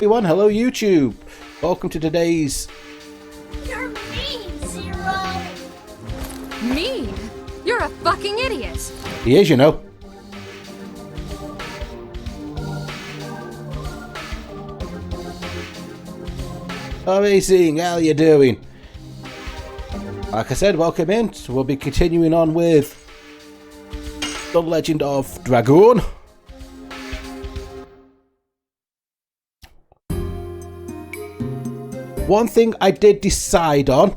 everyone, hello YouTube. Welcome to today's... You're mean, Zero! Mean? You're a fucking idiot! He is, you know. Amazing, how you doing? Like I said, welcome in. So we'll be continuing on with The Legend of Dragoon. One thing I did decide on,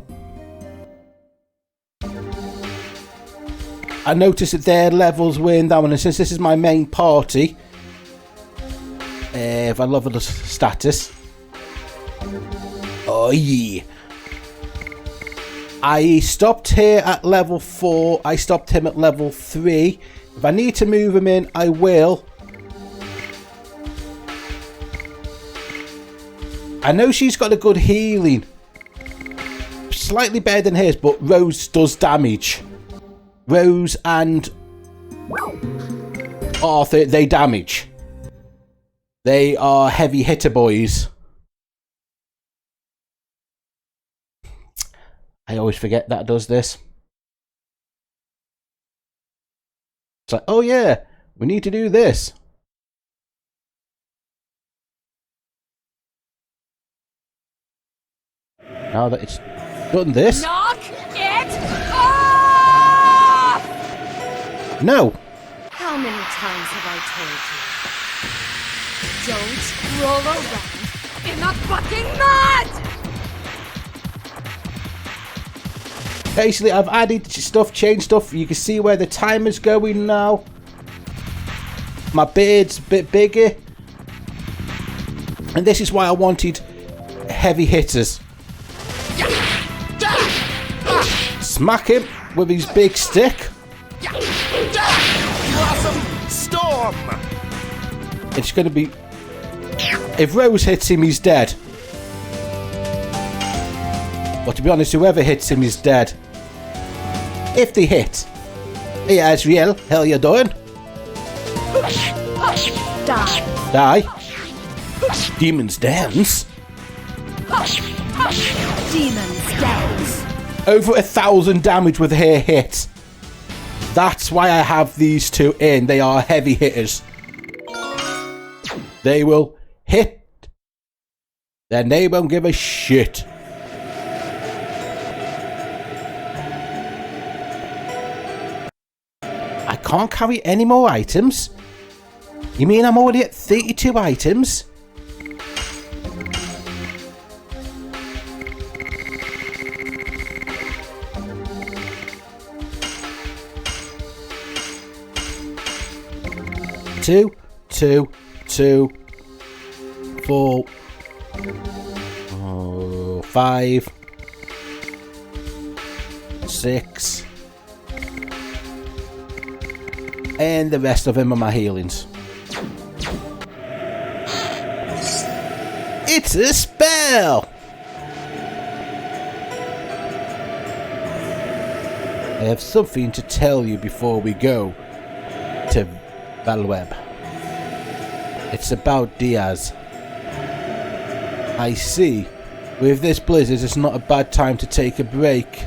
I noticed that their levels were in that one, and since this is my main party, if I love the status, oh yeah, I stopped here at level 4, I stopped him at level 3. If I need to move him in, I will. I know she's got a good healing. Slightly better than his, but Rose does damage. Rose and Arthur, they damage. They are heavy hitter boys. I always forget that does this. It's like, oh yeah, we need to do this. Now that it's done this... Knock it off! No! How many times have I told you? Don't roll around in the fucking mud! Basically, I've added stuff, changed stuff. You can see where the timer's going now. My beard's a bit bigger. And this is why I wanted heavy hitters. Smack him with his big stick. Blossom Storm! It's going to be... If Rose hits him, he's dead. But to be honest, whoever hits him is dead. If they hit. Hey, Azriel, hell you doing? Die. Die. Demons dance. Demons dance. Over 1,000 damage with her hit. That's why I have these two in. They are heavy hitters. They will hit. Then they won't give a shit. I can't carry any more items? You mean I'm already at 32 items? Two, 4, 5, 6, and the rest of them are my healings. It's a spell! I have something to tell you before we go to Valweb. It's about Diaz. I see. With this blizzard, it's not a bad time to take a break.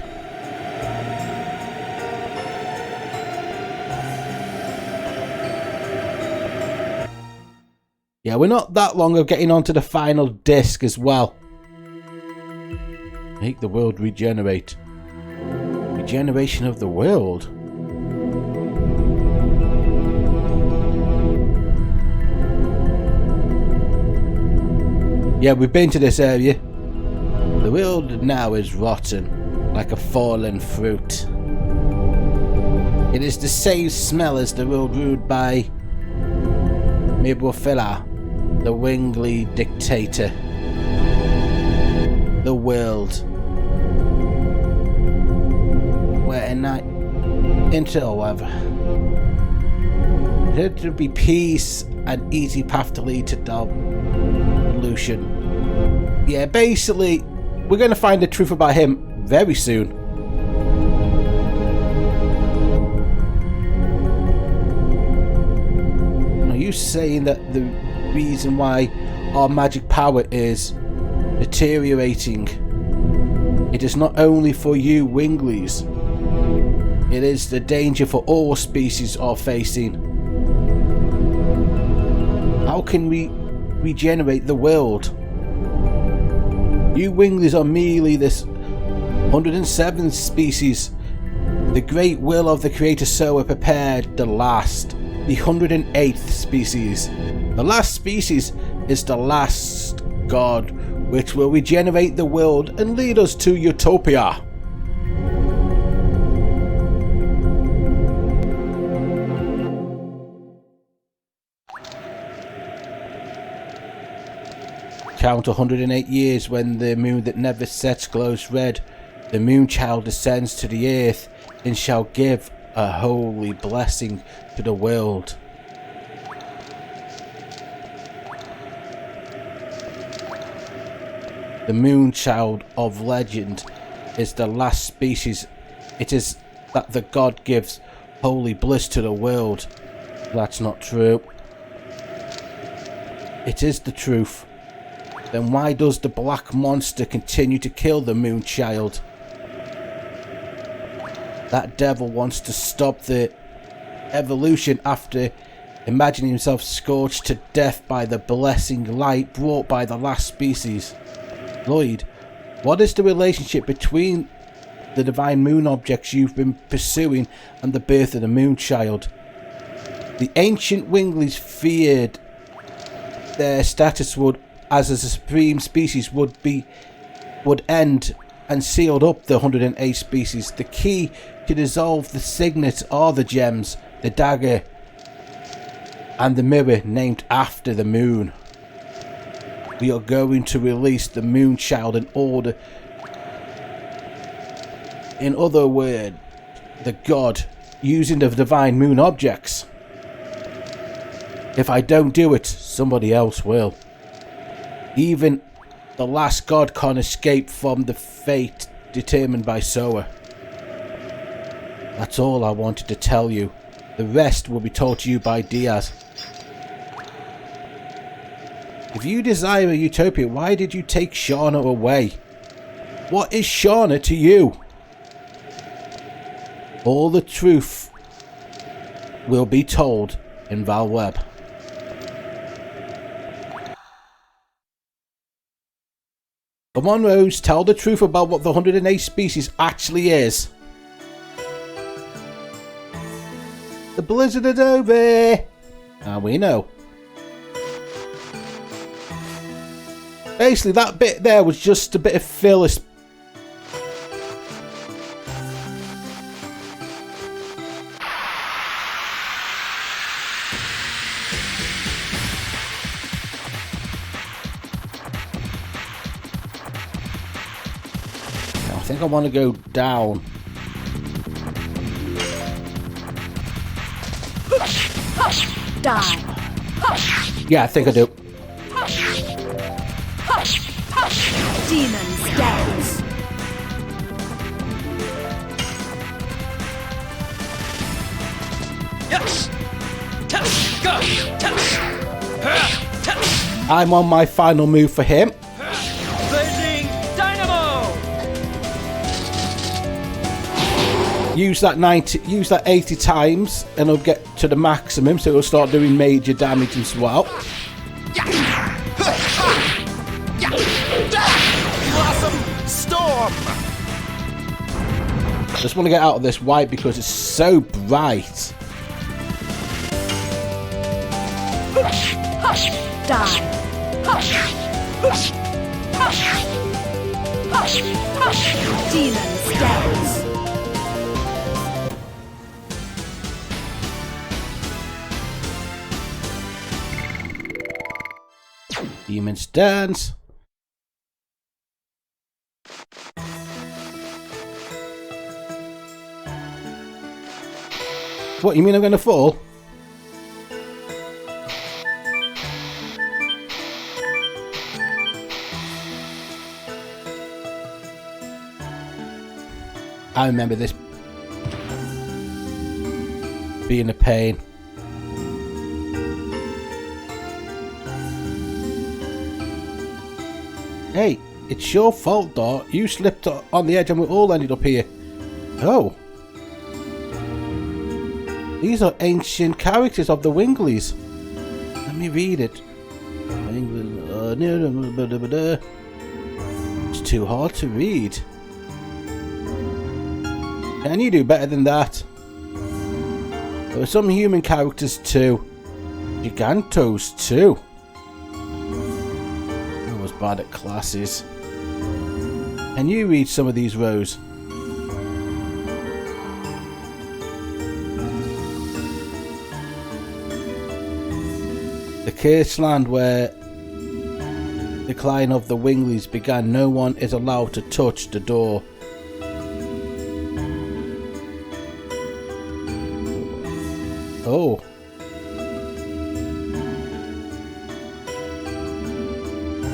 Yeah, we're not that long of getting onto the final disc as well. Make the world regenerate. Regeneration of the world? Yeah, we've been to this area. The world now is rotten, like a fallen fruit. It is the same smell as the world ruled by Mibrofila, the wingly dictator. The world. Where a night into however. There to be peace and easy path to lead to devolution. Yeah, basically, we're going to find the truth about him very soon. Are you saying that the reason why our magic power is deteriorating. It is not only for you Winglies, it is the danger for all species are facing. How can we regenerate the world? You Winglies are merely this 107th species. The great will of the Creator Soa prepared the 108th species. The last species is the last god, which will regenerate the world and lead us to Utopia. Count 108 years when the moon that never sets glows red. The moon child descends to the earth and shall give a holy blessing to the world. The moon child of legend is the last species. It is that the god gives holy bliss to the world. That's not true. It is the truth. Then why does the black monster continue to kill the moon child? That devil wants to stop the evolution after imagining himself scorched to death by the blessing light brought by the last species. Lloyd, what is the relationship between the divine moon objects you've been pursuing and the birth of the moon child? The ancient Winglies feared their status as a supreme species would end and sealed up the 108 species. The key to dissolve the signet are the gems, the dagger, and the mirror named after the moon. We are going to release the moon child in order. In other words, the god, using the divine moon objects. If I don't do it, somebody else will. Even the last god can't escape from the fate determined by Soa. That's all I wanted to tell you. The rest will be told to you by Diaz. If you desire a utopia, why did you take Shauna away? What is Shauna to you? All the truth will be told in Valweb. Come on, Rose, tell the truth about what the 108 species actually is. The blizzard is over. We know. Basically, that bit there was just a bit of filler. I think I want to go down. Die. Yeah, I think I do. Demon's dance. I'm on my final move for him. Blazing Dynamo! Use that 80 times and it'll get to the maximum, so it'll start doing major damage as well. Blossom Storm! Just want to get out of this white because it's so bright. Die. Demon's dance. Demon's dance. What, you mean I'm going to fall? I remember this being a pain. Hey, it's your fault, Dot. You slipped on the edge and we all ended up here. Oh. These are ancient characters of the Wingleys. Let me read it. It's too hard to read. Can you do better than that? There were some human characters too. Gigantos too. I was bad at classes. Can you read some of these rows? The cursed land where the decline of the Wingleys began. No one is allowed to touch the door. Oh.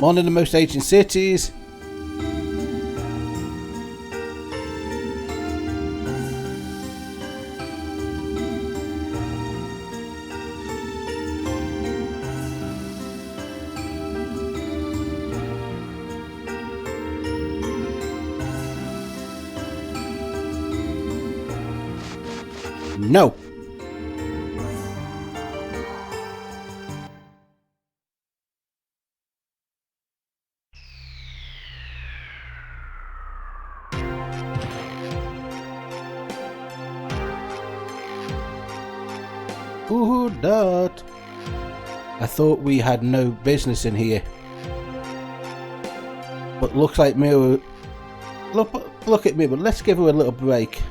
One of the most ancient cities. No. Ooh, Dot. I thought we had no business in here. But looks like Mira... Look at me, but let's give her a little break.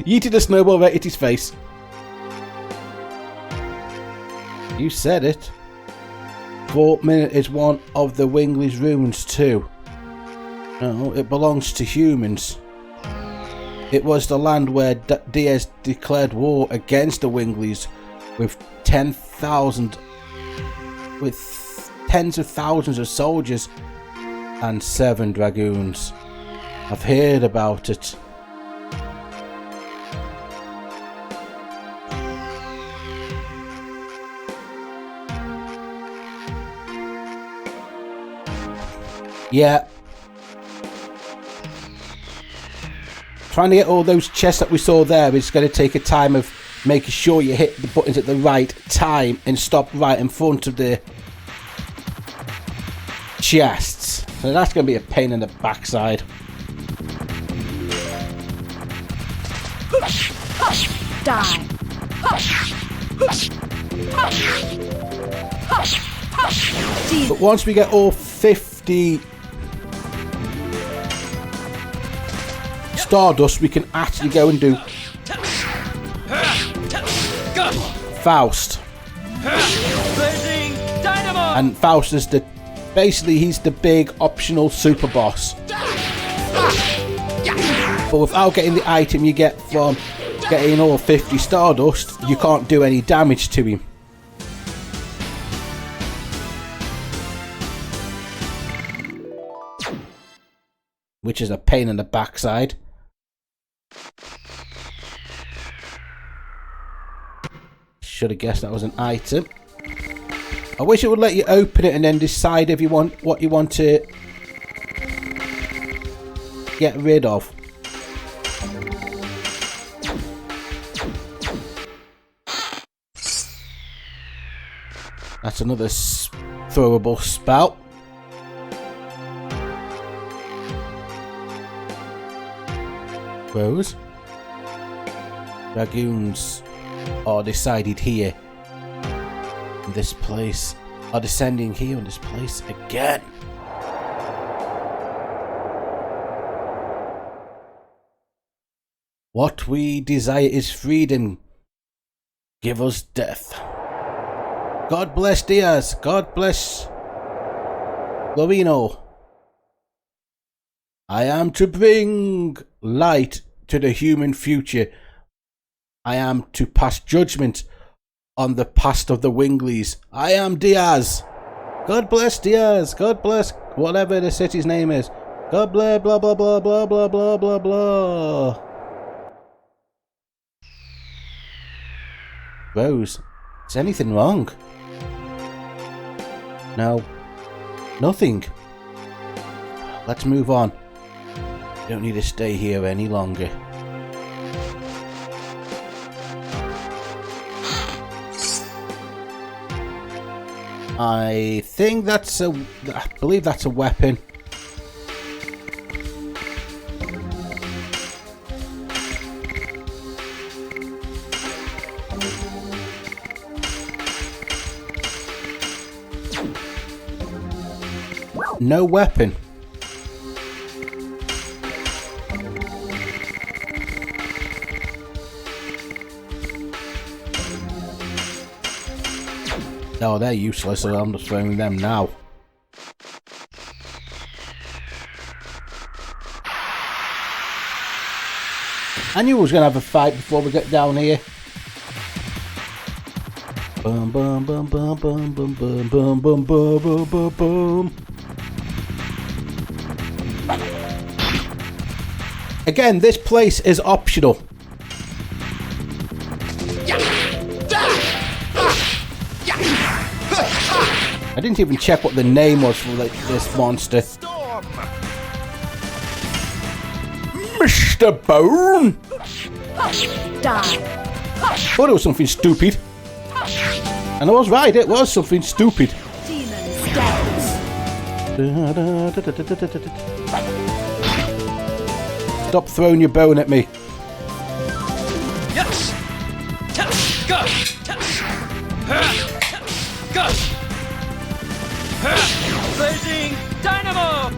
Yeeted a snowball right at his face. You said it. Fort Minute is one of the Wingleys' ruins too. No, it belongs to humans. It was the land where Diaz declared war against the Wingleys with tens of thousands of soldiers and 7 dragoons. I've heard about it. Yeah. Trying to get all those chests that we saw there is going to take a time of making sure you hit the buttons at the right time and stop right in front of the chests. So that's going to be a pain in the backside. Die. But once we get all 50 Stardust, we can actually go and do Faust. And Faust is basically he's the big optional super boss. But without getting the item you get from getting all 50 Stardust, you can't do any damage to him. Which is a pain in the backside. Should have guessed that was an item. I wish it would let you open it and then decide if you want what you want to get rid of. That's another throwable spell. Rose. Dragoons are decided here. This place are descending here on this place again. What we desire is freedom. Give us death. God bless Diaz. God bless Lorino. I am to bring light to the human future. I am to pass judgment on the past of the Wingleys. I am Diaz. God bless Diaz. God bless whatever the city's name is. God bless blah blah blah blah blah blah blah blah. Rose, is anything wrong? No. Nothing. Let's move on. Don't need to stay here any longer. I think that's a... I believe that's a weapon. No weapon. Oh, they're useless, so I'm just throwing them now. I knew we was going to have a fight before we get down here. Boom, boom, boom, boom, boom, boom, boom, boom, boom, boom, boom, boom, boom. Again, this place is optional. I didn't even check what the name was for like this monster. Storm. Mr. Bone! Die. Thought it was something stupid. And I was right, it was something stupid. Demon stance. Stop throwing your bone at me. Yes. Go. Go. Blazing Dynamo.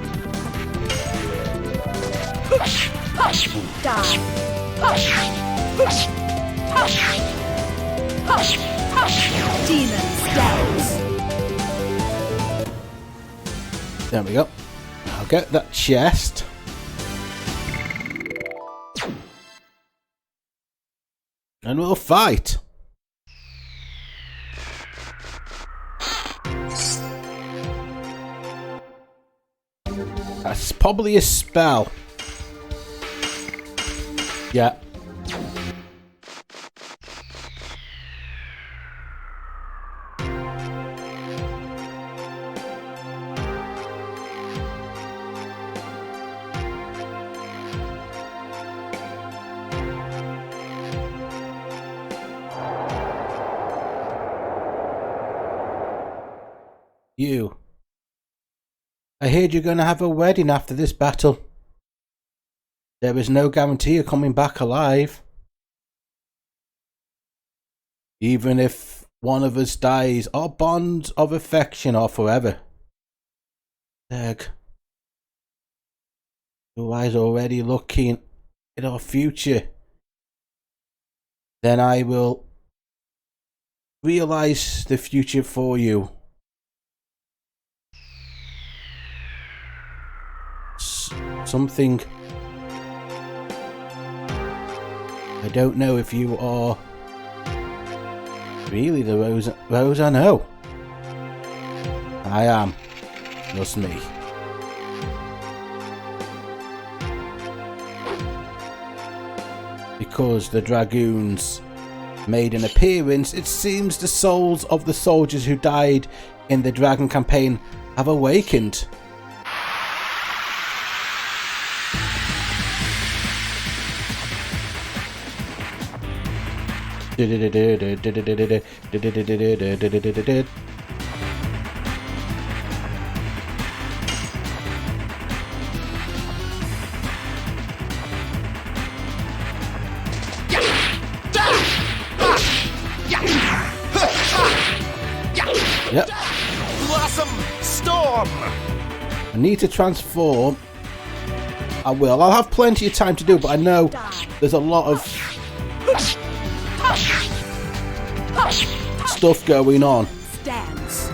Die. Demon stance. There we go. I'll get that chest. And we'll fight. That's probably a spell. Yeah. You. I heard you're going to have a wedding after this battle. There is no guarantee of coming back alive. Even if one of us dies, our bonds of affection are forever. Dag. Your eyes already looking at our future. Then I will realize the future for you. Something. I don't know if you are really the Rose I know. I am. Just me. Because the Dragoons made an appearance, it seems the souls of the soldiers who died in the Dragon campaign have awakened. Yep. Blossom Storm. I need to transform. I will. I'll have plenty of time to do it, but I know there's a lot of stuff going on. Stance.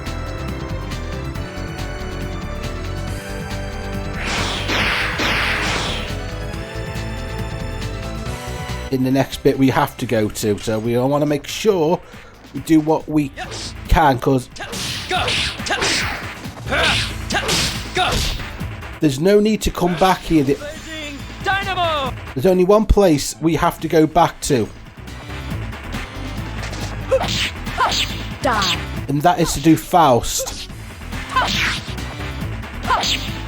In the next bit we have to go to, so we all want to make sure we do what we can, because there's no need to come back here. Dynamo. There's only one place we have to go back to, Die. and that is to do Faust.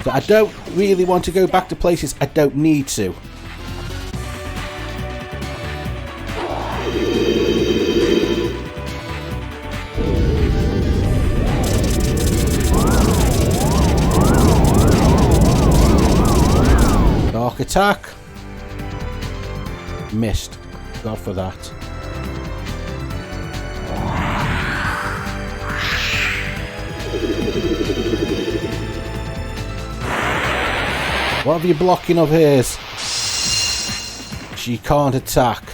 So I don't really want to go back to places I don't need to. Dark attack. Missed. God for that. What are you blocking of hers? She can't attack.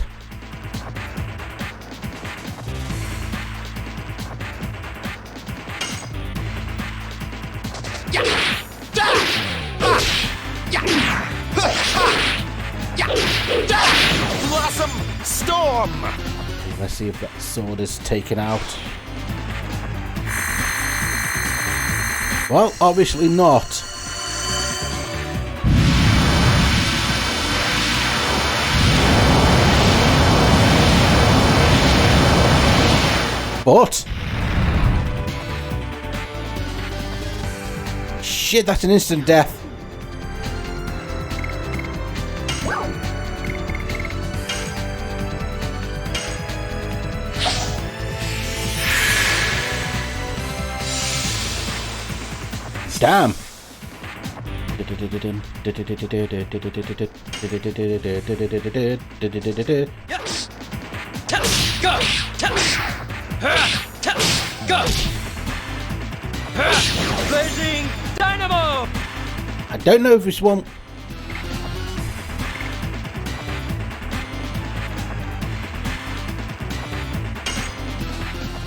Blossom Storm! Let's see if that sword is taken out. Well, obviously not. But shit, that's an instant death. Damn. Yes! Go! Go! Blazing Dynamo! I don't know if this one.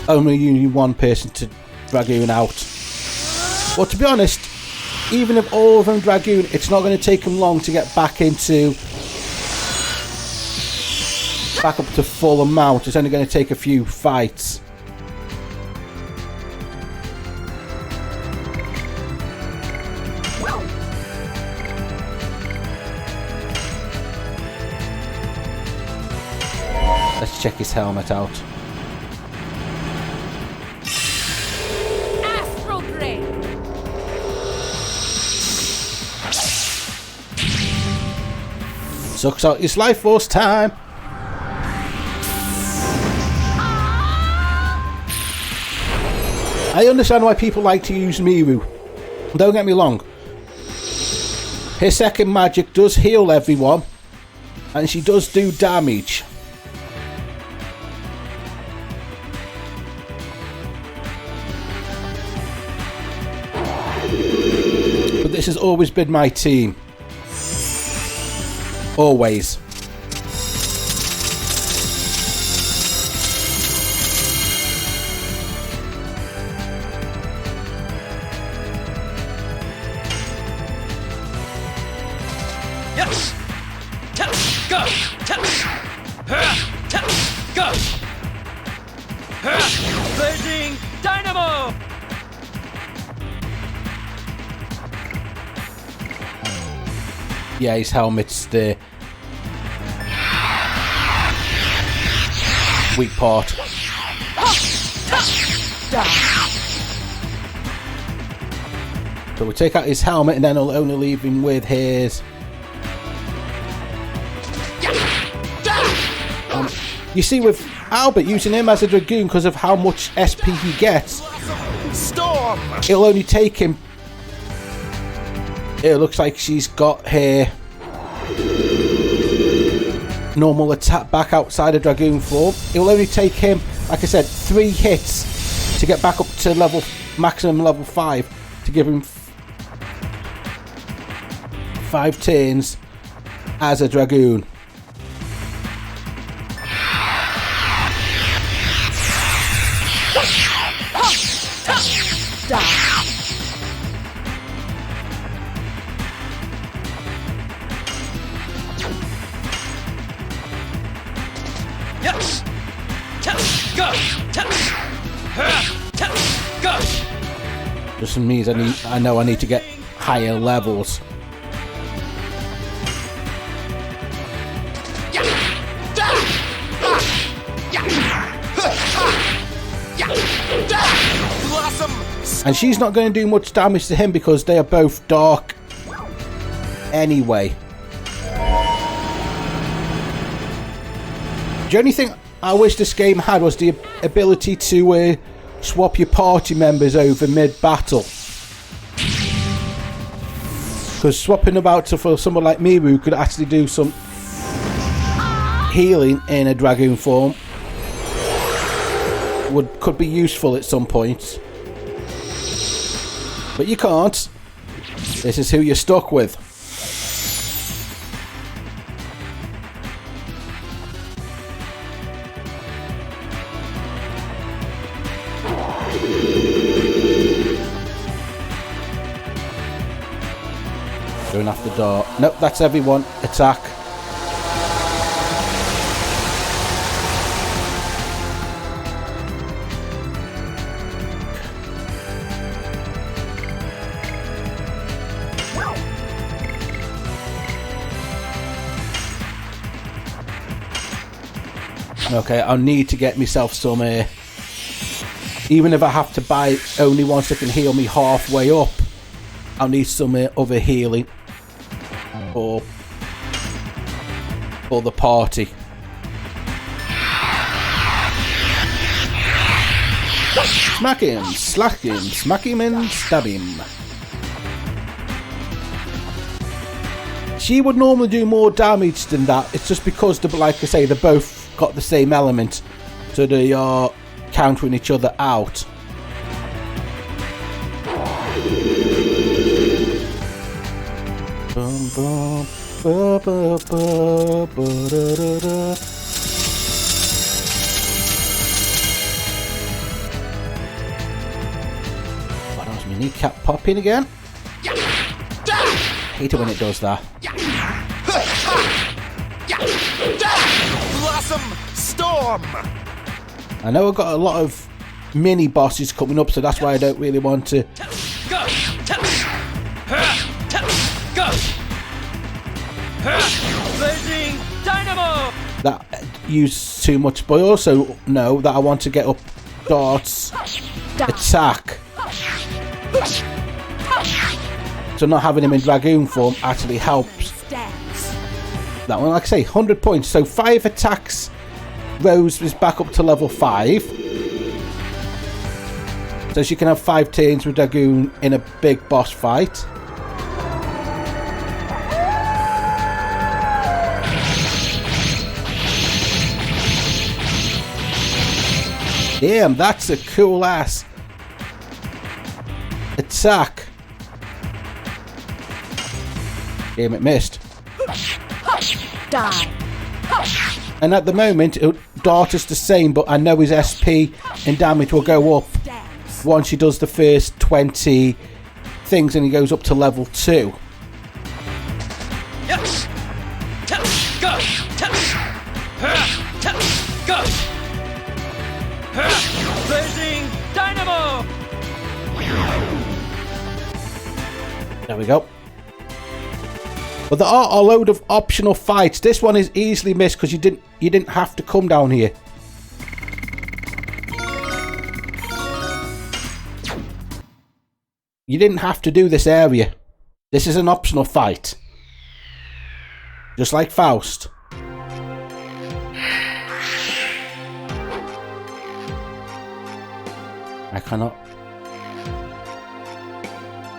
Only you need one person to Dragoon out. Well, to be honest, even if all of them Dragoon, it's not going to take them long to get back up to full amount. It's only going to take a few fights. Let's check his helmet out. Astral Grade. Sucks out his life force time. I understand why people like to use Miru. Don't get me wrong. Her second magic does heal everyone, and she does do damage. But this has always been my team. Always. Yes! Go! Go! Blazing Dynamo! Yeah, his helmet's the weak part. So we'll take out his helmet and then I'll only leave him with his... You see, with Albert using him as a Dragoon because of how much SP he gets, Storm! it'll only take him... It looks like she's got her normal attack back outside of Dragoon form. It will only take him, like I said, 3 hits to get back up to maximum level 5 to give him 5 turns as a Dragoon. Yes! Go! Go! Just means I know I need to get higher levels. And she's not going to do much damage to him because they are both dark anyway. The only thing I wish this game had was the ability to swap your party members over mid-battle. Because swapping about for someone like me who could actually do some healing in a Dragoon form could be useful at some point. But you can't. This is who you're stuck with. Going after door. Nope, that's everyone. Attack. Okay, I'll need to get myself some even if I have to buy only one that can heal me halfway up, I'll need some other healing for the party. Smack him, slack him, smack him and stab him. She would normally do more damage than that. It's just because, like I say, they're both got the same element, so they are countering each other out. What else? My kneecap popping again. Hate it when it does that. Blossom Storm! I know I've got a lot of mini bosses coming up, so that's why I don't really want to. Go! Go! Blazing Dynamo! That use too much, but I also know that I want to get up darts attack. So not having him in Dragoon form actually helps. That one, like I say, 100 points. So 5 attacks. Rose is back up to level 5. So she can have 5 turns with Dragoon in a big boss fight. Damn, that's a cool ass attack. Damn, it missed. Die. And at the moment, Dart is the same, but I know his SP and damage will go up once he does the first 20 things and he goes up to level 2. Yes! Go! Go! Blazing Dynamo! There we go. But there are a load of optional fights. This one is easily missed because you didn't have to come down here. You didn't have to do this area. This is an optional fight. Just like Faust. I cannot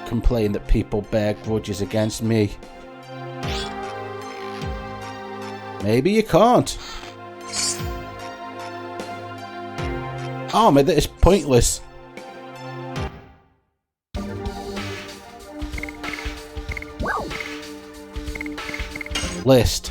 complain that people bear grudges against me. Maybe you can't. Armor that is pointless. List.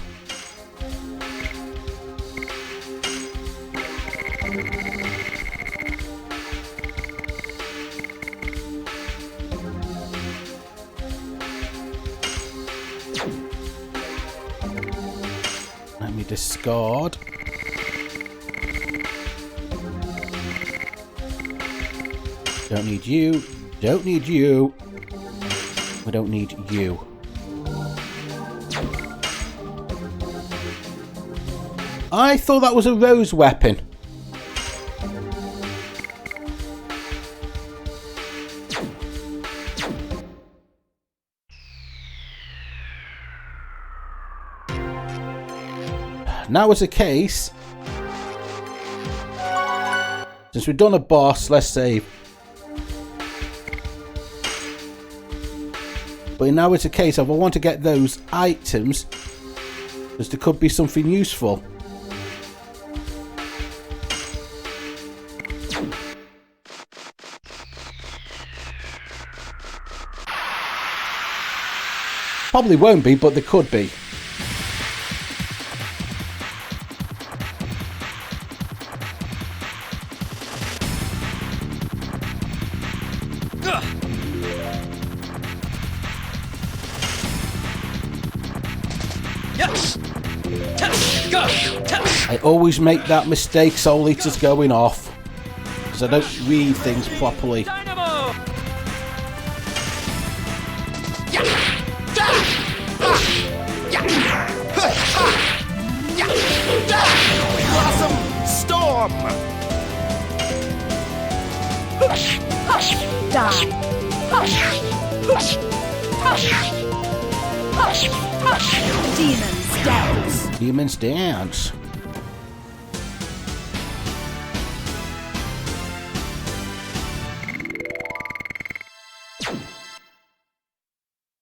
Let me discard. Don't need you. Don't need you. We don't need you. I thought that was a rose weapon. Now it's a case. Since we've done a boss, let's save. But now it's a case of I want to get those items, because there could be something useful. Probably won't be, but there could be. I always make that mistake, Soul Eater's going off, because I don't read things properly. Dynamo! Blossom Storm! Demons dance. Demons dance.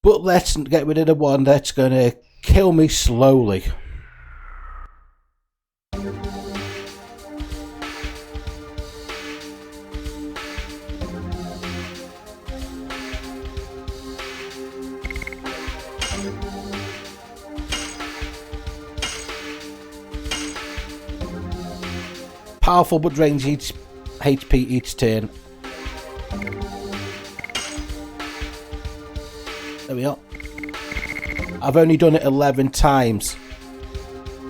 But let's get rid of the one that's going to kill me slowly. Powerful but drains each HP each turn. There we are. I've only done it 11 times.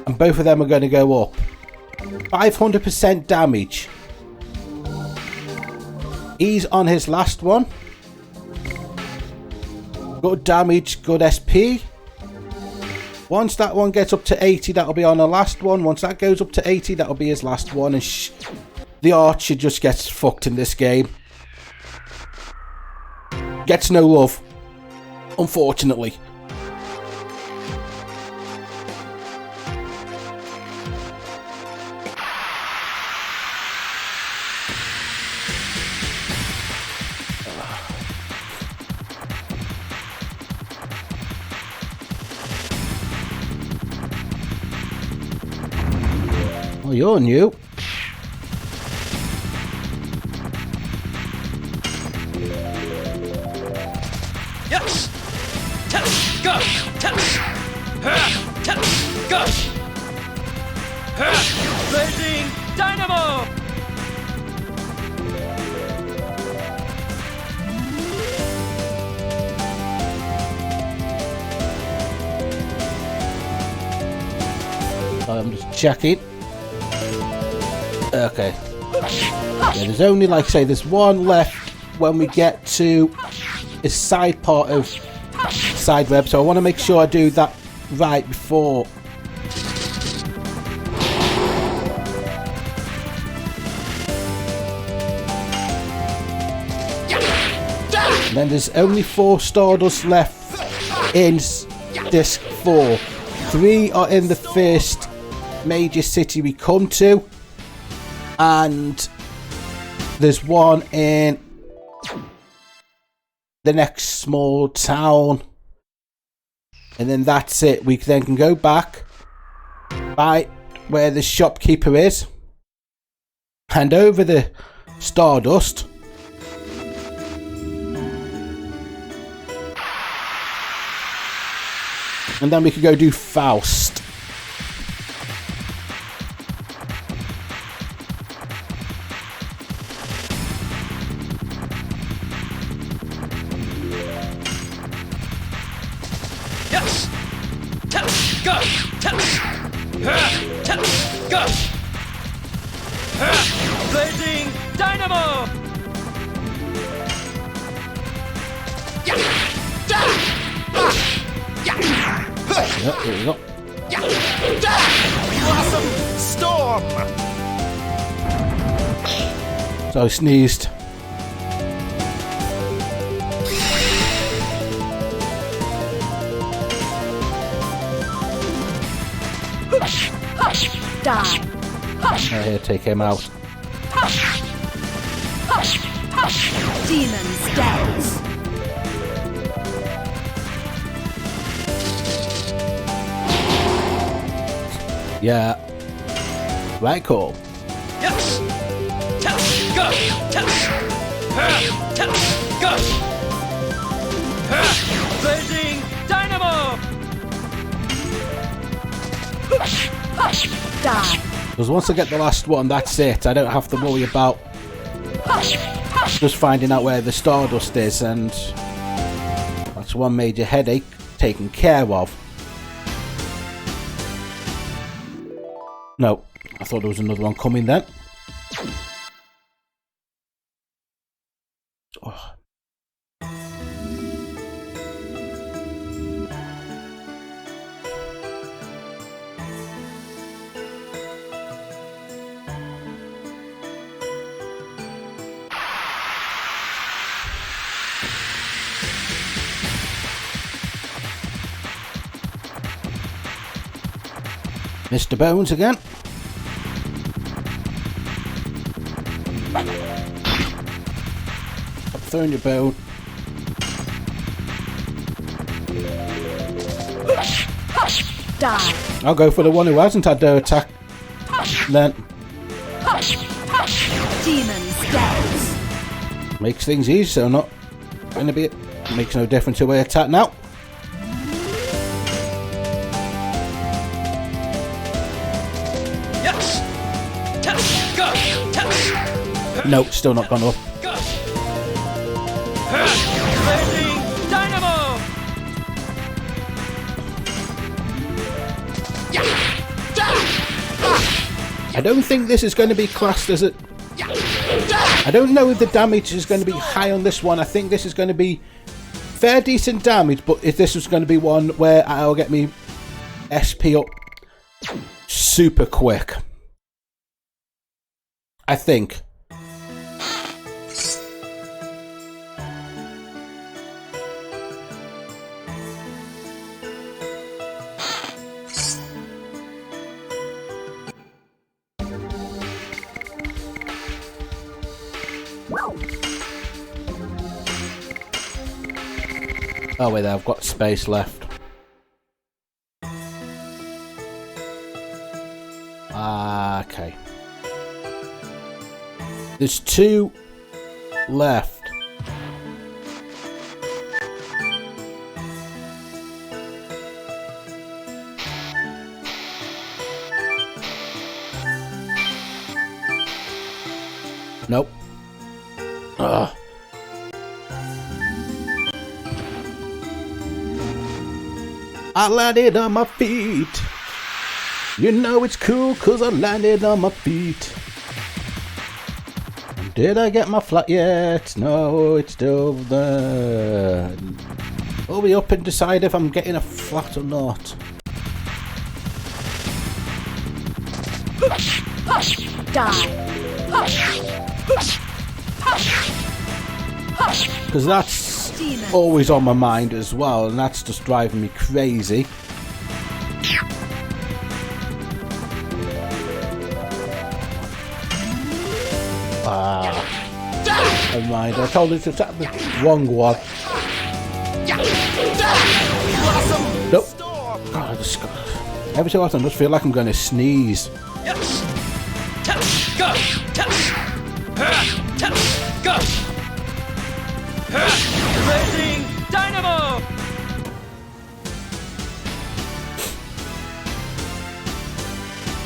And both of them are going to go up. 500% damage. He's on his last one. Good damage, good SP. Once that one gets up to 80, that'll be on the last one. Once that goes up to 80, that'll be his last one. And the archer just gets fucked in this game. Gets no love. Unfortunately. Oh, you're new. Yes! Go! Go! Blazing Dynamo! I'm just checking. Okay. Yeah, there's only, like I say, there's one left when we get to a side part of side web, so I want to make sure I do that right before. And then there's only 4 Stardust left in disc 4. 3 are in the first major city we come to, and there's 1 in the next small town, and then that's it. We then can go back right where the shopkeeper is, hand over the Stardust, and then we can go do Faust. Yes! Go! Go! Blazing Dynamo! Yep, there we go. Blossom Storm! So I sneezed. Die. Here, take him out. Demon's dance. Yeah. Right call. Yes. Go. Go. Blazing dynamo. Die. Because once I get the last one, that's it. I don't have to worry about just finding out where the Stardust is, and that's one major headache taken care of. No, I thought there was another one coming then. Oh. Mr. Bones again. Stop throwing your bone. Die. I'll go for the one who hasn't had their attack. Then Demon's dance. makes things easy, so not gonna be. Makes no difference who I attack now. Yes. Go. No, still not gone up. Go. Blazing dynamo. I don't think this is going to be classed as a... I don't know if the damage is going to be high on this one. I think this is going to be fair decent damage, but if this was going to be one where I'll get me SP up super quick. I think. Oh wait, I've got space left. Okay. There's 2 left. Nope. Ugh. I landed on my feet. You know it's cool cause I landed on my feet. Did I get my flat yet? No, it's still there. I'll be up and decide if I'm getting a flat or not. Die. Because that's always on my mind as well, and that's just driving me crazy. Never mind, I told you to attack the wrong one. Nope. God, I just got... Every so often I just feel like I'm going to sneeze. Yes. Go. Go. Blazing dynamo.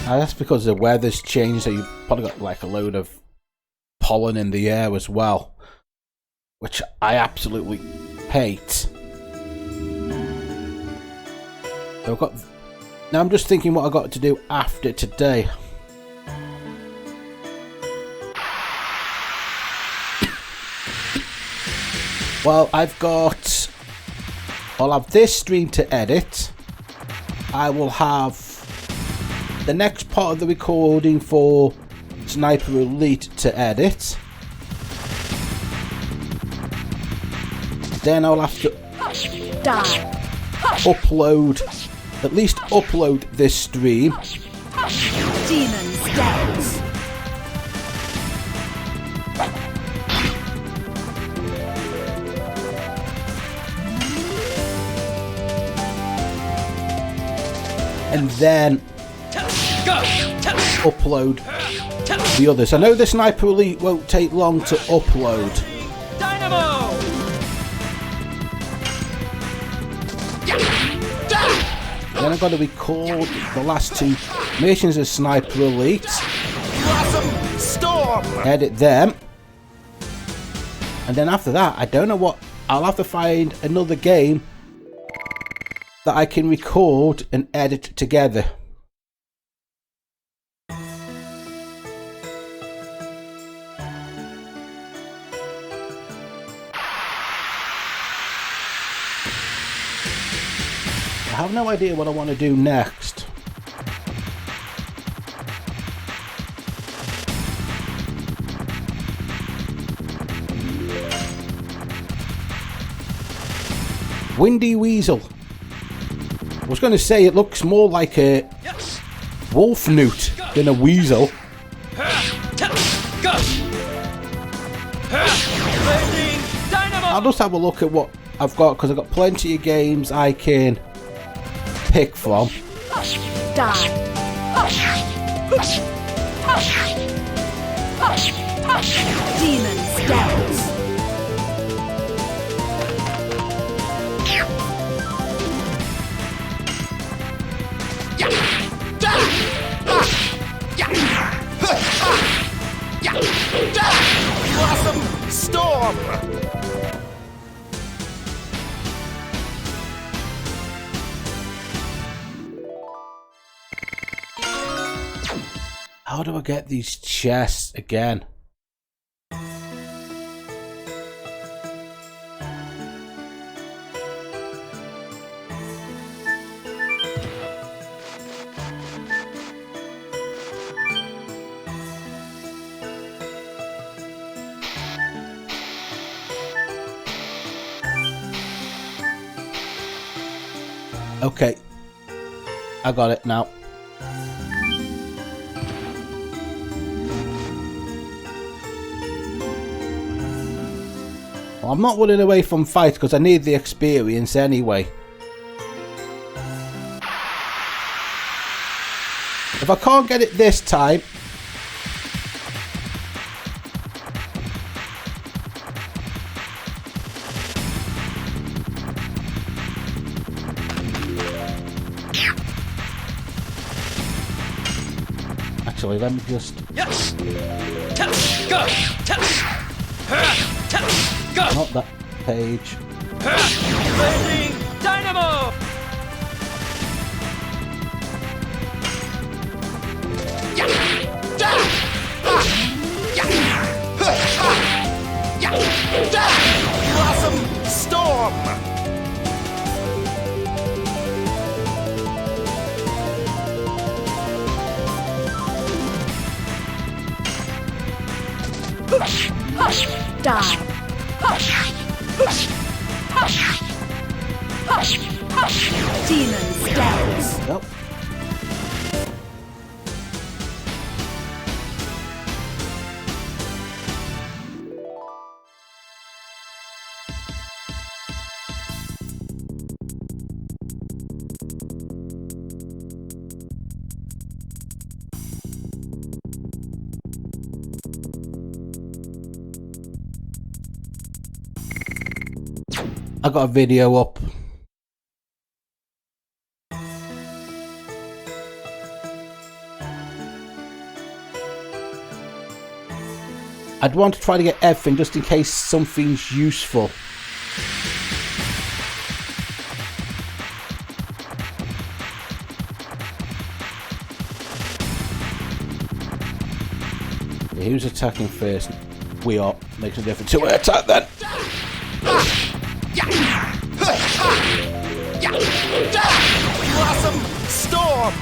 That's because the weather's changed, so you've probably got like a load of pollen in the air as well, which I absolutely hate. So I've got... Now I'm just thinking what I've got to do after today. Well, I'll have this stream to edit. I will have the next part of the recording for Sniper Elite to edit. Then I'll have to at least upload this stream. Demon's Dance. And then upload the others. I know the Sniper Elite won't take long to upload. Dynamo! Then I've got to record the last 2 missions of Sniper Elite. Blossom Storm. Edit them. And then after that, I don't know what... I'll have to find another game that I can record and edit together. I have no idea what I want to do next. Windy Weasel. I was going to say it looks more like a wolf newt than a weasel. I'll just have a look at what I've got because I've got plenty of games I can pick from. Die. Demon's Dance. Blossom Storm. How do I get these chests again? Okay, I got it now. Well, I'm not running away from fights because I need the experience anyway. If I can't get it this time, actually, let me just... Yes! Go! Go! Not that page. Blazing Dynamo! Blossom Storm. Die. Demon's Dance. Nope. I got a video up. I'd want to try to get everything just in case something's useful. Who's attacking first? We are. Makes a difference to attack then. Blossom Storm.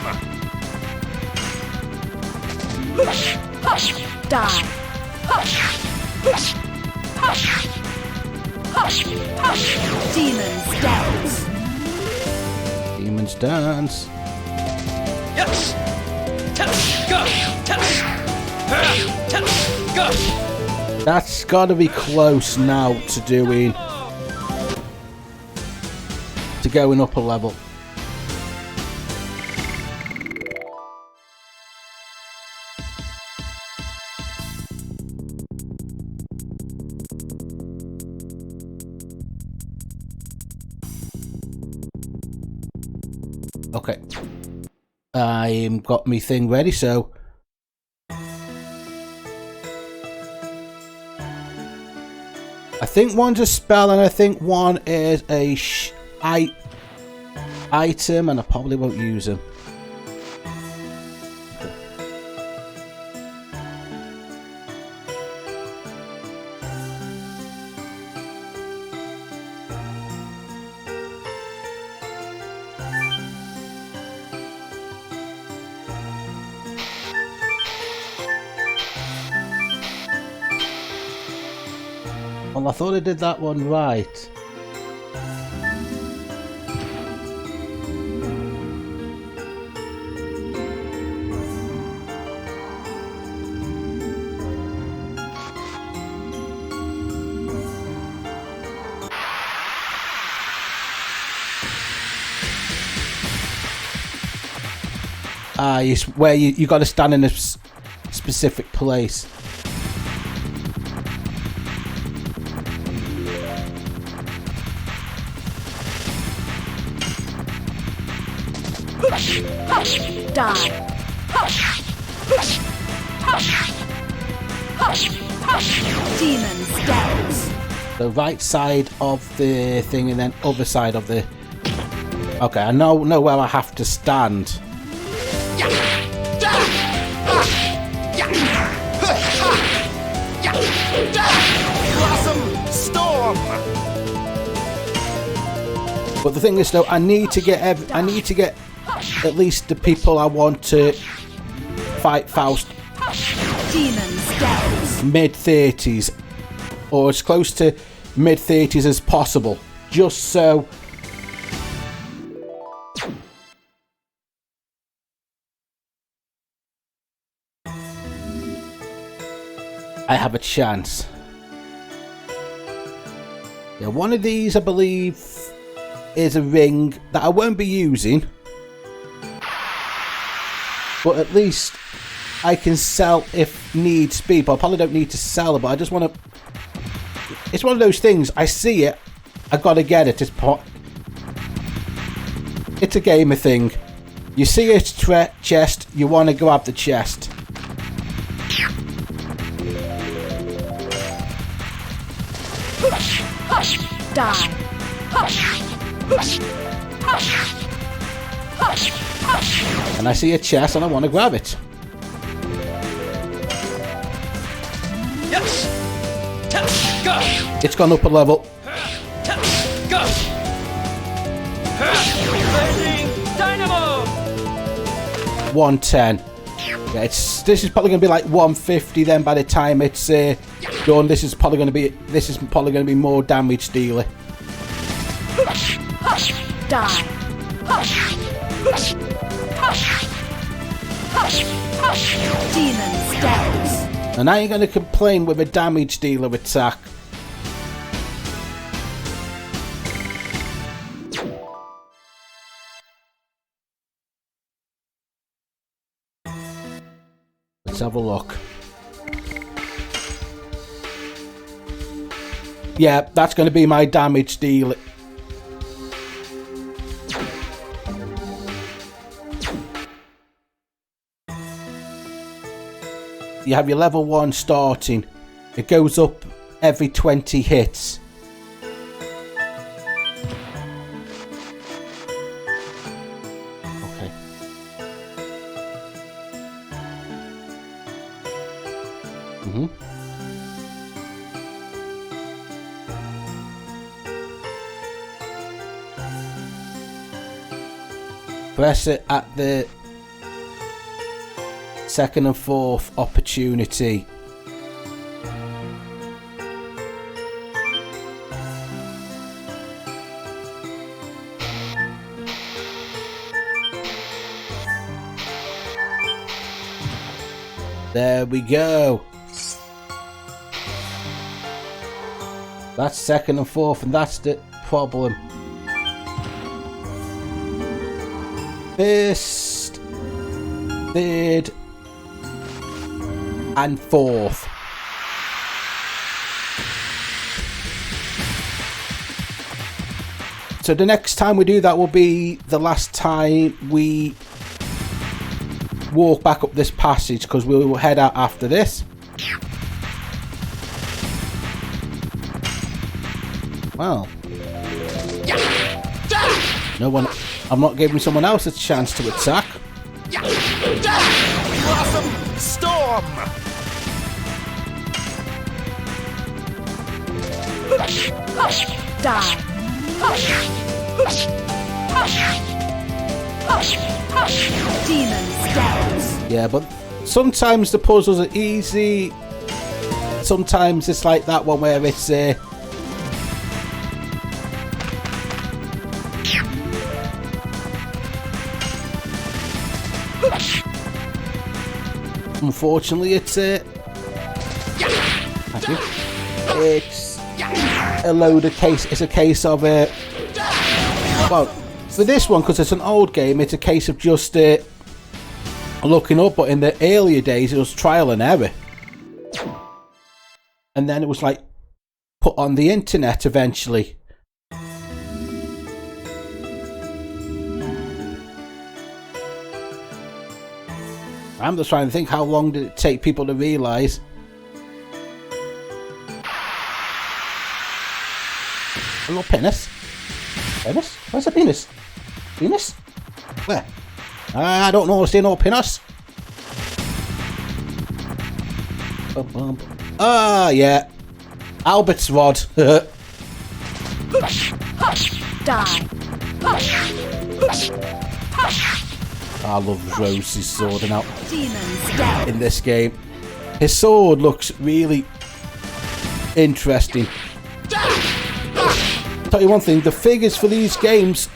Die. Demon's Dance. Demon's Dance. Yes! Go! Go! That's gotta be close now to doing... to going up a level. Okay. I've got me thing ready, so... I think one's a spell and I think one is a item, and I probably won't use them. Well, I thought I did that one right. It's where you got to stand in a specific place. Die. Demon steps. The right side of the thing and then other side of the... Okay, I know where I have to stand. Blossom storm. But the thing is, though, I need to get at least the people I want to fight Faust Demon steps. mid-30s, or as close to mid-30s as possible, just so I have a chance. Yeah, one of these, I believe, is a ring that I won't be using, but at least I can sell if needs be. But I probably don't need to sell it, but I just want to... It's one of those things, I see it, I gotta get it. It's a gamer thing. You see a chest, you want to grab the chest. Die. And I see a chest and I want to grab it. Yes! Go! It's gone up a level. Go! Blazing Dynamo! 110. Yeah, this is probably going to be like 150 then by the time it's done. This is probably going to be more damage dealer. Die. Demon steps. And I ain't going to complain with a damage dealer attack. Let's have a look. Yeah, that's going to be my damage dealer. You have your level 1 starting. It goes up every 20 hits. Okay. Press it at the second and fourth opportunity. There we go. That's second and fourth, and that's the problem. First, third, and fourth. So the next time we do that will be the last time we walk back up this passage, because we will head out after this. Well, no one. I'm not giving someone else a chance to attack. Blossom Storm! Die. Demon Steps. Yeah, but sometimes the puzzles are easy. Sometimes it's like that one where it's unfortunately, it's thank you. It's a load of case. It's a case of well, for this one, because it's an old game, it's a case of just looking up. But in the earlier days, it was trial and error, and then it was like put on the internet eventually. I'm just trying to think, how long did it take people to realise? A little penis. Penis? Where's the penis? Penis? Where? I don't know. See no penis. Ah, yeah. Albert's rod. Die. I love Rose's sword and out Demon Steps. in this game. His sword looks really interesting. Tell you one thing, the figures for these games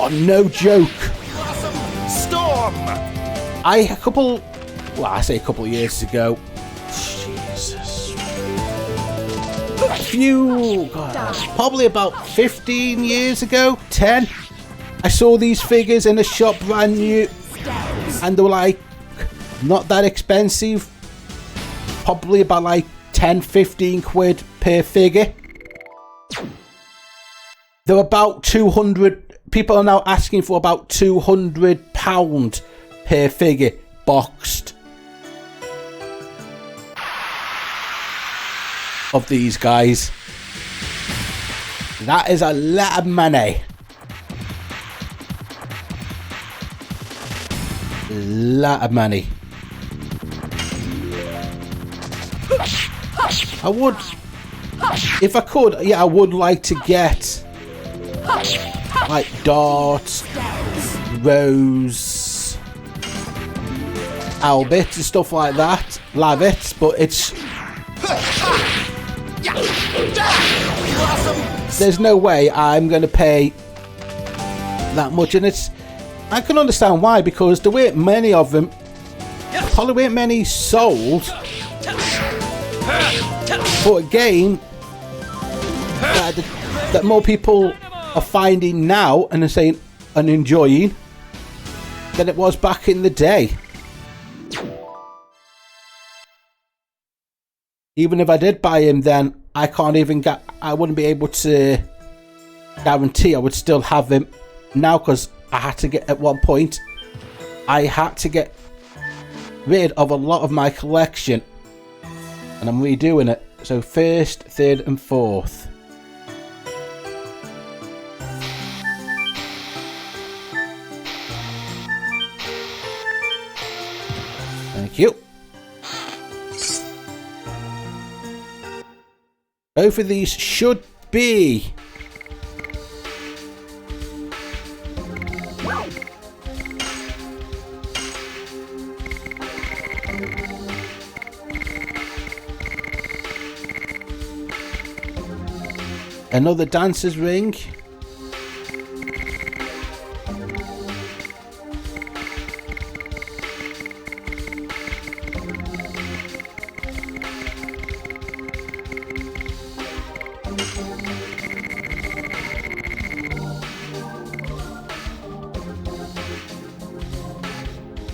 are no joke. Blossom Storm! I say a couple of years ago. Jesus. Probably about 15 years ago, 10. I saw these figures in a shop brand new, and they were like not that expensive. Probably about like 10-15 quid per figure. They're about 200. People are now asking for about £200 per figure boxed of these guys. That is a lot of money. Lot of money. I would, if I could, yeah, I would like to get like Dart, Rose, Albert and stuff like that, Lavit, but it's there's no way I'm going to pay that much, and I can understand why, because there weren't many of them. Probably weren't many sold for a game that more people are finding now and are saying and enjoying than it was back in the day. Even if I did buy him, then I wouldn't be able to guarantee I would still have him now, because I had to get, at one point, I had to get rid of a lot of my collection, and I'm redoing it. So first, third and fourth. Thank you. Both of these should be another dancer's ring.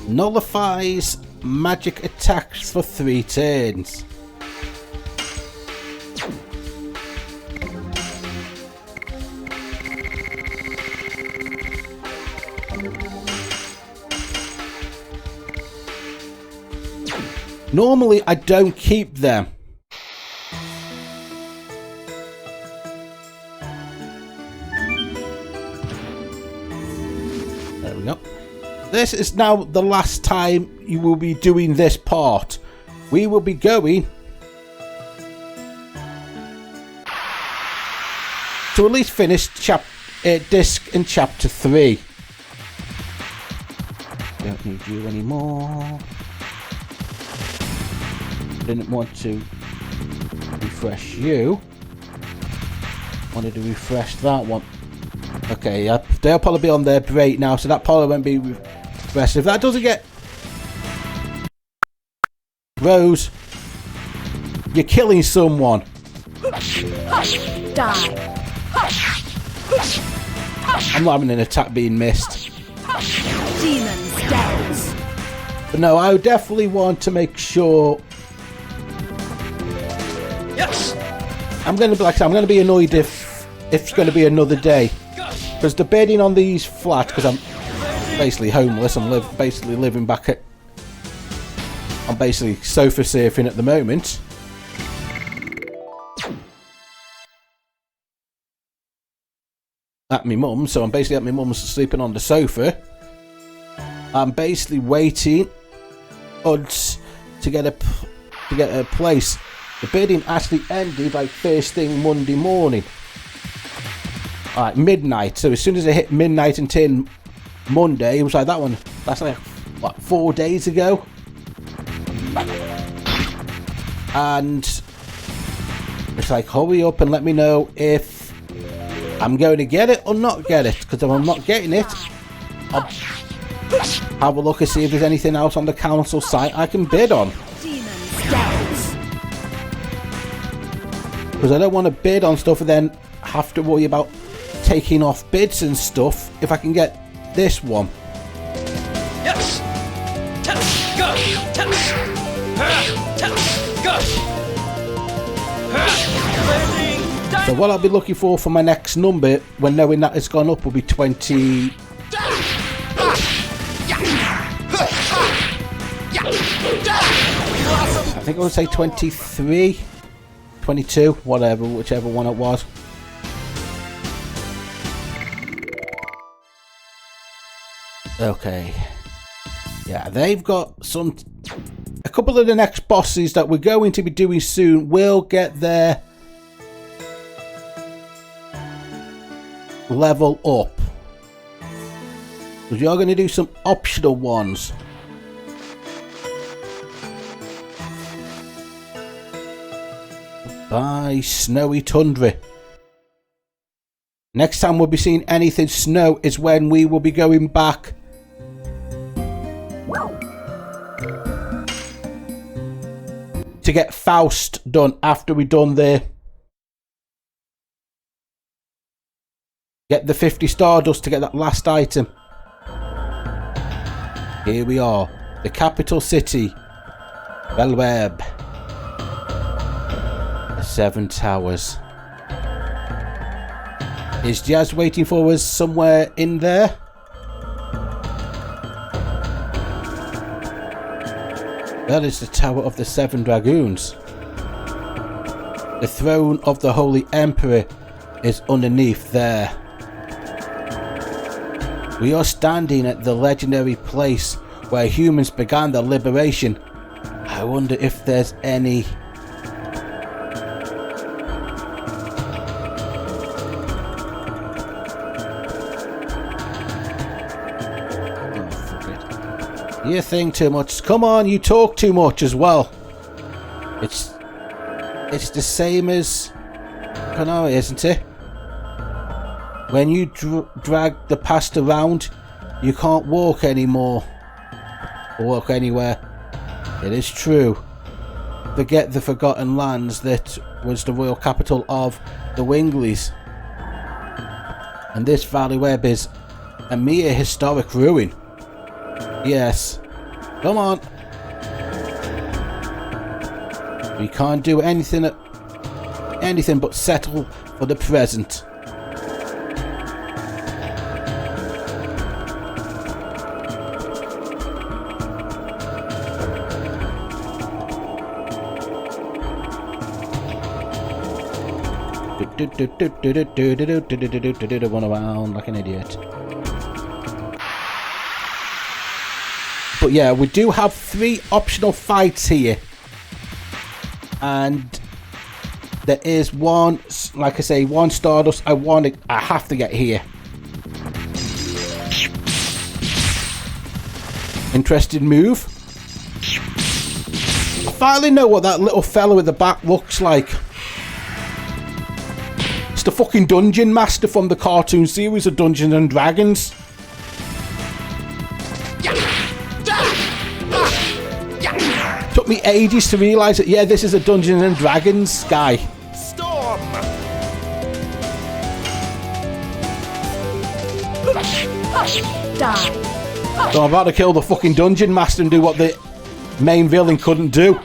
Nullifies magic attacks for 3 turns. Normally I don't keep them. There we go. This is now the last time you will be doing this part. We will be going to at least finish disc in chapter 3. Don't need you anymore. Didn't want to refresh you. Wanted to refresh that one. Okay, they'll probably be on their break now, so that probably won't be refreshed. If that doesn't get Rose, you're killing someone. Die. I'm not having an attack being missed. Demon steps. But no, I would definitely want to make sure. Yes. I'm going to be annoyed if it's going to be another day. Because the bedding on these flats, because I'm basically homeless, I'm basically living back at... I'm basically sofa surfing at the moment. At my mum's, so I'm basically at my mum's sleeping on the sofa. I'm basically waiting to get a place. The bidding actually ended like first thing Monday morning. Alright, midnight. So as soon as it hit midnight and 10 Monday, it was like that one. That's like, what, 4 days ago? And it's like, hurry up and let me know if I'm going to get it or not get it. Because if I'm not getting it, I'll have a look and see if there's anything else on the council site I can bid on. Demon steps. Because I don't want to bid on stuff and then have to worry about taking off bids and stuff if I can get this one. Yes. Go. Go. So what I'll be looking for my next number, when knowing that it's gone up, will be 20. I think I would say 23, 22, whatever, whichever one it was. Okay. Yeah, they've got a couple of the next bosses that we're going to be doing soon will get their level up. Because you're going to do some optional ones. By Snowy Tundra. Next time we'll be seeing anything snow is when we will be going back to get Faust done after we've done get the 50 Stardust to get that last item. Here we are, the capital city, Belweb, the 7 Towers. Is Jazz waiting for us somewhere in there? That is the Tower of the 7 Dragoons. The throne of the Holy Emperor is underneath there. We are standing at the legendary place where humans began their liberation. I wonder if there's any... You think too much. Come on, you talk too much as well. It's the same as Konami, isn't it? When you drag the past around, you can't walk anymore. Or walk anywhere. It is true. Forget the Forgotten Lands that was the royal capital of the Winglies. And this valley web is a mere historic ruin. Yes. Come on. We can't do anything but settle for the present. Run around like an idiot. But yeah, we do have 3 optional fights here. And there is one, like I say, one Stardust I have to get here. Interesting move. I finally know what that little fella with the back looks like. It's the fucking Dungeon Master from the cartoon series of Dungeons and Dragons. Took me ages to realise that, yeah, this is a Dungeons and Dragons guy. Storm. Die. So I'm about to kill the fucking Dungeon Master and do what the main villain couldn't do.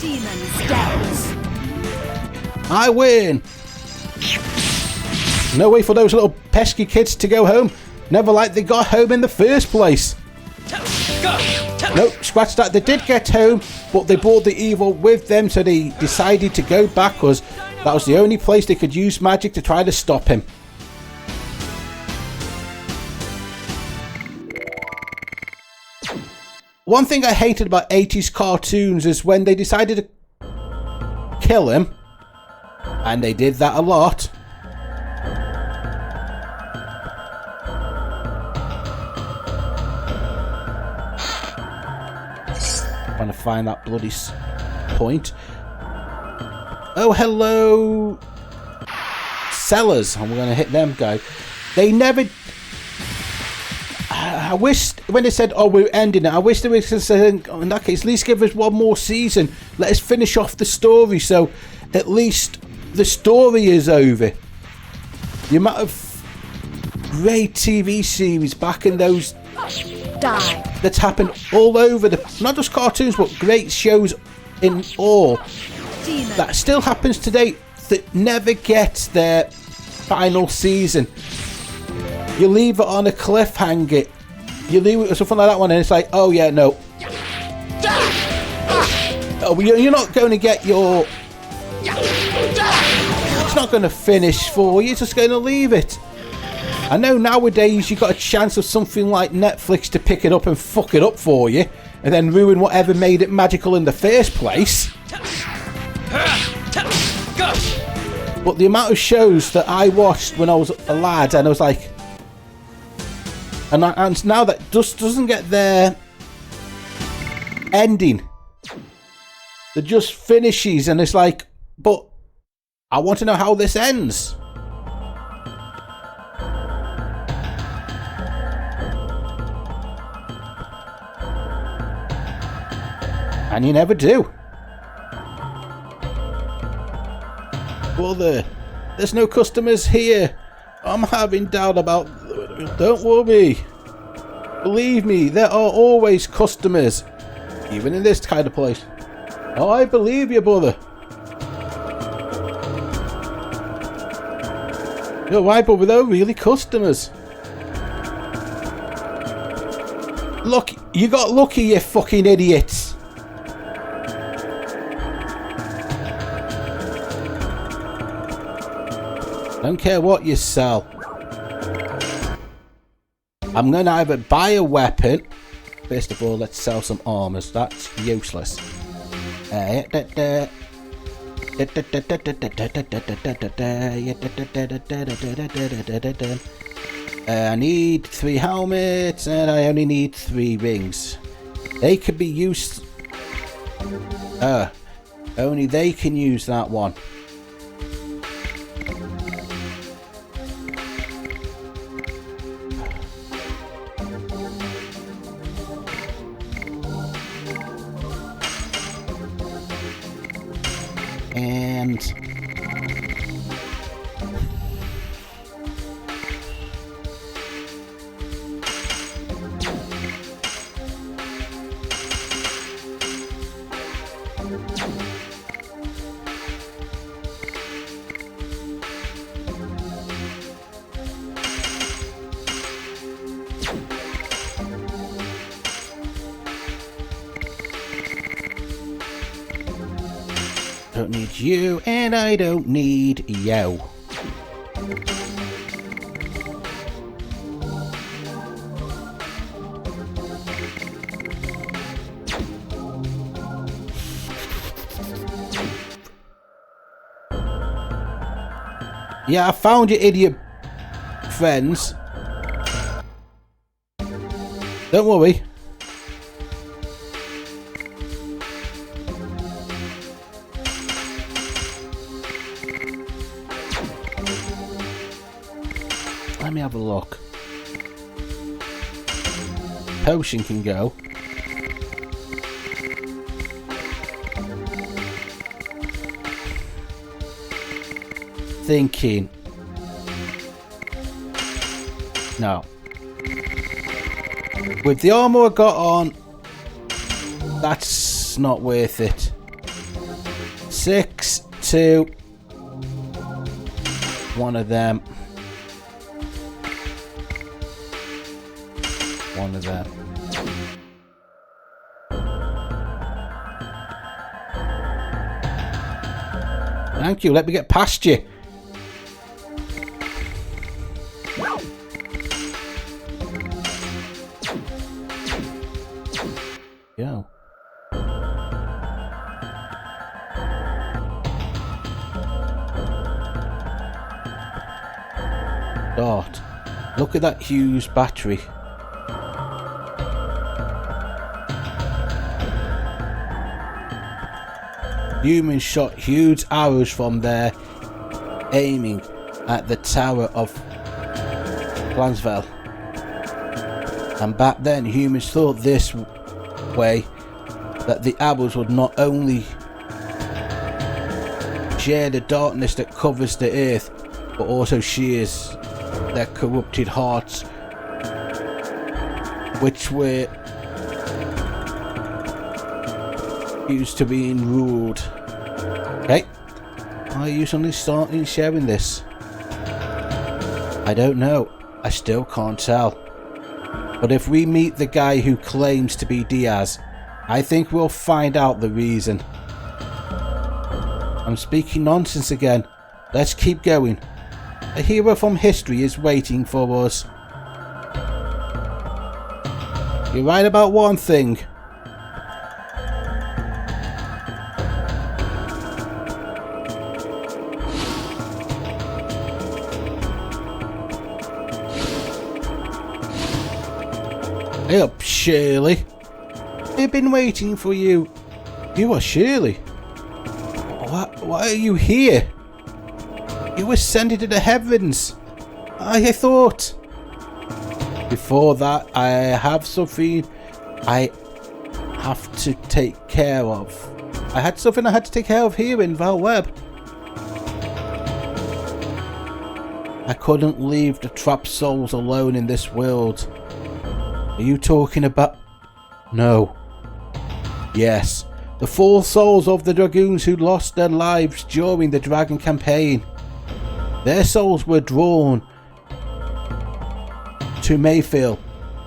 Demon Scouts. I win. No way for those little pesky kids to go home. Never like they got home in the first place. Nope, scratch that. They did get home, but they brought the evil with them, so they decided to go back because that was the only place they could use magic to try to stop him. One thing I hated about 80s cartoons is when they decided to kill him, and they did that a lot. Trying to find that bloody point. Oh, hello, sellers. I'm going to hit them, guys. They never. I wish when they said, "Oh, we're ending it," I wish they were saying, "In that case, at least give us one more season. Let us finish off the story, so at least the story is over." The amount of great TV series back in those. Die. That's happened all over not just cartoons, but great shows in all. Demon. That still happens today, that never gets their final season. You leave it on a cliffhanger. You leave it or something like that one, and it's like, oh yeah, no. Oh, you're not going to get your. It's not going to finish for you. You're just going to leave it. I know nowadays you got a chance of something like Netflix to pick it up and fuck it up for you, and then ruin whatever made it magical in the first place. But the amount of shows that I watched when I was a lad, and I was like, and now that just doesn't get their ending, it just finishes, and it's like, but I want to know how this ends. And you never do. Well, there's no customers here. I'm having doubt about. Don't worry. Believe me, there are always customers, even in this kind of place. Oh, I believe you, brother. You're right, but there are really customers. Look, you got lucky, you fucking idiots. Don't care what you sell. I'm going to either buy a weapon. First of all, let's sell some armors. That's useless. I need 3 helmets, and I only need 3 rings. They could be used. Only they can use that one. And need you, and I don't need you. Yeah, I found your idiot friends. Don't worry. Let me have a look. Potion can go. Thinking. No. With the armor I got on, that's not worth it. 6, 2. One of them. One of them. Thank you. Let me get past you. Yo. Dart. Look at that huge battery. Humans shot huge arrows from there, aiming at the Tower of Glansville. And back then, humans thought this way that the arrows would not only share the darkness that covers the earth, but also shears their corrupted hearts, which were used to being ruled. Okay, are you suddenly starting sharing this? I don't know. I still can't tell. But if we meet the guy who claims to be Diaz, I think we'll find out the reason. I'm speaking nonsense again. Let's keep going. A hero from history is waiting for us. You're right about one thing. Hey up, Shirley. I've been waiting for you. You are Shirley. Why are you here? You ascended to the heavens. I thought. Before that, I have something I have to take care of. I had something I had to take care of here in Valweb. I couldn't leave the trapped souls alone in this world. Are you talking about... No. Yes. The 4 souls of the Dragoons who lost their lives during the Dragon campaign. Their souls were drawn to Mayfield,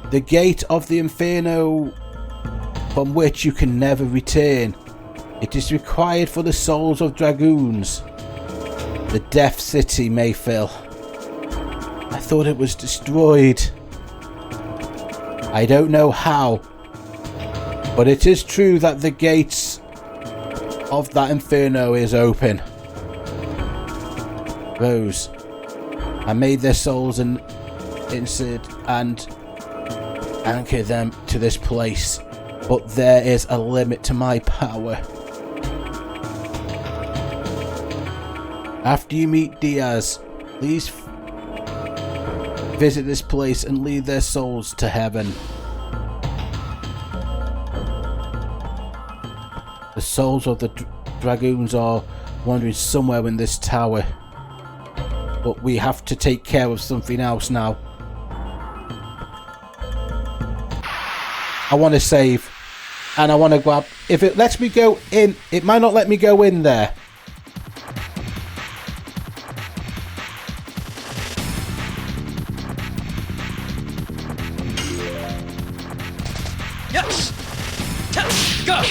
the gate of the Inferno from which you can never return. It is required for the souls of Dragoons. The Death City, Mayfield. I thought it was destroyed. I don't know how, but it is true that the gates of that Inferno is open. Rose, I made their souls an insert and anchor them to this place, but there is a limit to my power. After you meet Diaz, please visit this place and lead their souls to heaven. The souls of the Dragoons are wandering somewhere in this tower. But we have to take care of something else now. I want to save. And I want to grab... If it lets me go in, it might not let me go in there. Yes! Go!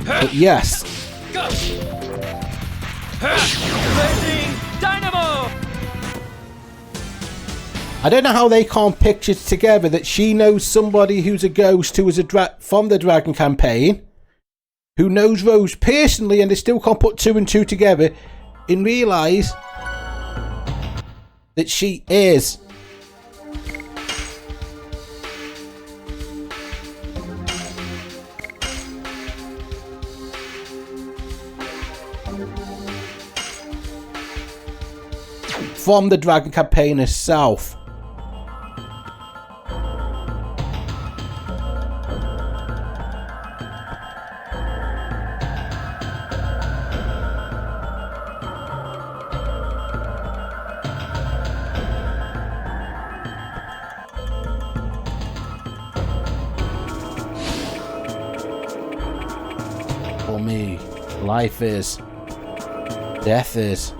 But yes. Go! Blazing Dynamo! I don't know how they can't picture together that she knows somebody who's a ghost who was from the Dragon campaign, who knows Rose personally, and they still can't put two and two together and realise that she is. From the Dragon campaign herself. For me, life is, death is.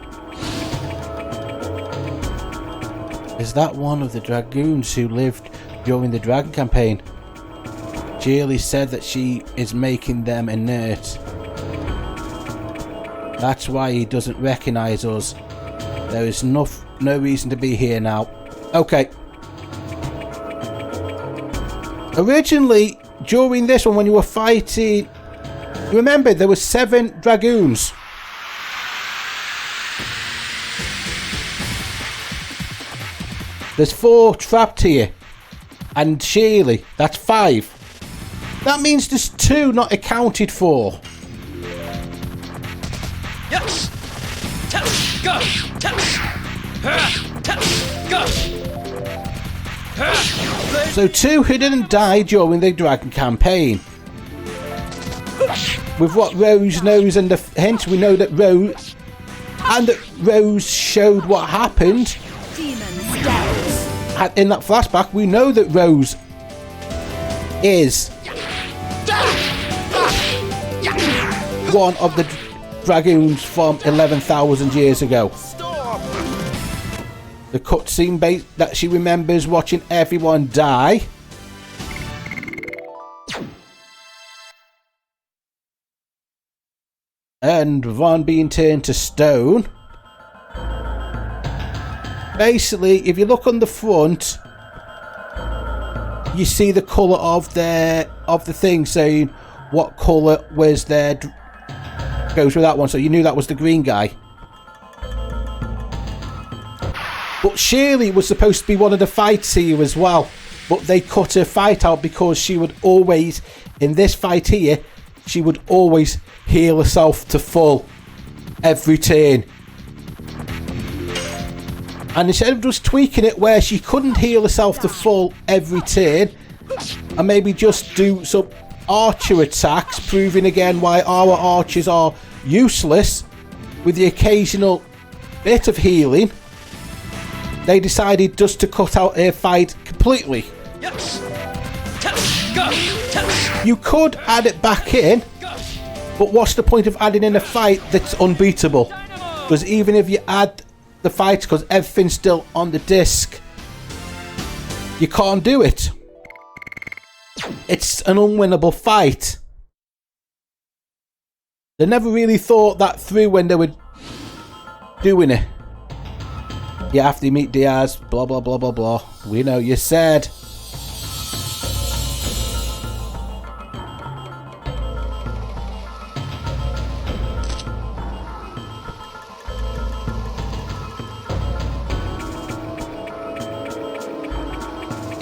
Is that one of the Dragoons who lived during the Dragon campaign? Shirley said that she is making them inert. That's why he doesn't recognise us. There is no reason to be here now. Okay. Originally, during this one, when you were fighting, remember there were 7 Dragoons. There's 4 trapped here. And Shirley, that's 5. That means there's 2 not accounted for. Yes! Test! Go! Test! Test! Go! So 2 who didn't die during the Dragon campaign. With what Rose knows and the hint, we know that Rose showed what happened. Demons dead. In that flashback, we know that Rose is one of the Dragoons from 11,000 years ago. Storm. The cutscene that she remembers watching everyone die. And Ron being turned to stone. Basically, if you look on the front, you see the colour of the thing saying what colour was there goes with that one, so you knew that was the green guy. But Shirley was supposed to be one of the fights here as well, but they cut her fight out because she would always, in this fight here, she would always heal herself to full every turn. And instead of just tweaking it where she couldn't heal herself to full every turn, and maybe just do some archer attacks, proving again why our archers are useless, with the occasional bit of healing, they decided just to cut out her fight completely. Yes! Test! Go! Test! You could add it back in, but what's the point of adding in a fight that's unbeatable? Because even if you add the fight, because everything's still on the disc, you can't do it. It's an unwinnable fight. They never really thought that through when they were doing it. Yeah, after you meet Diaz, blah blah blah blah blah. We know you said.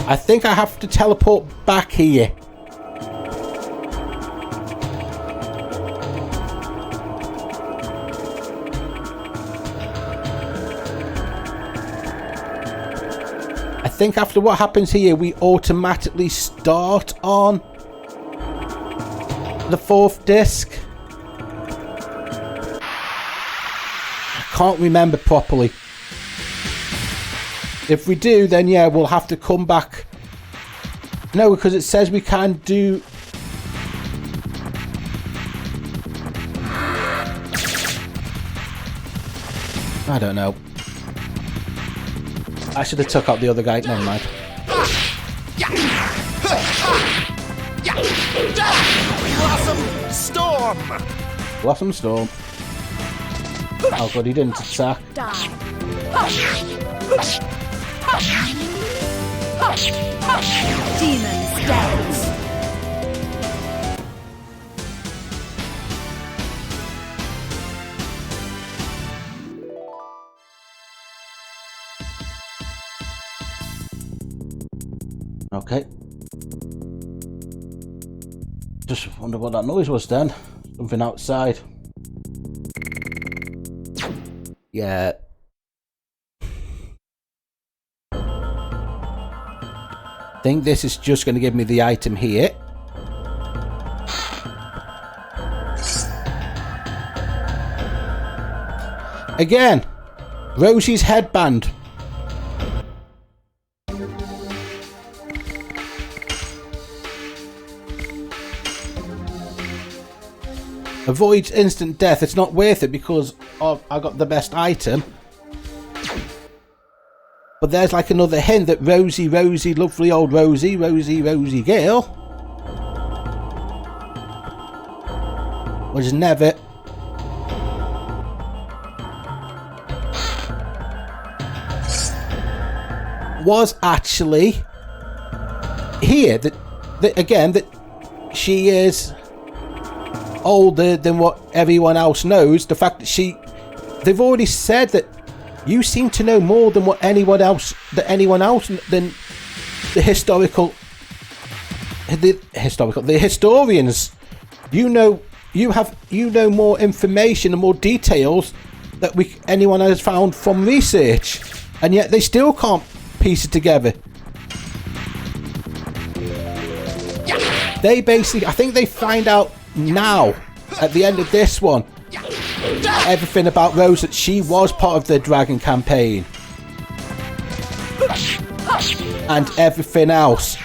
I think I have to teleport back here. I think after what happens here, we automatically start on the 4th disc. I can't remember properly. If we do, then yeah, we'll have to come back. No, because it says we can't do... I don't know. I should have took out the other guy. Never mind. Blossom Storm. Blossom Storm. Oh god, he didn't attack. Die. Demon stance. Okay. Just wonder what that noise was then. Something outside. Yeah. I think this is just going to give me the item here. Again, Rosie's headband. Avoids instant death. It's not worth it because I got the best item. But there's like another hint that Rosie, lovely old Rosie girl was never actually here. That again, that she is older than what everyone else knows. The fact that they've already said that you seem to know more than what anyone else than the historians. You know more information and more details that anyone has found from research, and yet they still can't piece it together. They basically, I think they find out now at the end of this one everything about Rose, that she was part of the dragon campaign and everything else.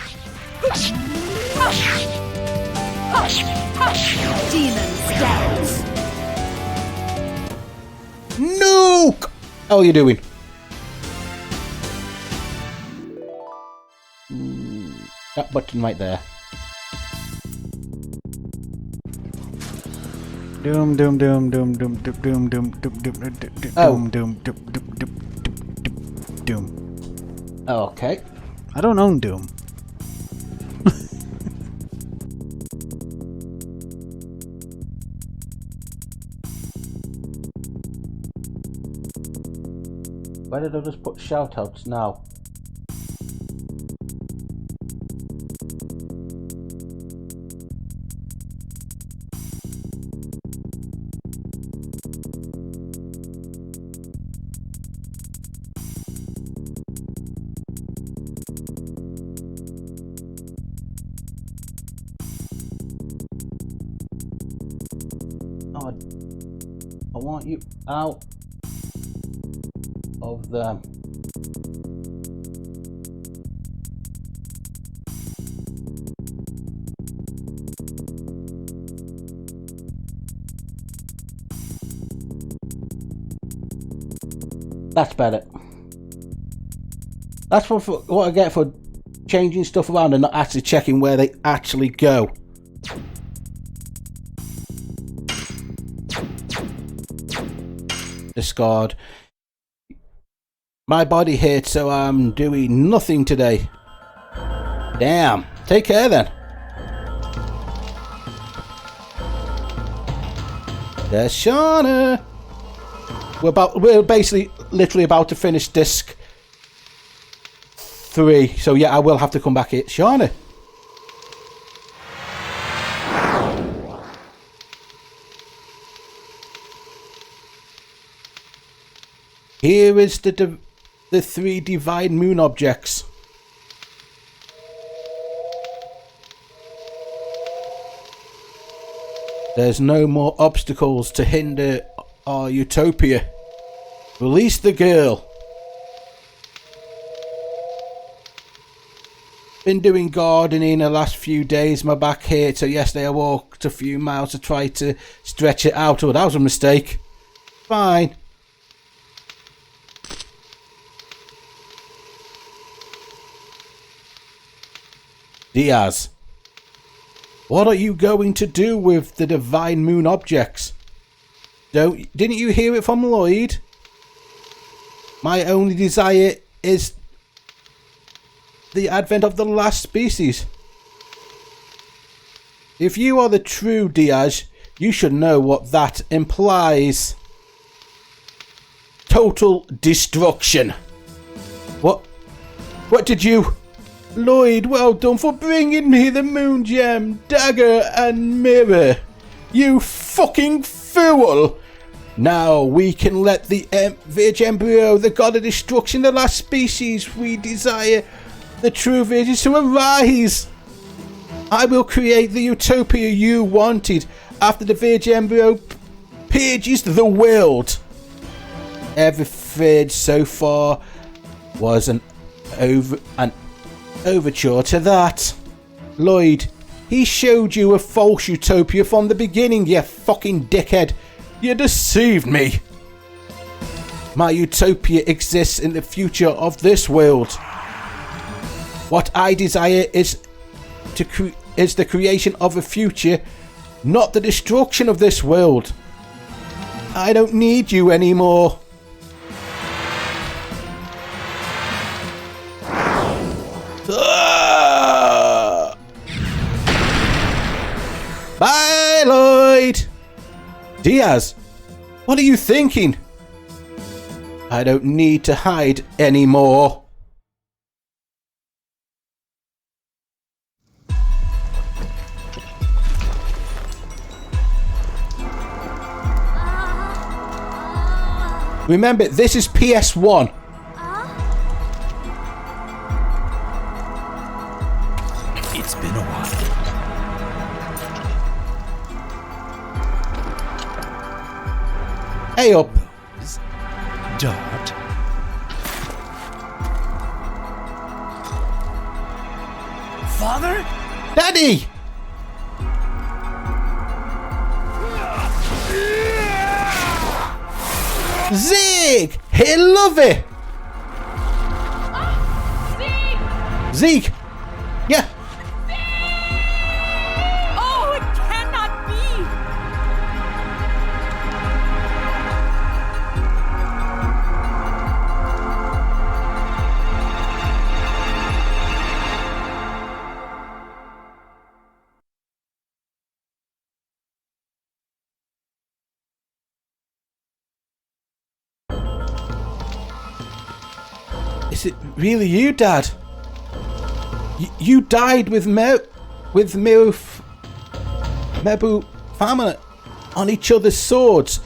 Demon stance. Nuke! How are you doing? That button right there. Doom doom doom doom doom doom doom doom doom doom Oh. doom doom doom doom. Okay. I don't own Doom. Why did I just put shoutouts now? Oh, I want you out of them. That's better. That's what I get for changing stuff around and not actually checking where they actually go. Discard. My body hit, so I'm doing nothing today. Damn. Take care then. There's Shauna. We're basically literally about to finish disc 3. So yeah, I will have to come back here. Shauna. Here is the 3 divine moon objects. There's no more obstacles to hinder our utopia. Release the girl. Been doing gardening the last few days. My back hurt, so yesterday I walked a few miles to try to stretch it out. Oh, that was a mistake. Fine. Diaz, what are you going to do with the divine moon objects? Didn't you hear it from Lloyd? My only desire is the advent of the last species. If you are the true Diaz, you should know what that implies. Total destruction. What did you... Lloyd, well done for bringing me the moon gem, dagger and mirror. You fucking fool. Now we can let the Virgin Embryo, the god of destruction, the last species we desire, the true Virgin, to arise. I will create the utopia you wanted after the Virgin Embryo purges the world. Everything so far was an overture to that. Lloyd, he showed you a false utopia from the beginning, you fucking dickhead. You deceived me. My utopia exists in the future of this world. What I desire is the creation of a future, not the destruction of this world. I don't need you anymore. Bye, Lloyd. Diaz, what are you thinking? I don't need to hide anymore. Remember, this is PS1. It's been a while. Hey up. Dot. Father? Daddy! Zeke! Hey, love it! Zeke! Yeah. Oh, it cannot be! Is it really you, Dad? You died with Mebu Fama on each other's swords.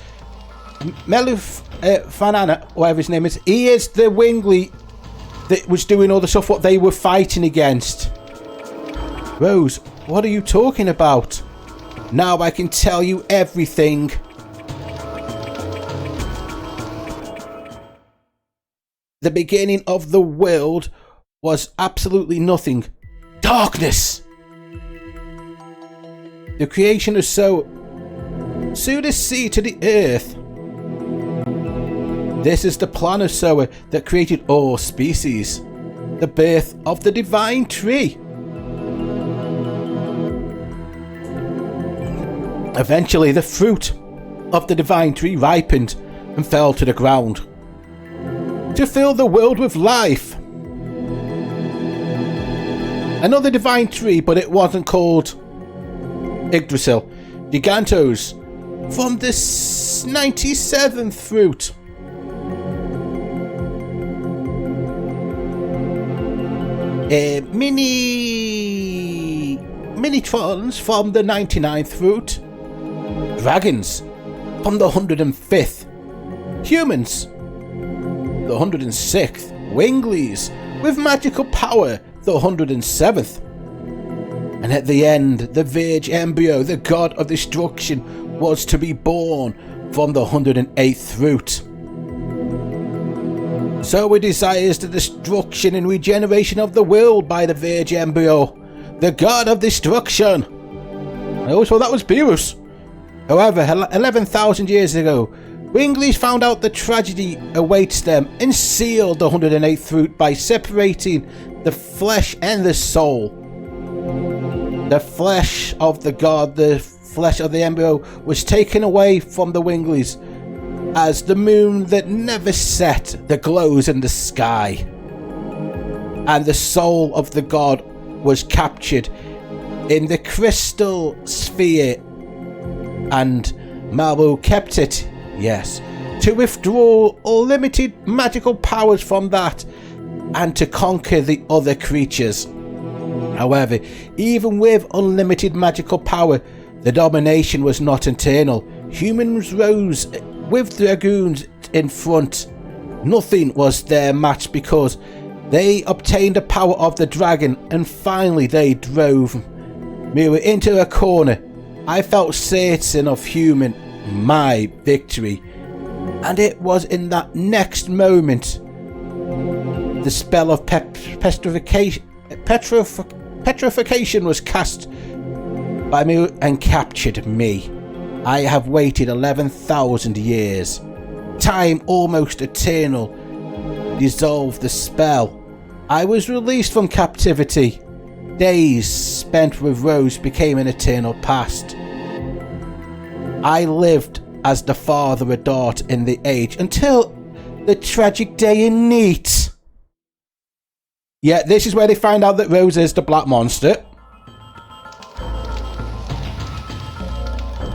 Fanana, whatever his name is, he is the Wingley that was doing all the stuff what they were fighting against. Rose, what are you talking about? Now I can tell you everything. The beginning of the world was absolutely nothing. Darkness! The creation of sow the sea to the earth. This is the plan of Sower that created all species. The birth of the divine tree. Eventually the fruit of the divine tree ripened and fell to the ground to fill the world with life. Another divine tree, but it wasn't called Yggdrasil. Gigantos from the 97th fruit. Minitrons from the 99th fruit. Dragons from the 105th. Humans, the 106th. Wingleys with magical power, the 107th. And at the end, the Virgin Embryo, the god of destruction, was to be born from the 108th fruit. So it desires the destruction and regeneration of the world by the Virgin Embryo, the god of destruction. I always thought that was Beerus. However, 11,000 years ago, Wingleys found out the tragedy awaits them and sealed the 108th fruit by separating the flesh and the soul. The flesh of the god, the flesh of the embryo was taken away from the winglings as the moon that never set that glows in the sky. And the soul of the god was captured in the crystal sphere, and Maru kept it, yes, to withdraw unlimited magical powers from that and to conquer the other creatures. However, even with unlimited magical power, the domination was not eternal. Humans rose with dragoons in front. Nothing was their match because they obtained the power of the dragon, and finally they drove Mira into a corner. I felt certain of my victory, and it was in that next moment the spell of petrification was cast by me and captured me. I have waited 11,000 years. Time almost eternal dissolved the spell. I was released from captivity. Days spent with Rose became an eternal past. I lived as the father of Dart in the age until the tragic day in Neat. Yeah, this is where they find out that Rose is the black monster.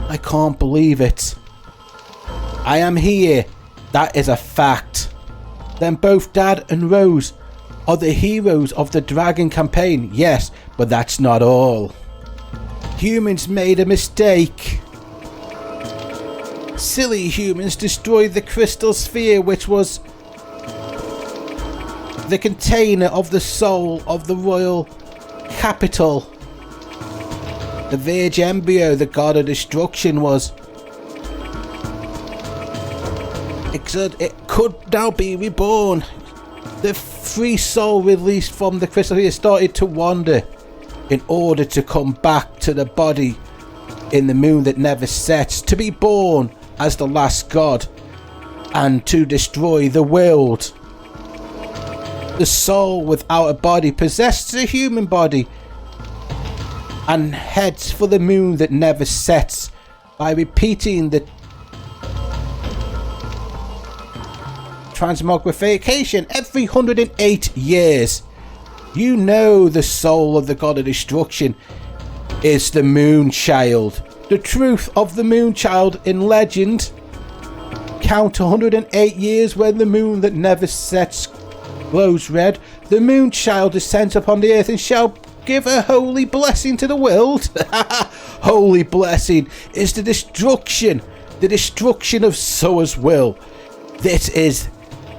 I can't believe it. I am here. That is a fact. Then both Dad and Rose are the heroes of the Dragon campaign. Yes, but that's not all. Humans made a mistake. Silly humans destroyed the crystal sphere, which was the container of the soul of the royal capital. The Virgin Embryo, the god of destruction, was. It could now be reborn. The free soul released from the crystal sphere started to wander in order to come back to the body in the moon that never sets, to be born as the last god and to destroy the world. The soul without a body possesses a human body and heads for the moon that never sets by repeating the transmogrification every 108 years. You know the soul of the god of destruction is the moon child. The truth of the moon child in legend. Count 108 years when the moon that never sets glows red. The moon child is sent upon the earth and shall give a holy blessing to the world. Holy blessing is the destruction of Soa's will. This is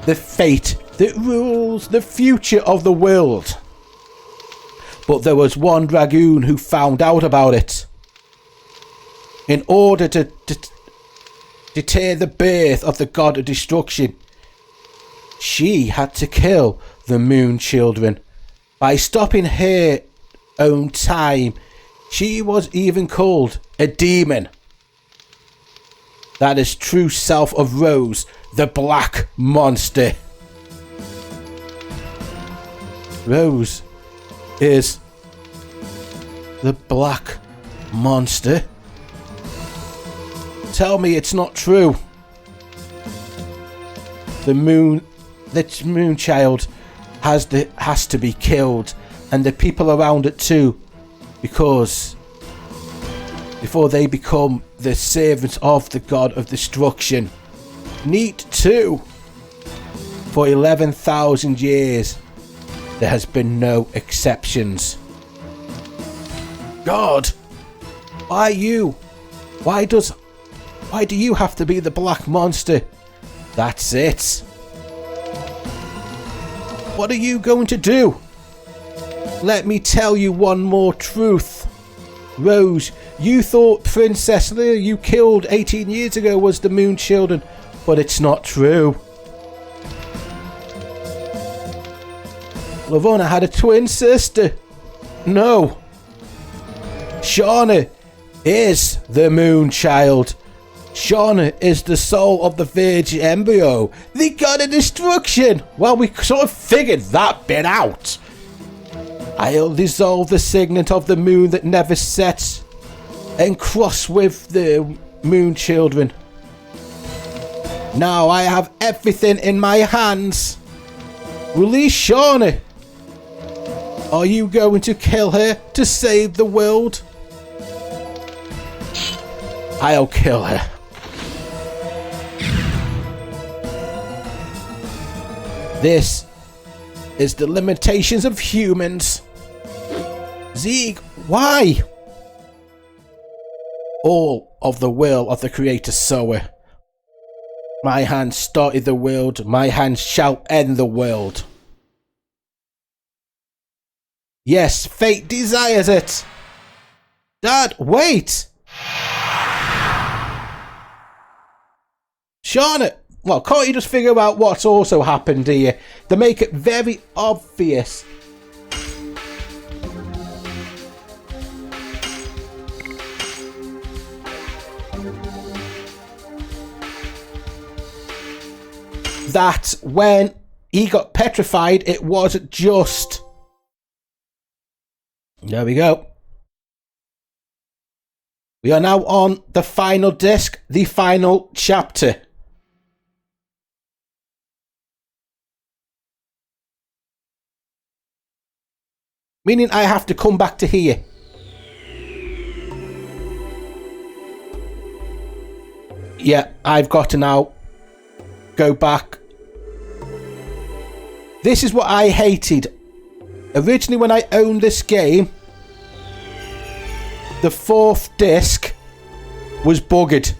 the fate that rules the future of the world. But there was one dragoon who found out about it. In order to deter the birth of the god of destruction, she had to kill the moon children. By stopping her own time, she was even called a demon. That is true self of Rose, the black monster. Rose is the black monster. Tell me it's not true. The moon child has to be killed, and the people around it too, because before they become the servants of the god of destruction. Neat too. For 11,000 years, there has been no exceptions. God, why you? Why do you have to be the black monster? That's it. What are you going to do? Let me tell you one more truth. Rose, you thought Princess Leia you killed 18 years ago was the moon children, but it's not true. Lavona had a twin sister. No. Shauna is the moon child. Shauna is the soul of the Virgin Embryo, the god of destruction. Well, we sort of figured that bit out. I'll dissolve the signet of the moon that never sets and cross with the Moon Children. Now I have everything in my hands. Release Shauna. Are you going to kill her to save the world? I'll kill her. This is the limitations of humans. Zeke, why? All of the will of the Creator Sower. My hand started the world, my hand shall end the world. Yes, fate desires it. Dad, wait! Shauna, well, can't you just figure out what's also happened here? They make it very obvious. That when he got petrified, it wasn't just... There we go. We are now on the final disc, the final chapter. Meaning I have to come back to here. Yeah, I've got to now go back. This is what I hated. Originally when I owned this game, the 4th disc was buggered.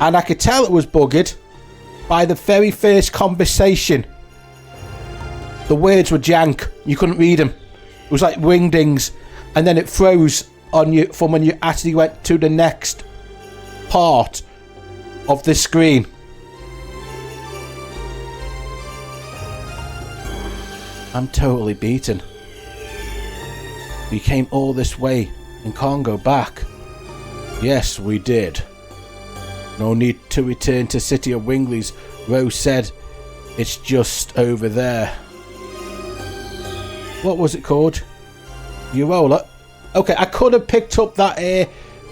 And I could tell it was buggered by the very first conversation. The words were jank. You couldn't read them. It was like wingdings. And then it froze on you from when you actually went to the next part of the screen. I'm totally beaten. We came all this way and can't go back. Yes, we did. No need to return to City of Winglies. Rose said it's just over there. What was it called? Urola. Okay, I could have picked up that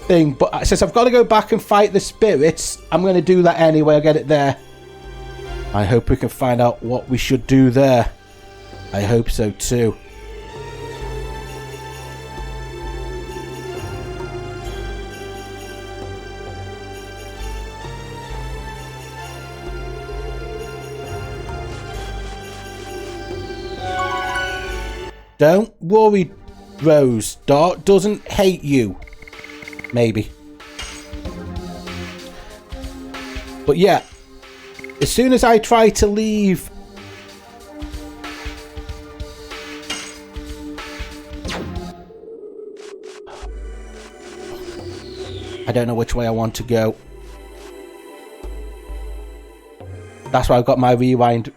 thing, but since I've got to go back and fight the spirits, I'm going to do that anyway. I'll get it there. I hope we can find out what we should do there. I hope so too. Don't worry, Rose. Dart doesn't hate you. Maybe. But yeah, as soon as I try to leave... I don't know which way I want to go. That's why I've got my rewind.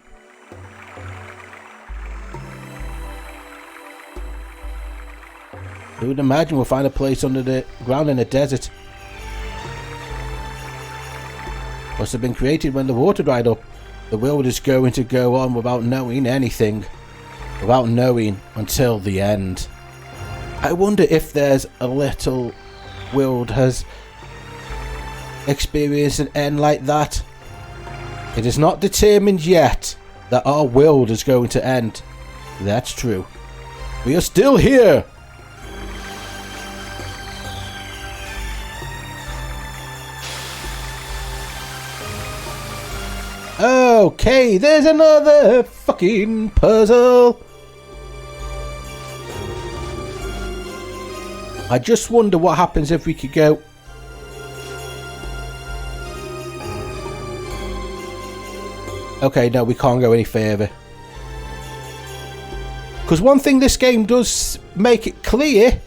Who would imagine we'll find a place under the ground in a desert? Must have been created when the water dried up. The world is going to go on without knowing anything. Without knowing until the end. I wonder if there's a little world has experienced an end like that. It is not determined yet that our world is going to end. That's true. We are still here. Okay, there's another fucking puzzle. I just wonder what happens if we could go... Okay, no, we can't go any further. Because one thing this game does make it clear...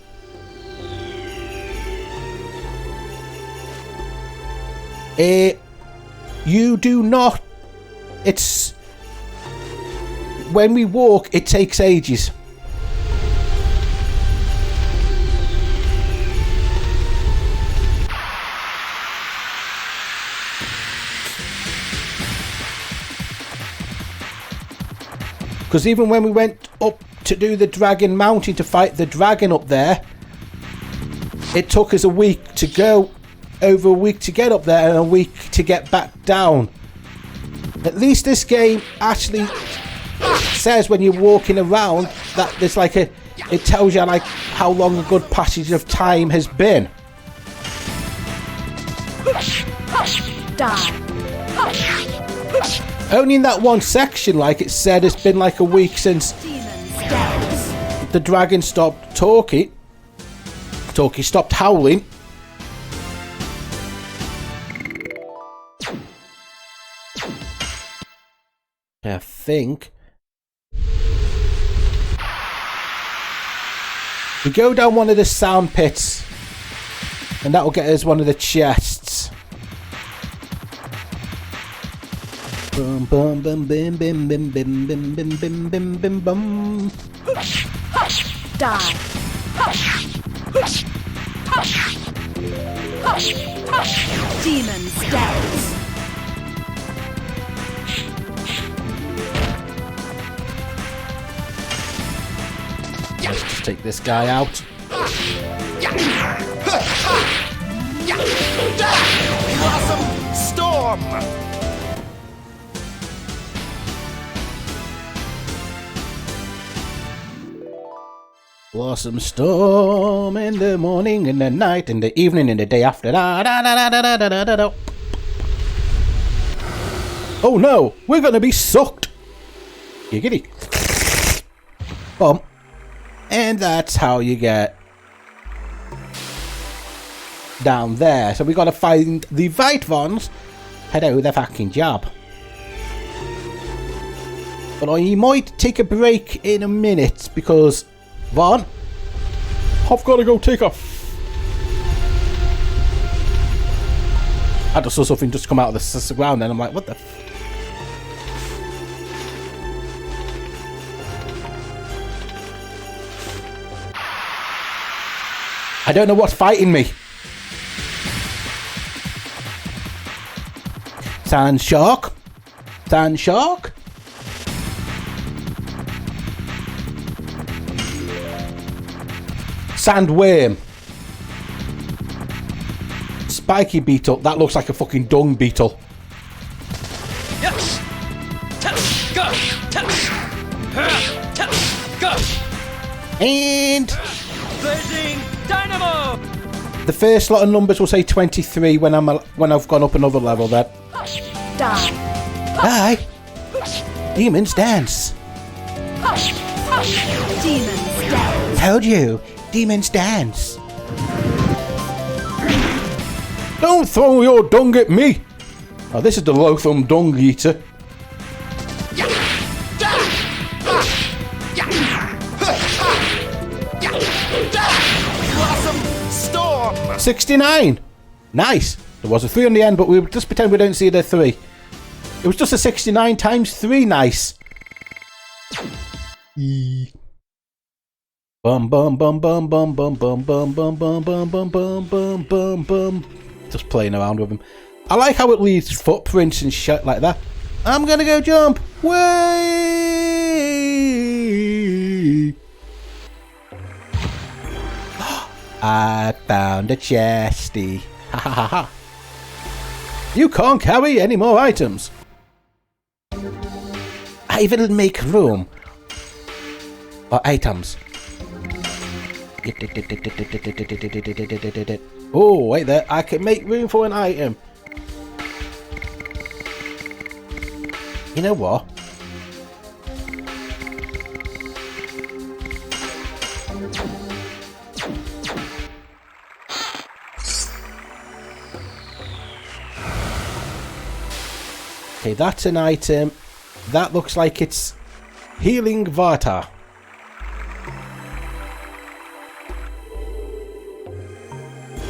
you do not... It's... When we walk, it takes ages. Because even when we went up to do the dragon mountain to fight the dragon up there, it took us a week to go, over a week to get up there and a week to get back down. At least this game actually says when you're walking around that there's like it tells you like how long a good passage of time has been. Die. Only in that one section, like it said, it's been like a week since Demons dance. the dragon stopped talking. Talkie stopped howling. I think we go down one of the sound pits, and that will get us one of the chests. Boom, boom, boom, bim, bim, bim, bim, bim, bim, bim, bim, bim, bum. Die. Demons dance. Let's just take this guy out. Blossom Storm! Blossom storm in the morning, in the night, in the evening, in the day after. Da, da, da, da, da, da, da, da, da. Oh no, we're gonna be sucked. Giggity. Bump. And that's how you get down there. So we gotta find the right ones to do the fucking job. But I might take a break in a minute because Vaughn, I've got to go take off. I just saw something just come out of the ground and I'm like, what the f... I don't know what's fighting me. Sand shark? Sand shark? Sandworm. Spiky beetle. That looks like a fucking dung beetle. Yes. Go. Go. And Blazing dynamo. the first lot of numbers will say 23 when I've gone up another level. Then. Die. Hi. Demons dance. Demons dance. Told you. Demons dance. Don't throw your dung at me. Oh, this is the Lotham dung eater. Blossom Storm! 69. Nice. There was a 3 on the end, but we'll just pretend we don't see the 3. It was just a 69 times 3. Nice. Bum bum bum bum bum bum bum bum bum bum bum bum bum bum bum bum. Just playing around with him. I like how it leaves footprints and shit like that. I'm gonna go jump. Way. I found a chesty. Ha ha ha ha. You can't carry any more items. I will make room for items. Oh, wait there. I can make room for an item. You know what? Okay, that's an item. That looks like it's healing Vata.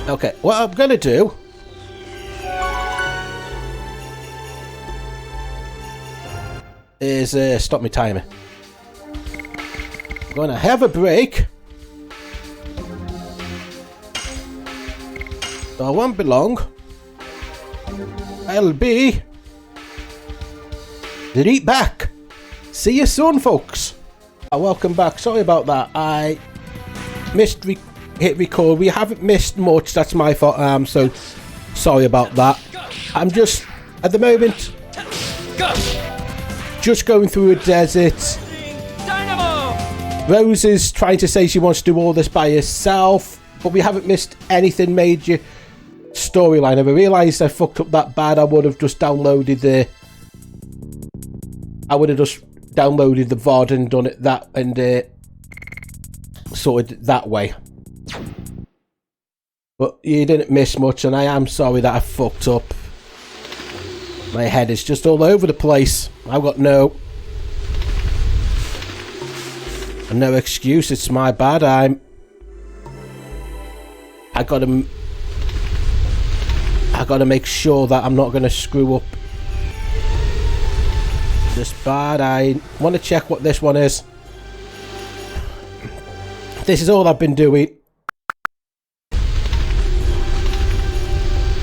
Okay, what I'm gonna do is stop my timer. I'm gonna have a break. So I won't be long. I'll be right back. See you soon, folks. Welcome back. Sorry about that. I missed hit record. We haven't missed much. That's my fault. I'm so sorry about that. I'm just, at the moment, Go! just going through a desert. Dynamo! Rose is trying to say she wants to do all this by herself, but we haven't missed anything major storyline. If I realised I fucked up that bad, I would have just downloaded the VOD and done it that and sorted it that way. But you didn't miss much, and I am sorry that I fucked up. My head is just all over the place. I've got no excuse. It's my bad. I gotta make sure that I'm not gonna screw up this bad. I want to check what this one is. This is all I've been doing.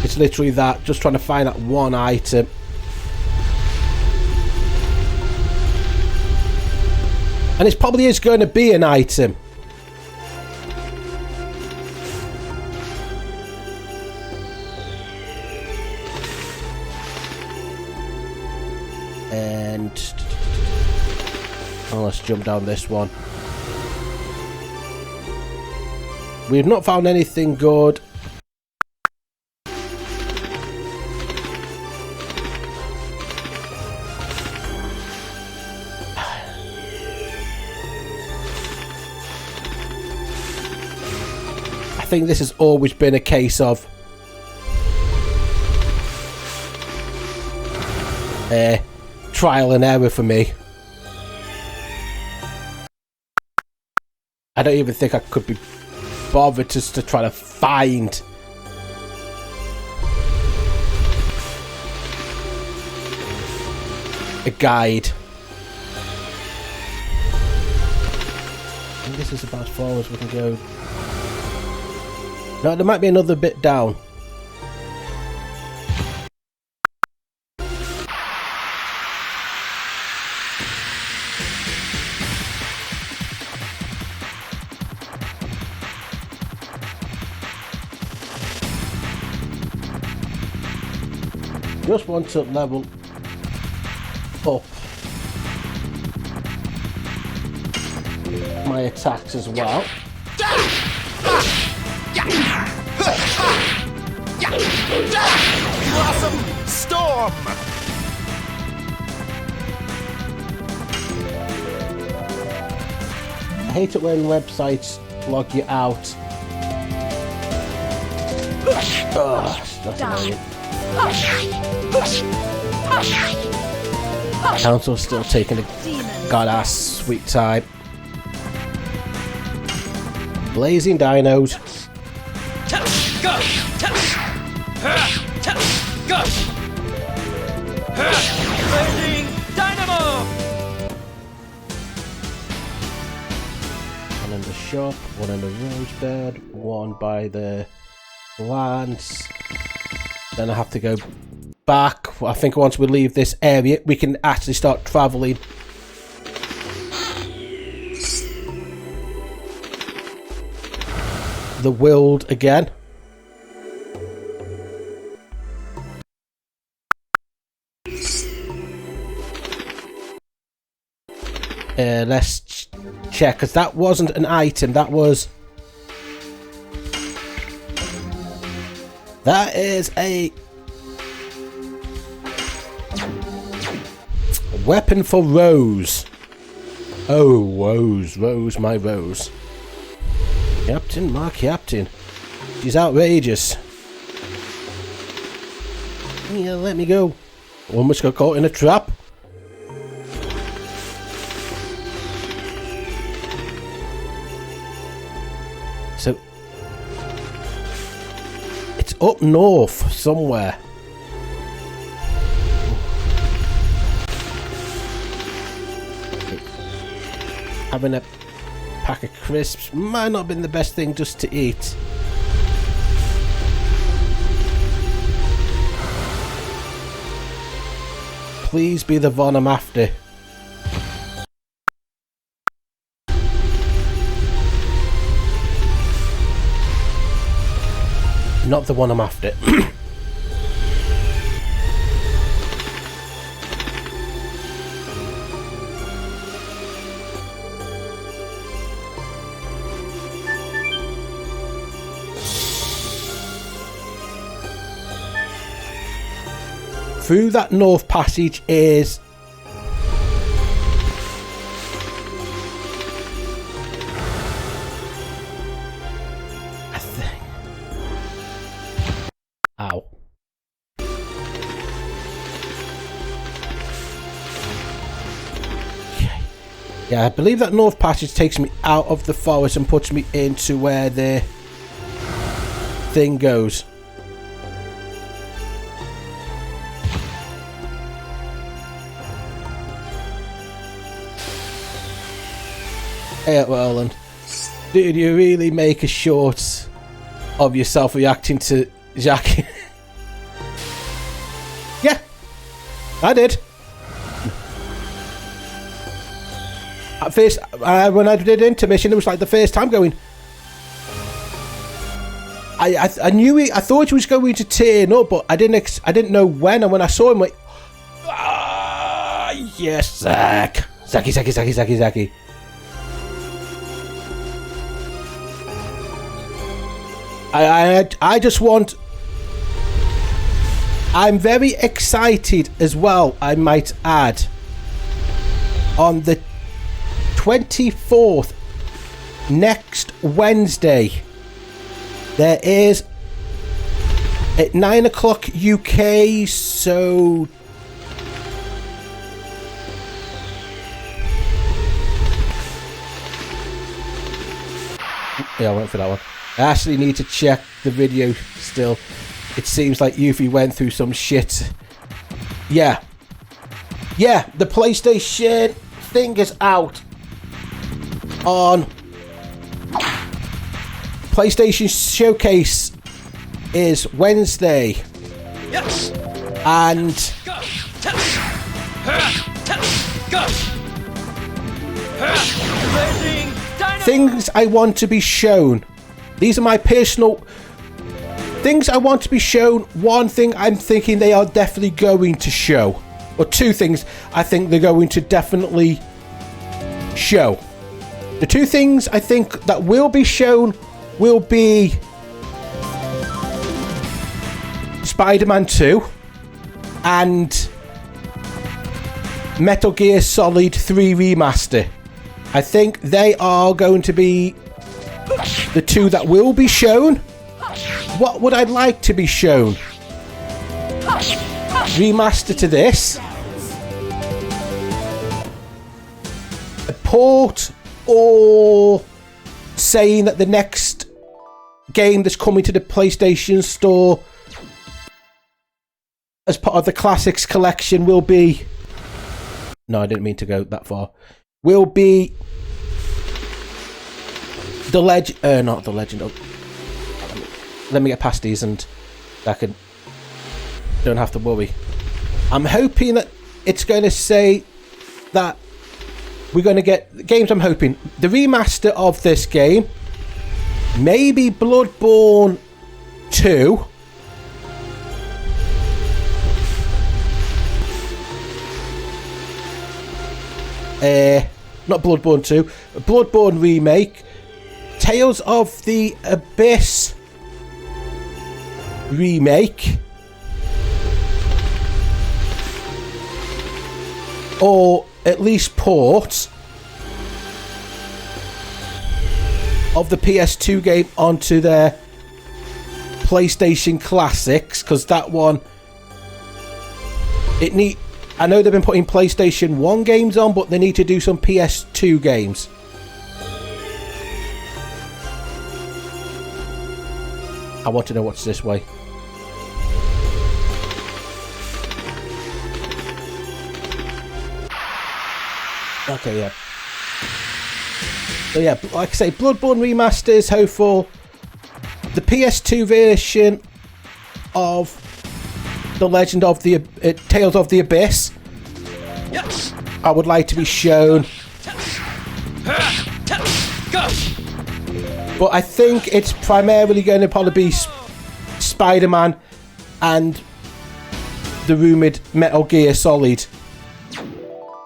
It's literally that, just trying to find that one item. And it probably is going to be an item. And oh, let's jump down this one. We've not found anything good. I think this has always been a case of trial and error for me. I don't even think I could be bothered just to try to find a guide. I think this is about as far as we can go. No, there might be another bit down. Just want to level up my attacks as well. Blossom Storm! I hate it when websites log you out. That's annoying. Council's still taking a god-ass sweet time. Blazing dinos. Go! Go! Blazing dynamo! One in the shop, one in the rose bed, one by the lance. Then I have to go back. I think once we leave this area, we can actually start traveling. The world again. Let's check, because that wasn't an item, that is a weapon for Rose. Oh, Rose, my Rose. Captain, my captain. She's outrageous. Yeah, let me go. Almost got caught in a trap. So it's up north somewhere. Having a pack of crisps might not have been the best thing just to eat. Please be the Von I'm after. Not the one I'm after. Through that north passage is I think. Ow. Okay. Yeah, I believe that north passage takes me out of the forest and puts me into where the thing goes. Hey, Roland, did you really make a short of yourself reacting to Jackie? Yeah, I did. At first, when I did intermission, it was like the first time going. I knew it. I thought he was going to turn up, but I didn't know when. And when I saw him, like, yes, Zaki. I just want. I'm very excited as well, I might add. On the 24th, next Wednesday, there is at 9 o'clock UK, so. Yeah, I went for that one. I actually need to check the video still. It seems like Yuffie went through some shit. Yeah. Yeah, the PlayStation thing is out on PlayStation Showcase is Wednesday. Yes. And things I want to be shown. These are my personal things I want to be shown. One thing I'm thinking they are definitely going to show. Or two things I think they're going to definitely show. The two things I think that will be shown will be Spider-Man 2 and Metal Gear Solid 3 Remaster. I think they are going to be the two that will be shown. What would I like to be shown? Remaster to this. A port, or saying that the next game that's coming to the PlayStation Store as part of the Classics collection will be... No, I didn't mean to go that far. Will be the not the Legend of... Let me get past these and I can... Don't have to worry. I'm hoping that it's going to say that we're going to get games. I'm hoping the remaster of this game, maybe Bloodborne 2, not Bloodborne 2, Bloodborne remake, Tales of the Abyss remake, or at least port of the PS2 game onto their PlayStation Classics, because that one, I know they've been putting PlayStation 1 games on, but they need to do some PS2 games. I want to know what's this way. Okay, yeah. So yeah, like I say, Bloodborne remasters, hopeful. The PS2 version of the Legend of the Tales of the Abyss, Yes. I would like to be shown. But I think it's primarily going to probably be Spider-Man and the rumoured Metal Gear Solid.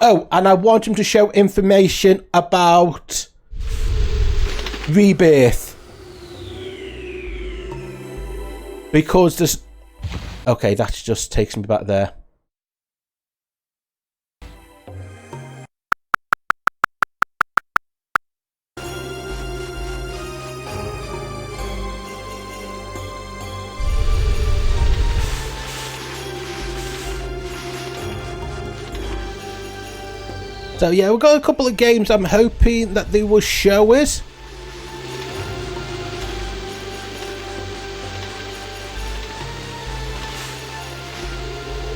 Oh, and I want him to show information about Rebirth. Because there's... Okay, that just takes me back there. So yeah, we've got a couple of games I'm hoping that they will show us.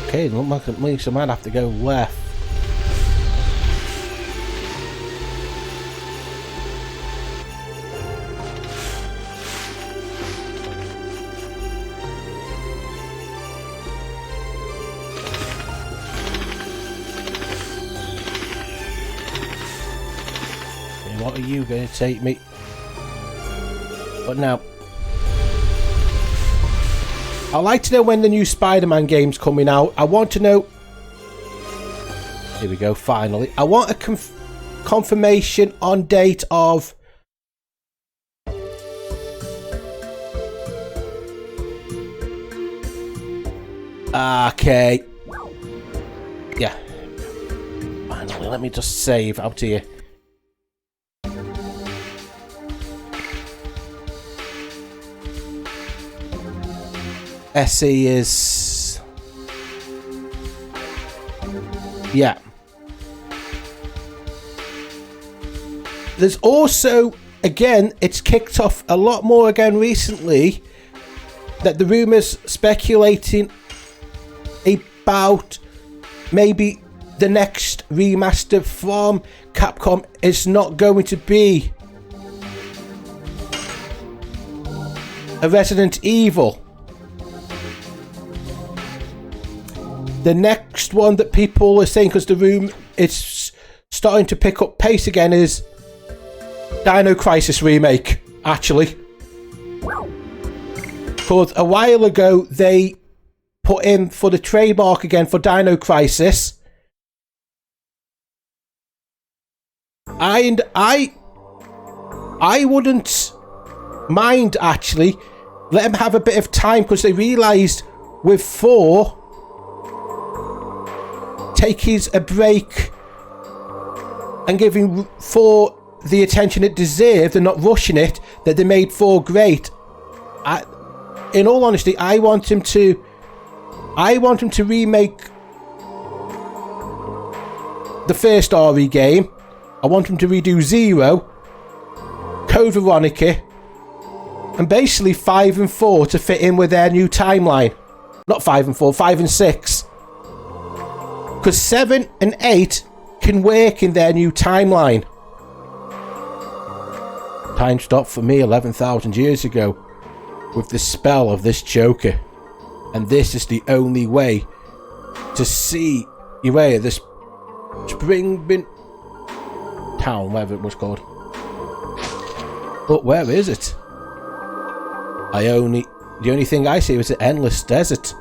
Okay, look like at me, so I might have to go left. What are you going to take me? But now, I'd like to know when the new Spider-Man game's coming out. I want to know... Here we go, finally. I want a confirmation on date of... Okay. Yeah. Finally, let me just save out here. SE is... Yeah. There's also, again, it's kicked off a lot more again recently, that the rumours speculating about maybe the next remaster from Capcom is not going to be a Resident Evil. The next one that people are saying, because the room is starting to pick up pace again, is Dino Crisis remake, actually. Because a while ago they put in for the trademark again for Dino Crisis. And I wouldn't mind, actually, let them have a bit of time, because they realised with 4... taking a break and giving 4 the attention it deserved and not rushing it, that they made 4 great. In all honesty, I want him to remake the first RE game. I want him to redo 0, Code Veronica, and basically 5 and 4 to fit in with their new timeline. Not 5 and 4, 5 and 6. Because 7 and 8 can work in their new timeline. Time stopped for me 11,000 years ago with the spell of this Joker. And this is the only way to see Urea, this Springbin town, whatever it was called. But where is it? The only thing I see is an endless desert.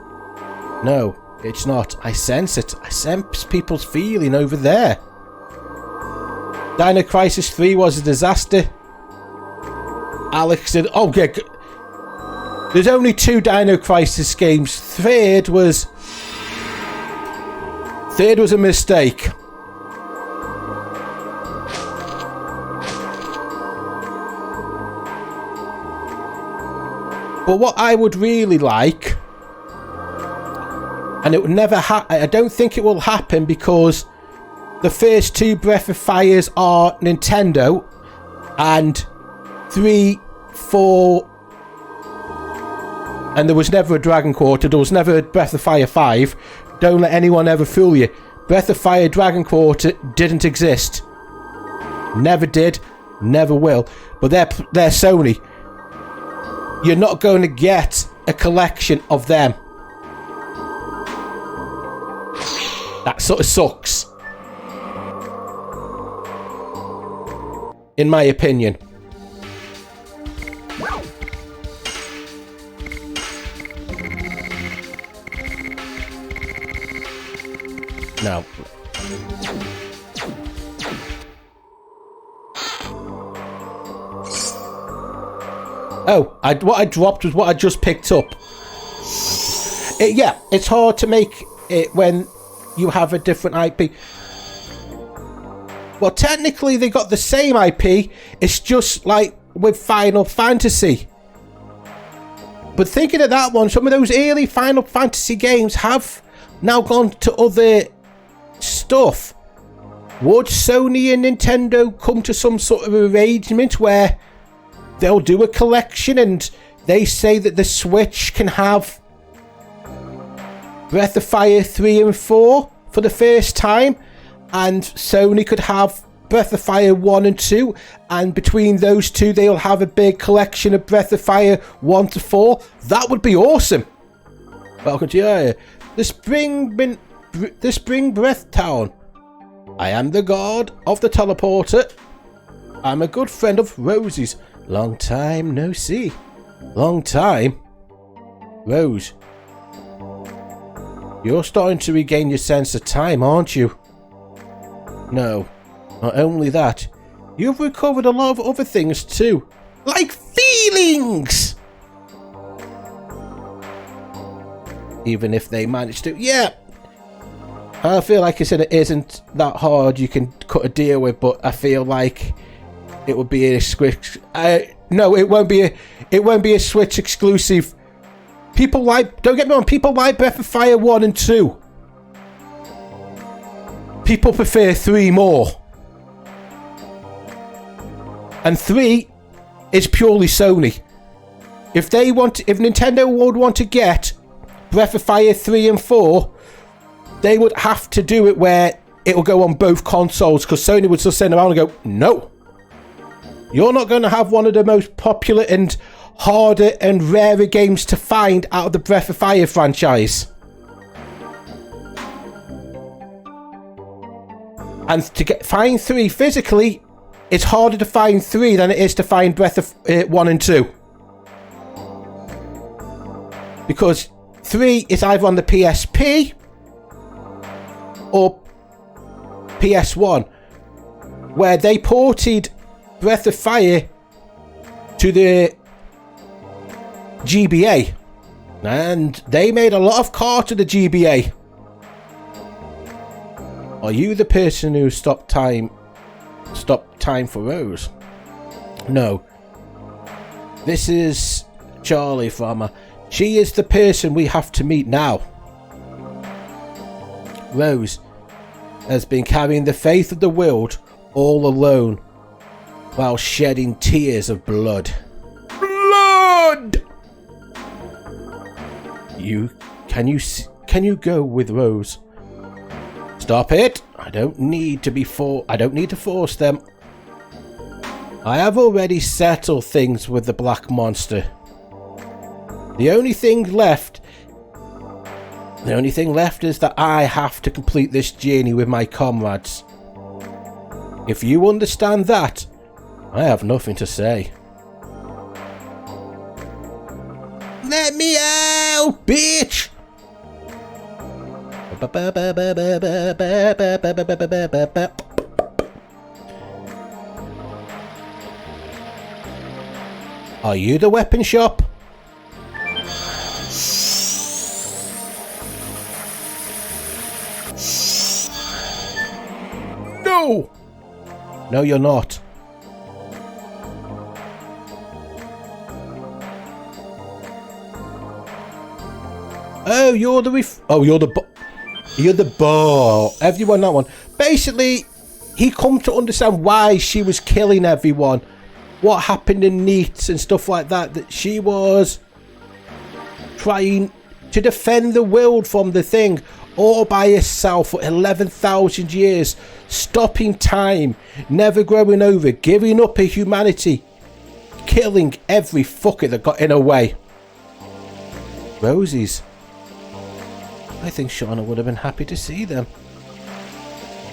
No. It's not. I sense it. I sense people's feeling over there. Dino Crisis 3 was a disaster. Alex said, oh yeah, there's only 2 Dino Crisis games. Third was a mistake. But what I would really like, and it would never I don't think it will happen, because the first 2 Breath of Fires are Nintendo, and 3, 4, and there was never a Dragon Quarter, there was never a Breath of Fire 5. Don't let anyone ever fool you. Breath of Fire Dragon Quarter didn't exist. Never did, never will. But they're Sony. You're not going to get a collection of them. That sort of sucks, in my opinion. No. Oh, what I dropped was what I just picked up. Yeah, it's hard to make it when you have a different IP. Well, technically they got the same IP. It's just like with Final Fantasy. But thinking of that one, some of those early Final Fantasy games have now gone to other stuff. Would Sony and Nintendo come to some sort of arrangement where they'll do a collection and they say that the Switch can have Breath of Fire 3 and 4 for the first time, and Sony could have Breath of Fire 1 and 2, and between those two they'll have a big collection of Breath of Fire 1 to 4. That would be awesome. Welcome to the Spring Breath Town. I am the god of the teleporter. I'm a good friend of Rosie's. Long time no see. Long time. Rose, you're starting to regain your sense of time, aren't you? No, not only that, you've recovered a lot of other things too, like feelings! Even if they manage to, yeah. I feel like I said it isn't that hard you can cut a deal with, but I feel like it would be a Switch. No, it won't be a Switch exclusive. People like, don't get me wrong, people like Breath of Fire 1 and 2. People prefer 3 more. And 3 is purely Sony. If Nintendo would want to get Breath of Fire 3 and 4, they would have to do it where it will go on both consoles, because Sony would just send around and go, no. You're not going to have one of the most popular and harder and rarer games to find out of the Breath of Fire franchise. And to find 3 physically, it's harder to find 3 than it is to find Breath of 1 and 2. Because 3 is either on the PSP or PS1, where they ported Breath of Fire to the GBA, and they made a lot of cards to the GBA. Are you the person who stopped time for Rose? No. This is Charlie from she is the person we have to meet now. Rose has been carrying the faith of the world all alone while shedding tears of blood. Blood! Can you go with Rose? Stop it! I don't need to force them. I have already settled things with the Black Monster. The only thing left is that I have to complete this journey with my comrades. If you understand that, I have nothing to say. Let me out, bitch! Are you the weapon shop? No! No, you're not. Oh, you're the ball. Everyone, that one. Basically, he come to understand why she was killing everyone. What happened in Neat and stuff like that. That she was trying to defend the world from the thing all by herself for 11,000 years. Stopping time. Never growing over. Giving up her humanity. Killing every fucker that got in her way. Roses. I think Shauna would have been happy to see them.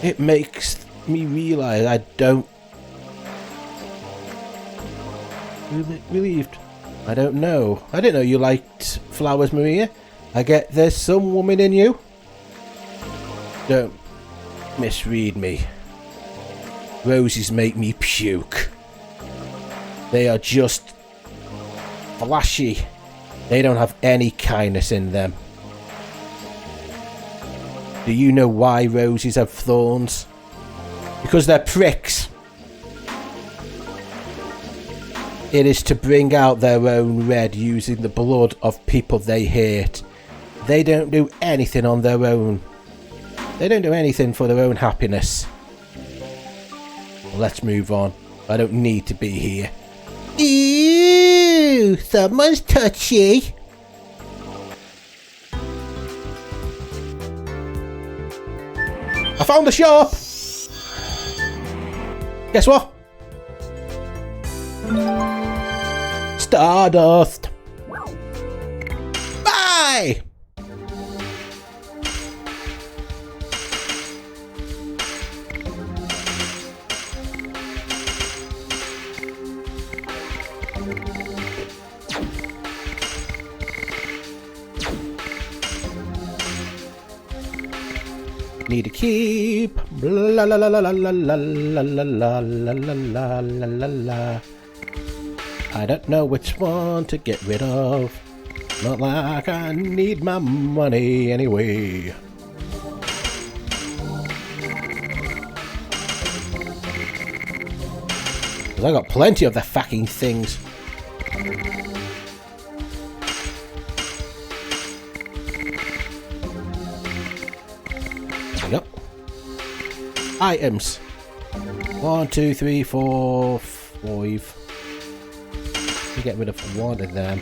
It makes me realise I don't... Relieved. I don't know. I didn't know you liked flowers, Maria. I get there's some woman in you. misread me. Roses make me puke. They are just flashy. They don't have any kindness in them. Do you know why roses have thorns? Because they're pricks. It is to bring out their own red using the blood of people they hate. They don't do anything on their own. They don't do anything for their own happiness. Let's move on. I don't need to be here. Ew, someone's touchy. I found the shop. Guess what? Stardust. Bye. Need to keep. La la la la la la la la la la la la la la la. I don't know which one to get rid of. Not like I need my money anyway. Cause I got plenty of the fucking things. Yep. Items. 1, 2, 3, 4, 5. We get rid of one of them.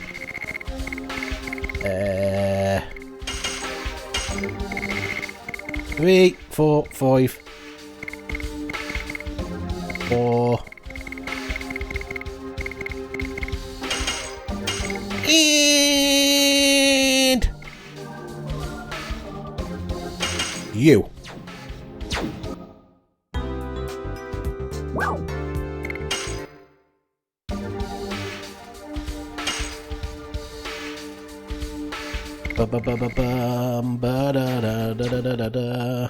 3, 4, 5. 4. And you. Ba ba ba ba bum ba da da da da da da.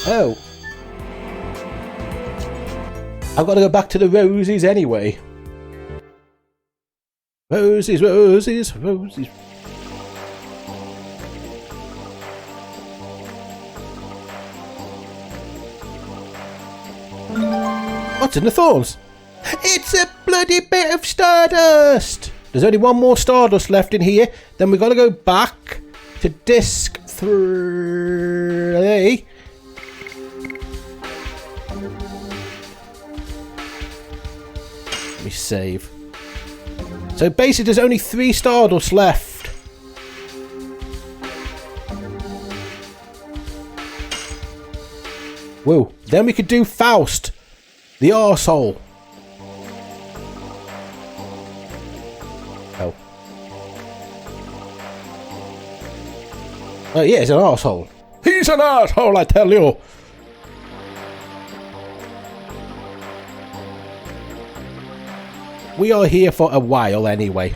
Oh, I've got to go back to the roses anyway. Roses, roses, roses. What's in the thorns? It's a bloody bit of stardust! There's only one more stardust left in here. Then we've got to go back to disc 3. Let me save. So basically there's only 3 stardust left. Whoa. Then we could do Faust. The arsehole. Oh. Oh yeah, he's an arsehole. He's an arsehole, I tell you. We are here for a while anyway.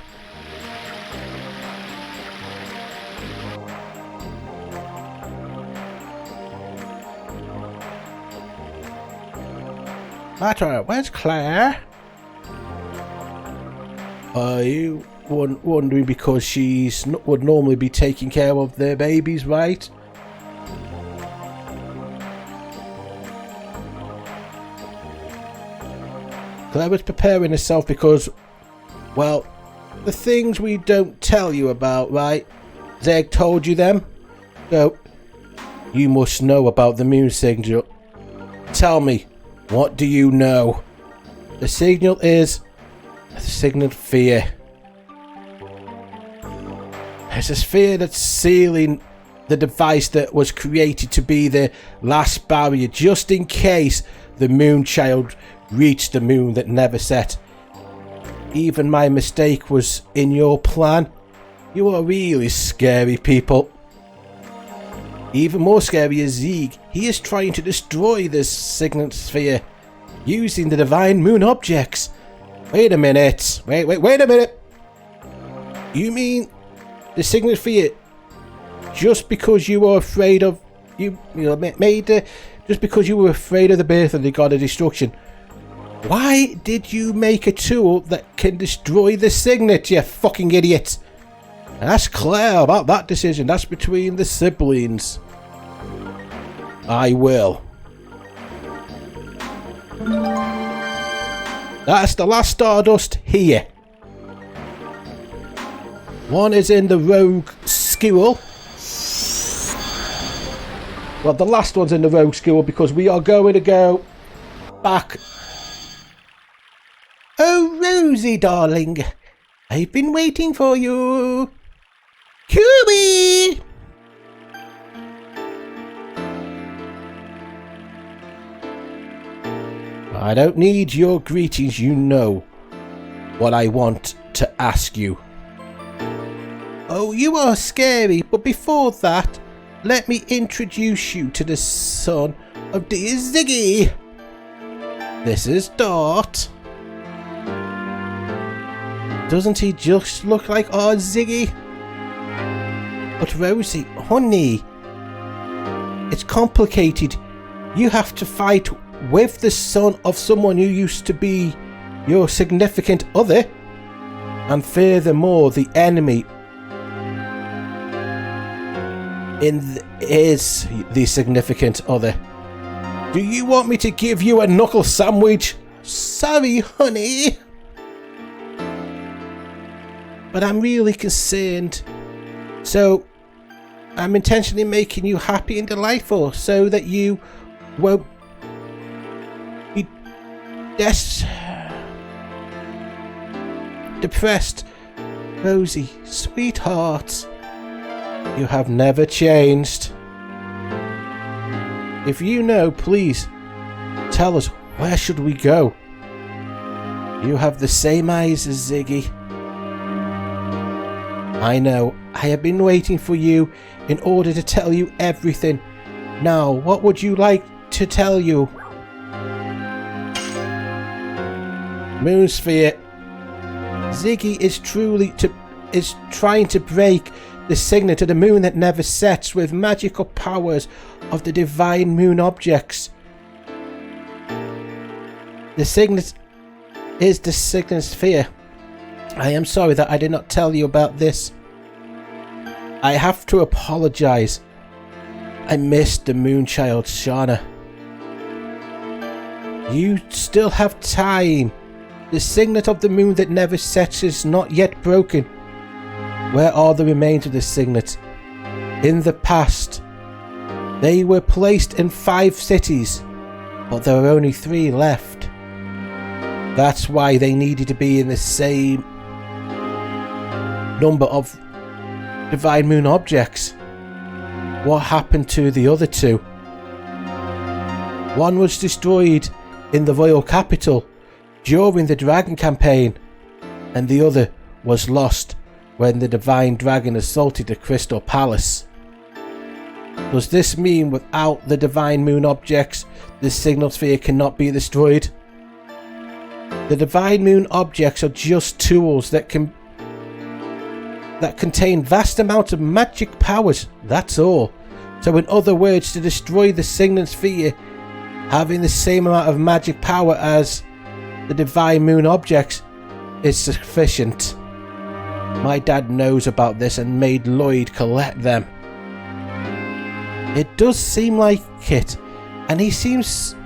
That's right, where's Claire? Are you wondering because she's would normally be taking care of their babies, right? Claire was preparing herself because, well, the things we don't tell you about, right? Zeg told you them? So, you must know about the moon signal. Tell me, what do you know? The signal is a signal of fear. It's a sphere that's sealing the device that was created to be the last barrier, just in case the moon child reached the moon that never set. Even my mistake was in your plan. You are really scary people. Even more scary is Zeg. He is trying to destroy this signet sphere using the divine moon objects. Wait a minute. Wait a minute. You mean the signet sphere, just because you were afraid of just because you were afraid of the birth of the god of destruction, why did you make a tool that can destroy the signet, you fucking idiot? Ask Claire about that decision. That's between the siblings. I will. That's the last Stardust here. One is in the rogue school. Well, the last one's in the rogue school because we are going to go back. Oh, Rosie, darling. I've been waiting for you. Cubie! I don't need your greetings, you know what I want to ask you. Oh, you are scary, but before that, let me introduce you to the son of dear Ziggy. This is Dart. Doesn't he just look like our Ziggy? But Rosie, honey, it's complicated. You have to fight with the son of someone who used to be your significant other, and furthermore the enemy is the significant other. Do you want me to give you a knuckle sandwich? Sorry, honey, but I'm really concerned. So I'm intentionally making you happy and delightful so that you won't be depressed. Rosie, sweetheart, you have never changed. If you know, please tell us, where should we go? You have the same eyes as Ziggy. I know, I have been waiting for you in order to tell you everything. Now, what would you like to tell you? Moonsphere. Ziggy is trying to break the signet of the moon that never sets with magical powers of the divine moon objects. The signet is the signet sphere. I am sorry that I did not tell you about this. I have to apologize. I missed the moon child, Shauna. You still have time. The signet of the moon that never sets is not yet broken. Where are the remains of the signet? In the past, they were placed in 5 cities, but there are only 3 left. That's why they needed to be in the same number of divine moon objects. What happened to the other 2? One was destroyed in the royal capital during the dragon campaign, and the other was lost when the divine dragon assaulted the crystal palace. Does this mean without the divine moon objects, the signal sphere cannot be destroyed? The divine moon objects are just tools that contain vast amounts of magic powers, that's all. So in other words, to destroy the signet sphere, having the same amount of magic power as the divine moon objects is sufficient. My dad knows about this and made Lloyd collect them. It does seem like it, and he seems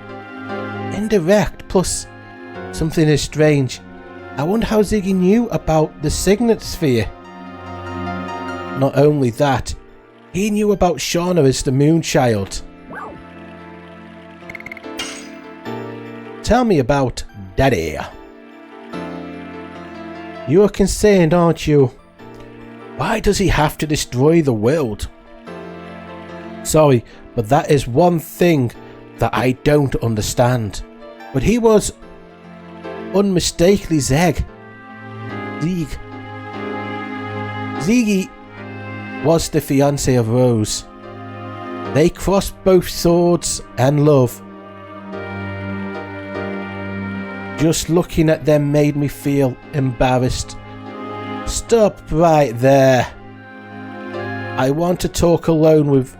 indirect, plus something is strange. I wonder how Ziggy knew about the signet sphere. Not only that, he knew about Shauna as the moon child. Tell me about Daddy. You are concerned, aren't you? Why does he have to destroy the world? Sorry, but that is one thing that I don't understand. But he was unmistakably Ziggy was the fiancé of Rose. They crossed both swords and love. Just looking at them made me feel embarrassed. Stop right there. I want to talk alone with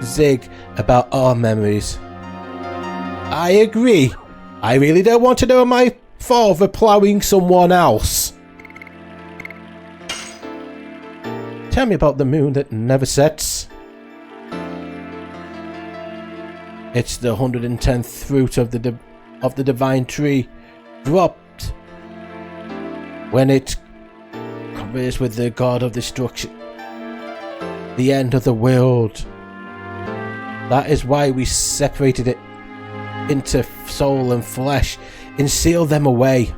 Zig about our memories. I agree. I really don't want to know my father ploughing someone else. Tell me about the moon that never sets. It's the 110th fruit of the divine tree, dropped when it conversed with the god of destruction, the end of the world. That is why we separated it into soul and flesh and sealed them away.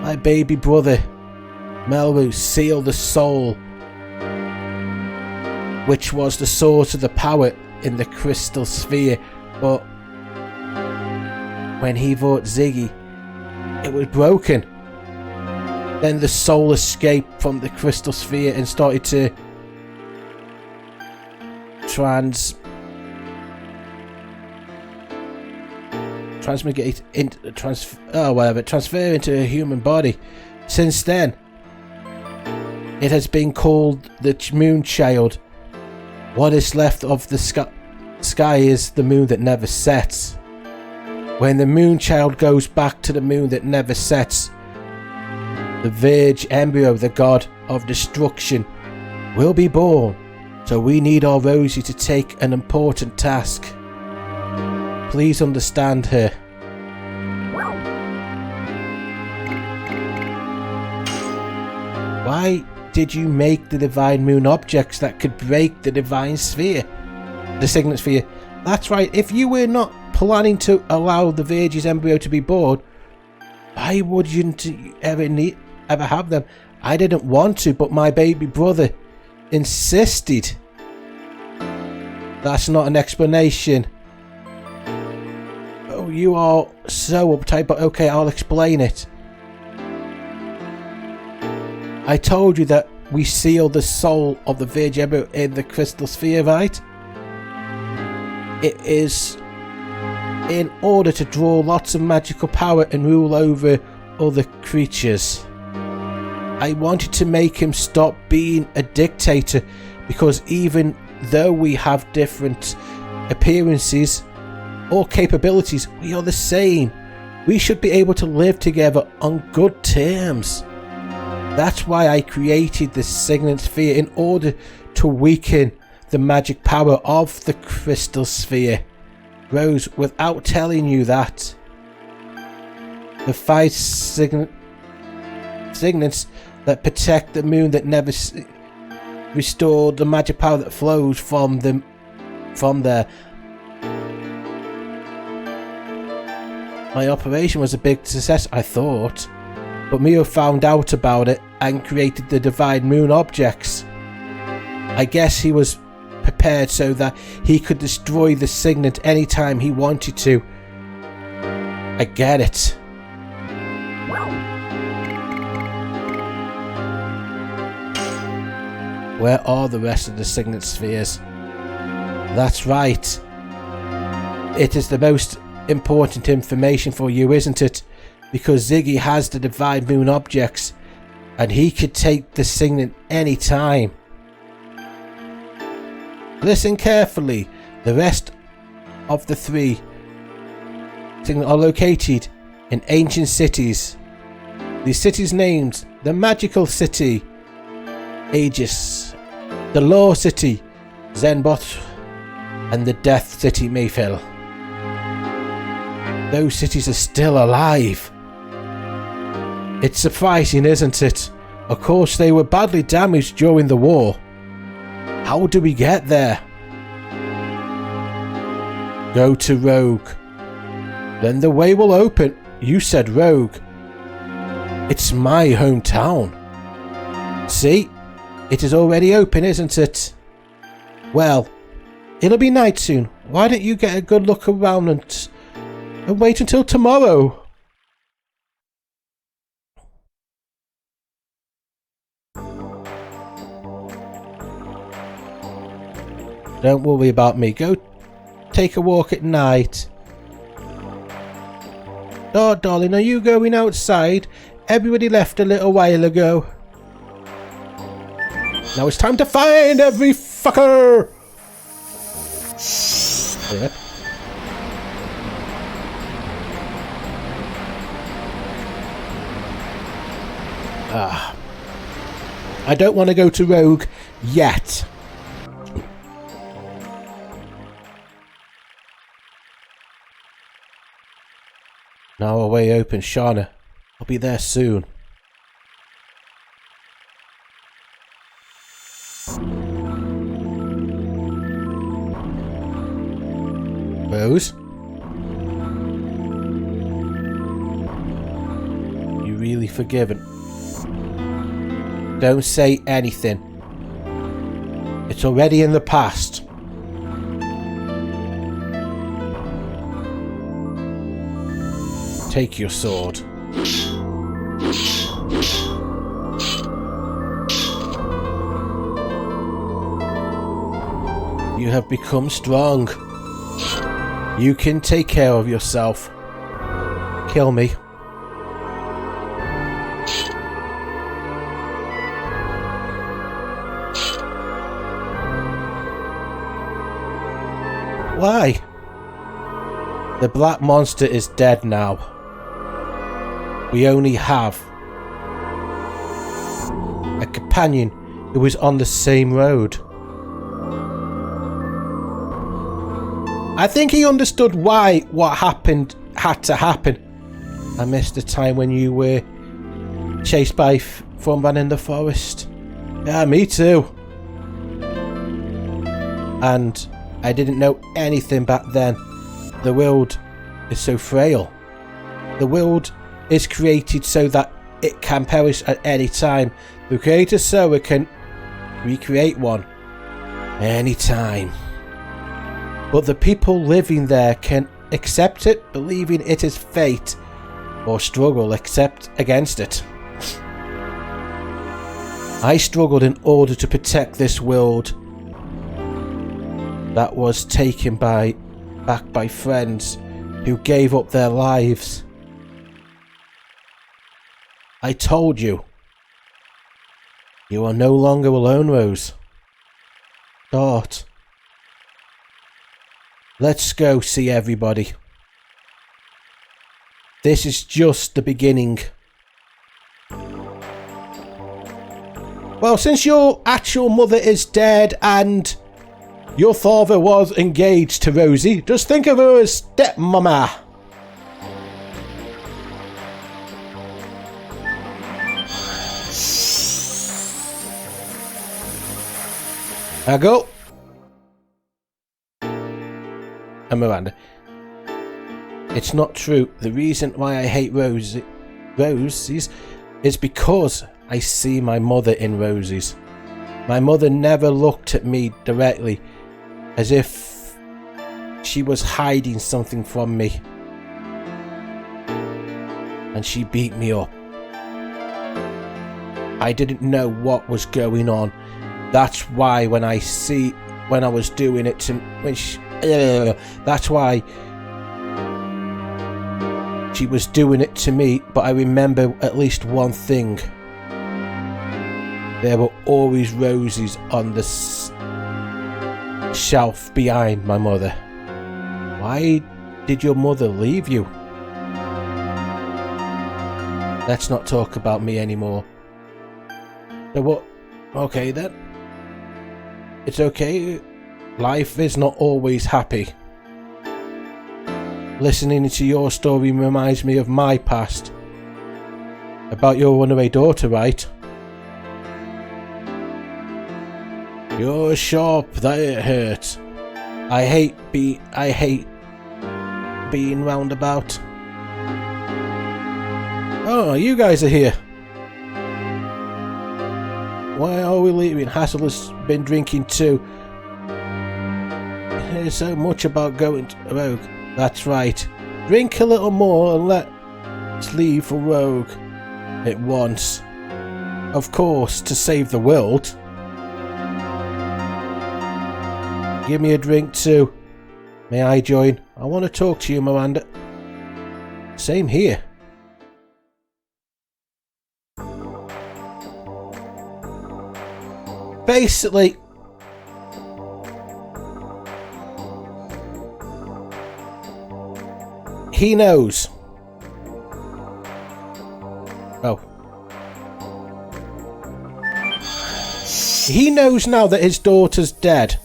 My baby brother Melru sealed the soul, which was the source of the power in the crystal sphere, but when he fought Ziggy, it was broken. Then the soul escaped from the crystal sphere and started to transfer into a human body. Since then, it has been called the Moon Child. What is left of the sky is the moon that never sets. When the Moon Child goes back to the moon that never sets, the Virgin Embryo, the god of destruction, will be born. So we need our Rosie to take an important task. Please understand her. Why did you make the divine moon objects that could break the divine sphere? The signet sphere. That's right, if you were not planning to allow the Virgin's embryo to be born, why wouldn't you ever have them? I didn't want to, but my baby brother insisted. That's not an explanation. Oh, you are so uptight, but okay, I'll explain it. I told you that we sealed the soul of the Virgin Embryo in the crystal sphere, right? It is in order to draw lots of magical power and rule over other creatures. I wanted to make him stop being a dictator, because even though we have different appearances or capabilities, we are the same. We should be able to live together on good terms. That's why I created the signet sphere, in order to weaken the magic power of the crystal sphere. Rose, without telling you that, the 5 signets that protect the moon that never restore the magic power that flows from there. My operation was a big success, I thought, but Mio found out about it and created the divine moon objects. I guess he was prepared so that he could destroy the signet anytime he wanted to. I get it. Where are the rest of the signet spheres? That's right. It is the most important information for you, isn't it? Because Ziggy has the divine moon objects, and he could take the signet any time. Listen carefully. The rest of the 3 signets are located in ancient cities. These cities named the Magical City, Aegis, the Law City, Zenbot, and the Death City, Mayfield. Those cities are still alive. It's surprising, isn't it? Of course, they were badly damaged during the war. How do we get there? Go to Rogue. Then the way will open. You said Rogue. It's my hometown. See? It is already open, isn't it? Well, it'll be night soon. Why don't you get a good look around and wait until tomorrow? Don't worry about me. Go take a walk at night. Oh, darling, are you going outside? Everybody left a little while ago. Now it's time to find every fucker! Yeah. I don't want to go to Rogue yet. Now our way open, Shauna. I'll be there soon. Rose? You really forgiven? Don't say anything. It's already in the past. Take your sword. You have become strong. You can take care of yourself. Kill me. Why? The black monster is dead now. We only have a companion who was on the same road. I think he understood why what happened had to happen. I missed the time when you were chased by Thornban in the forest. Yeah, me too. And I didn't know anything back then. The world is so frail. The world is created so that it can perish at any time. The creator so it can recreate one anytime. But the people living there can accept it, believing it is fate, or struggle except against it. I struggled in order to protect this world that was taken back by friends who gave up their lives. I told you. You are no longer alone, Rose. Start. Let's go see everybody. This is just the beginning. Well, since your actual mother is dead and your father was engaged to Rosie, just think of her as stepmama. I go. And Miranda. It's not true. The reason why I hate Roses is because I see my mother in Rosie's. My mother never looked at me directly, as if she was hiding something from me. And she beat me up. I didn't know what was going on. That's why when I was doing it to that's why she was doing it to me, but I remember at least one thing. There were always roses on the shelf behind my mother. Why did your mother leave you? Let's not talk about me anymore. So what? Okay then. It's okay. Life is not always happy. Listening to your story reminds me of my past. About your runaway daughter, right? You're sharp, that it hurts. I hate being roundabout. Oh, you guys are here. Why are we leaving? Hassel has been drinking too. There's so much about going to Rogue. That's right. Drink a little more and let's leave for Rogue at once. Of course, to save the world. Give me a drink too. May I join? I want to talk to you, Miranda. Same here. basically, he knows. Oh. He knows now that his daughter's dead.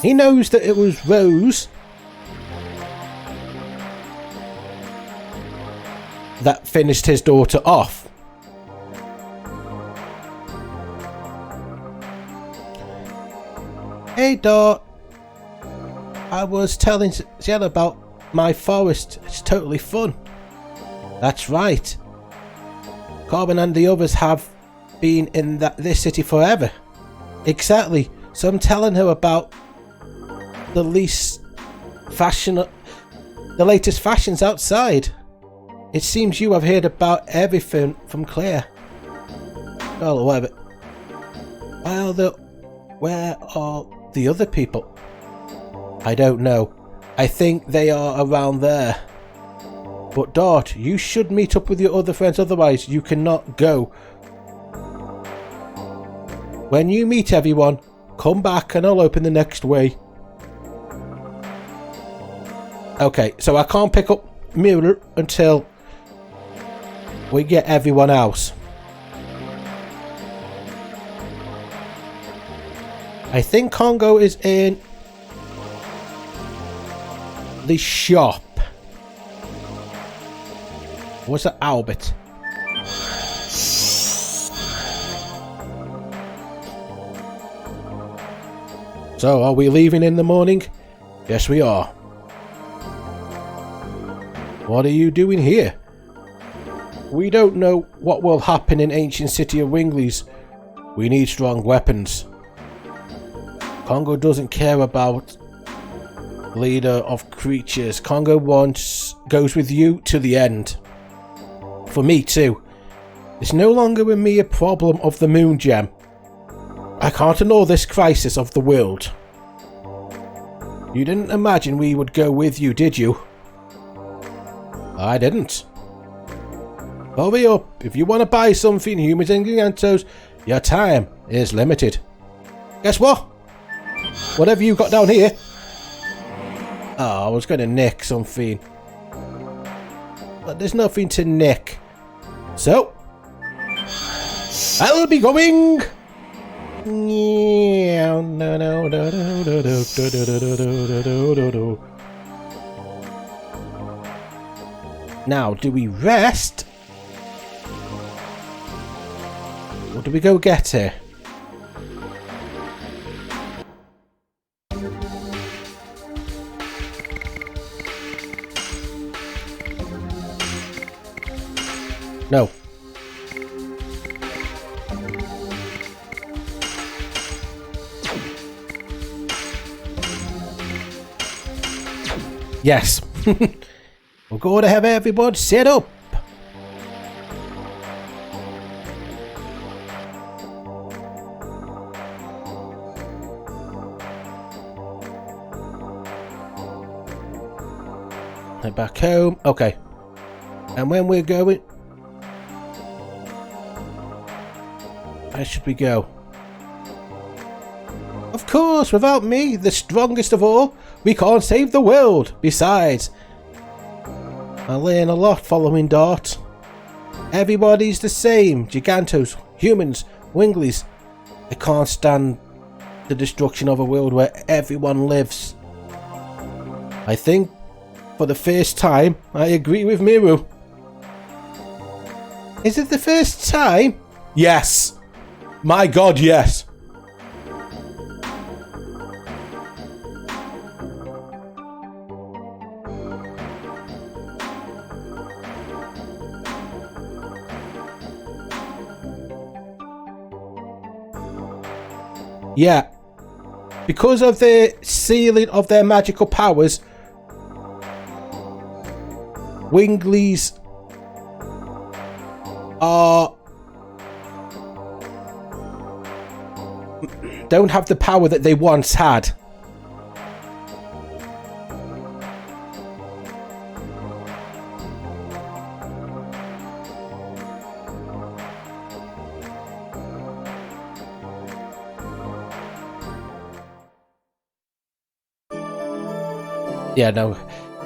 He knows that it was Rose that finished his daughter off. Hey, Dot. I was telling Ciel about my forest. It's totally fun. That's right. Corbin and the others have been in this city forever. Exactly. So I'm telling her about the latest fashions outside. It seems you have heard about everything from Claire. Oh, whatever. Where are the other people? I don't know. I think they are around there. But Dart, you should meet up with your other friends, otherwise you cannot go. When you meet everyone, come back and I'll open the next way. Okay, so I can't pick up Mirror until we get everyone else. I think Congo is in the shop. What's that, Albert? So, are we leaving in the morning? Yes, we are. What are you doing here? We don't know what will happen in ancient city of Winglies. We need strong weapons. Congo doesn't care about leader of creatures. Congo goes with you to the end. For me too. It's no longer a mere problem of the moon gem. I can't ignore this crisis of the world. You didn't imagine we would go with you, did you? I didn't. Hurry up. If you want to buy something, humans and gigantos, your time is limited. Guess what? Whatever you got down here. Oh, I was going to nick something. But there's nothing to nick. So, I'll be going. Now, do we rest? Or do we go get her? No. Yes. We're going to have everybody set up. Head back home. Okay. And when we're going... where should we go? Of course, without me, the strongest of all, we can't save the world. Besides, I learn a lot following Dart. Everybody's the same. Gigantos, humans, Winglies. I can't stand the destruction of a world where everyone lives. I think, for the first time, I agree with Miru. Is it the first time? Yes. My God, yes. Yeah. Because of the sealing of their magical powers, Winglies don't have the power that they once had. Yeah, no.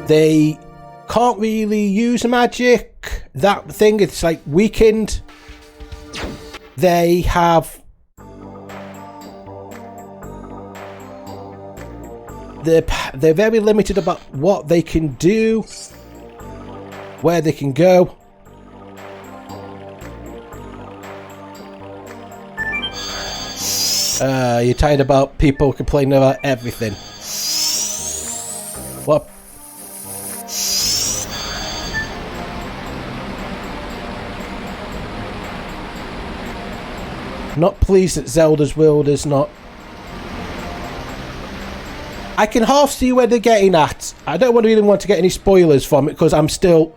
They can't really use magic. That thing, it's like weakened. They have... They're very limited about what they can do, where they can go. You're tired about people complaining about everything. What? Not pleased that Zelda's world is not... I can half see where they're getting at. I don't really want to get any spoilers from it because I'm still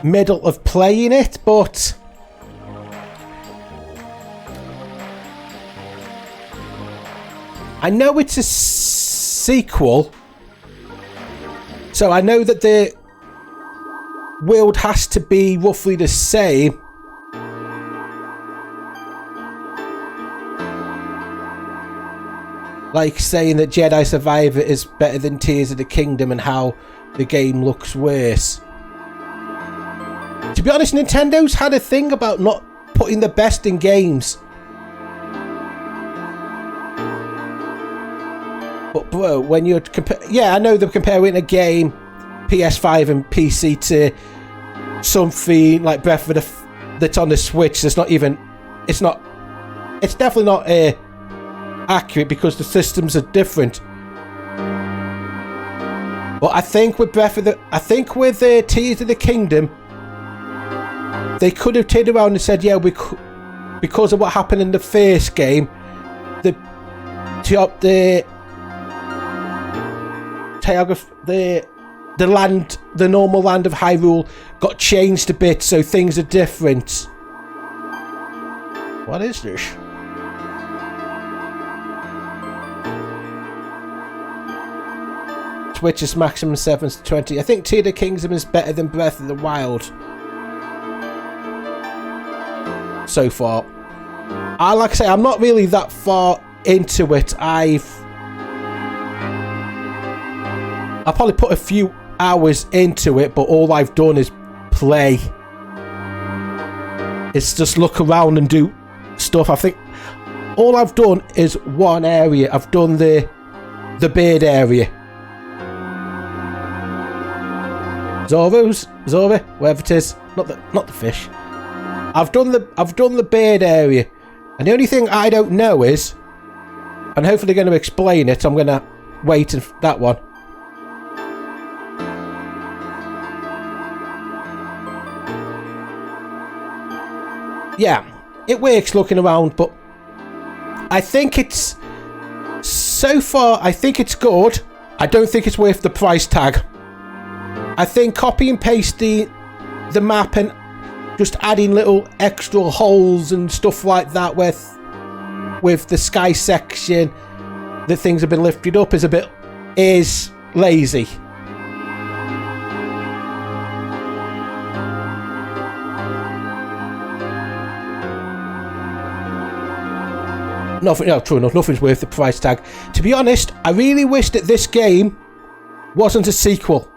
middle of playing it, but I know it's a sequel, so I know that the world has to be roughly the same. Like saying that Jedi Survivor is better than Tears of the Kingdom and how the game looks worse. To be honest, Nintendo's had a thing about not putting the best in games. But bro, when you're yeah, I know they're comparing a game PS5 and PC to something like Breath of the that's on the Switch. That's not even. It's definitely not accurate because the systems are different. But I think with Tears of the Kingdom, they could have turned around and said, yeah, because of what happened in the first game, the normal land of Hyrule got changed a bit, so things are different. What is this? Switch is maximum 7 to 20. I think Tears of the Kingdom is better than Breath of the Wild so far. Like I say, I'm not really that far into it. I'll probably put a few hours into it, but all I've done is play. It's just look around and do stuff. I think all I've done is one area. I've done the bird area. Zora, wherever it is, not the fish. I've done the bird area, and the only thing I don't know is, and hopefully they're going to explain it. I'm going to wait for that one. Yeah, it works looking around, but I think it's so far. I think it's good. I don't think it's worth the price tag. I think copy and pasting the map and just adding little extra holes and stuff like that with the sky section, the things have been lifted up is lazy. True enough, nothing's worth the price tag. To be honest, I really wish that this game wasn't a sequel.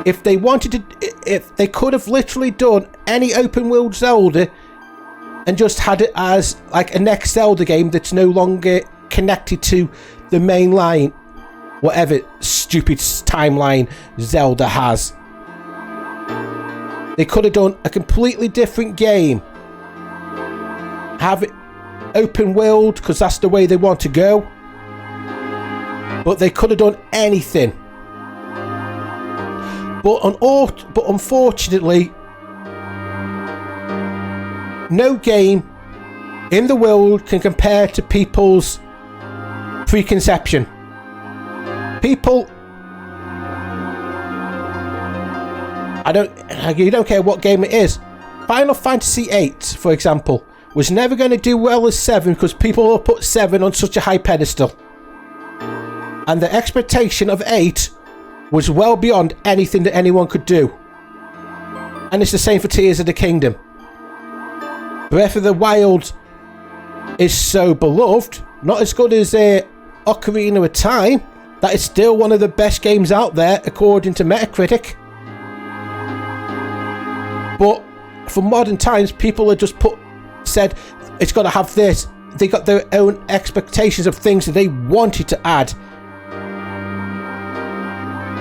If they wanted to, if they could have literally done any open world Zelda and just had it as like a next Zelda game that's no longer connected to the main line, whatever stupid timeline Zelda has. They could have done a completely different game. Have it open world because that's the way they want to go. But they could have done anything. But unfortunately, no game in the world can compare to people's preconception. People, you don't care what game it is. Final Fantasy VIII, for example, was never going to do well as 7 because people will put 7 on such a high pedestal. And the expectation of 8 was well beyond anything that anyone could do. And it's the same for Tears of the Kingdom. Breath of the Wild is so beloved, not as good as Ocarina of Time, that is still one of the best games out there according to Metacritic. But for modern times, people have just said it's got to have this. They got their own expectations of things that they wanted to add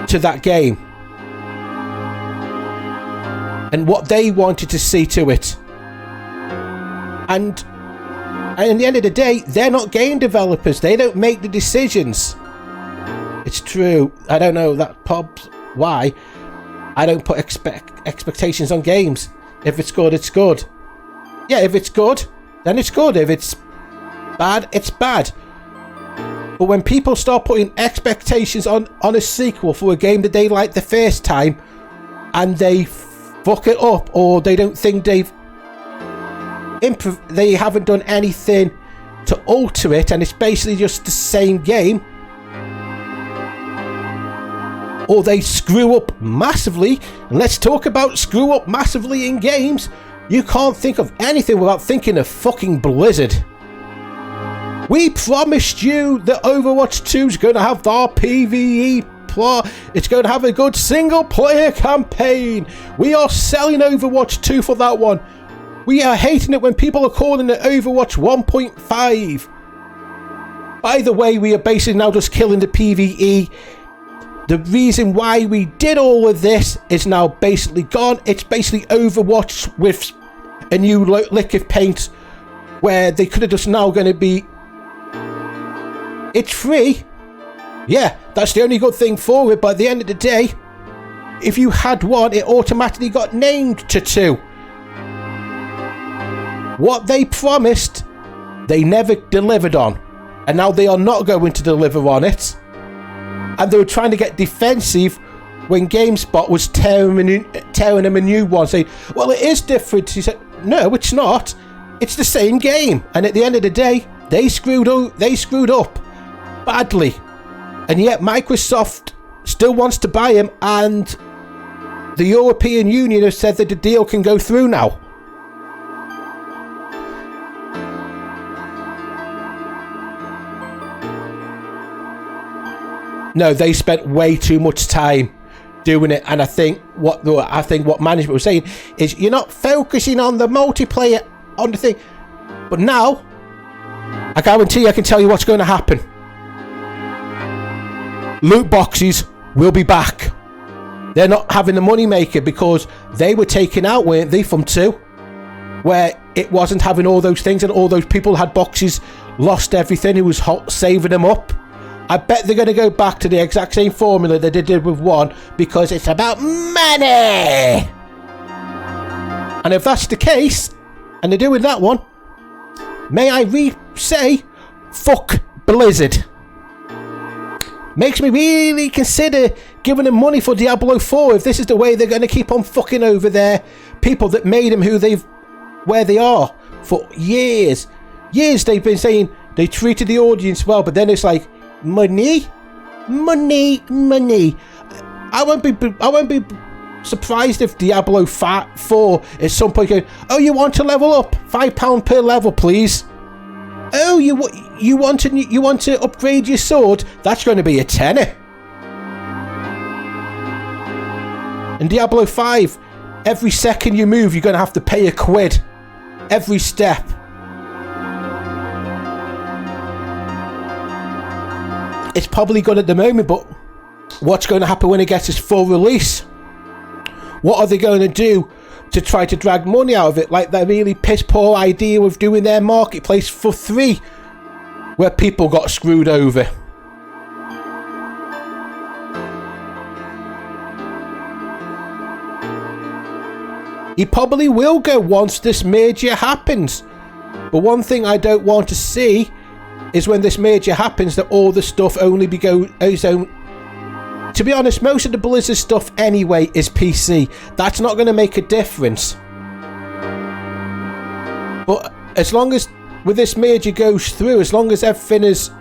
to that game and what they wanted to see to it. And at the end of the day, they're not game developers. They don't make the decisions. It's true. I don't know that Pobs why I don't put expectations on games. If it's good, it's good. Yeah, if it's good, then it's good. If it's bad, it's bad. But when people start putting expectations on a sequel for a game that they liked the first time and they fuck it up, or they don't think they haven't done anything to alter it and it's basically just the same game, or they screw up massively, and let's talk about screw up massively in games. You can't think of anything without thinking of fucking Blizzard. We promised you that Overwatch 2 is going to have the PvE plot. It's going to have a good single player campaign. We are selling Overwatch 2 for that one. We are hating it when people are calling it Overwatch 1.5. By the way, we are basically now just killing the PvE. The reason why we did all of this is now basically gone. It's basically Overwatch with a new lick of paint, where they could have just now going to be... It's free. Yeah, that's the only good thing for it, but at the end of the day, if you had one, it automatically got named to 2. What they promised, they never delivered on. And now they are not going to deliver on it. And they were trying to get defensive when GameSpot was tearing them a new one, saying, well, it is different. He said, no, it's not. It's the same game. And at the end of the day, they screwed up badly. And yet Microsoft still wants to buy him, and the European Union has said that the deal can go through now. No, they spent way too much time doing it, and I think what management was saying is, you're not focusing on the multiplayer on the thing. But now, I guarantee I can tell you what's going to happen. Loot boxes will be back. They're not having the money maker because they were taken out, weren't they, from 2, where it wasn't having all those things, and all those people had boxes, lost everything, who was saving them up. I bet they're going to go back to the exact same formula that they did with 1, because it's about money. And if that's the case, and they're doing that one, may I say, fuck Blizzard. Makes me really consider giving them money for Diablo 4 if this is the way they're going to keep on fucking over their people that made them where they are for years. Years they've been saying they treated the audience well, but then it's like, money. I won't be surprised if Diablo 4 at some point goes, oh, you want to level up? £5 per level, please. Oh, you want to upgrade your sword? That's going to be a tenner. In Diablo 5, every second you move, you're going to have to pay £1 every step. It's probably good at the moment, but what's going to happen when it gets its full release? What are they going to do to try to drag money out of it, like that really piss poor idea of doing their marketplace for 3, where people got screwed over? He probably will go once this merger happens, but one thing I don't want to see is when this merger happens that all the stuff only goes on. To be honest, most of the Blizzard stuff anyway is PC. That's not going to make a difference. But as long as with this merger goes through, as long as everything is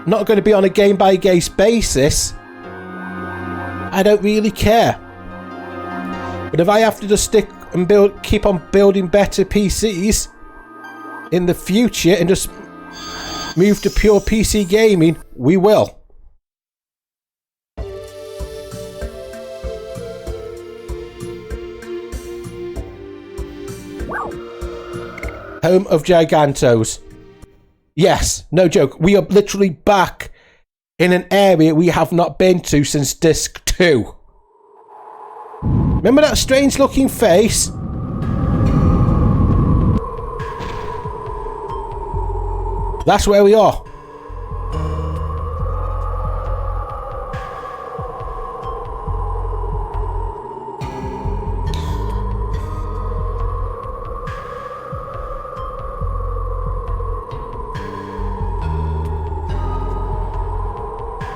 not going to be on a game by game basis, I don't really care. But if I have to just stick and keep on building better PCs in the future and just move to pure PC gaming, we will. Home of Gigantos. Yes, no joke. We are literally back in an area we have not been to since Disc 2. Remember that strange looking face? That's where we are.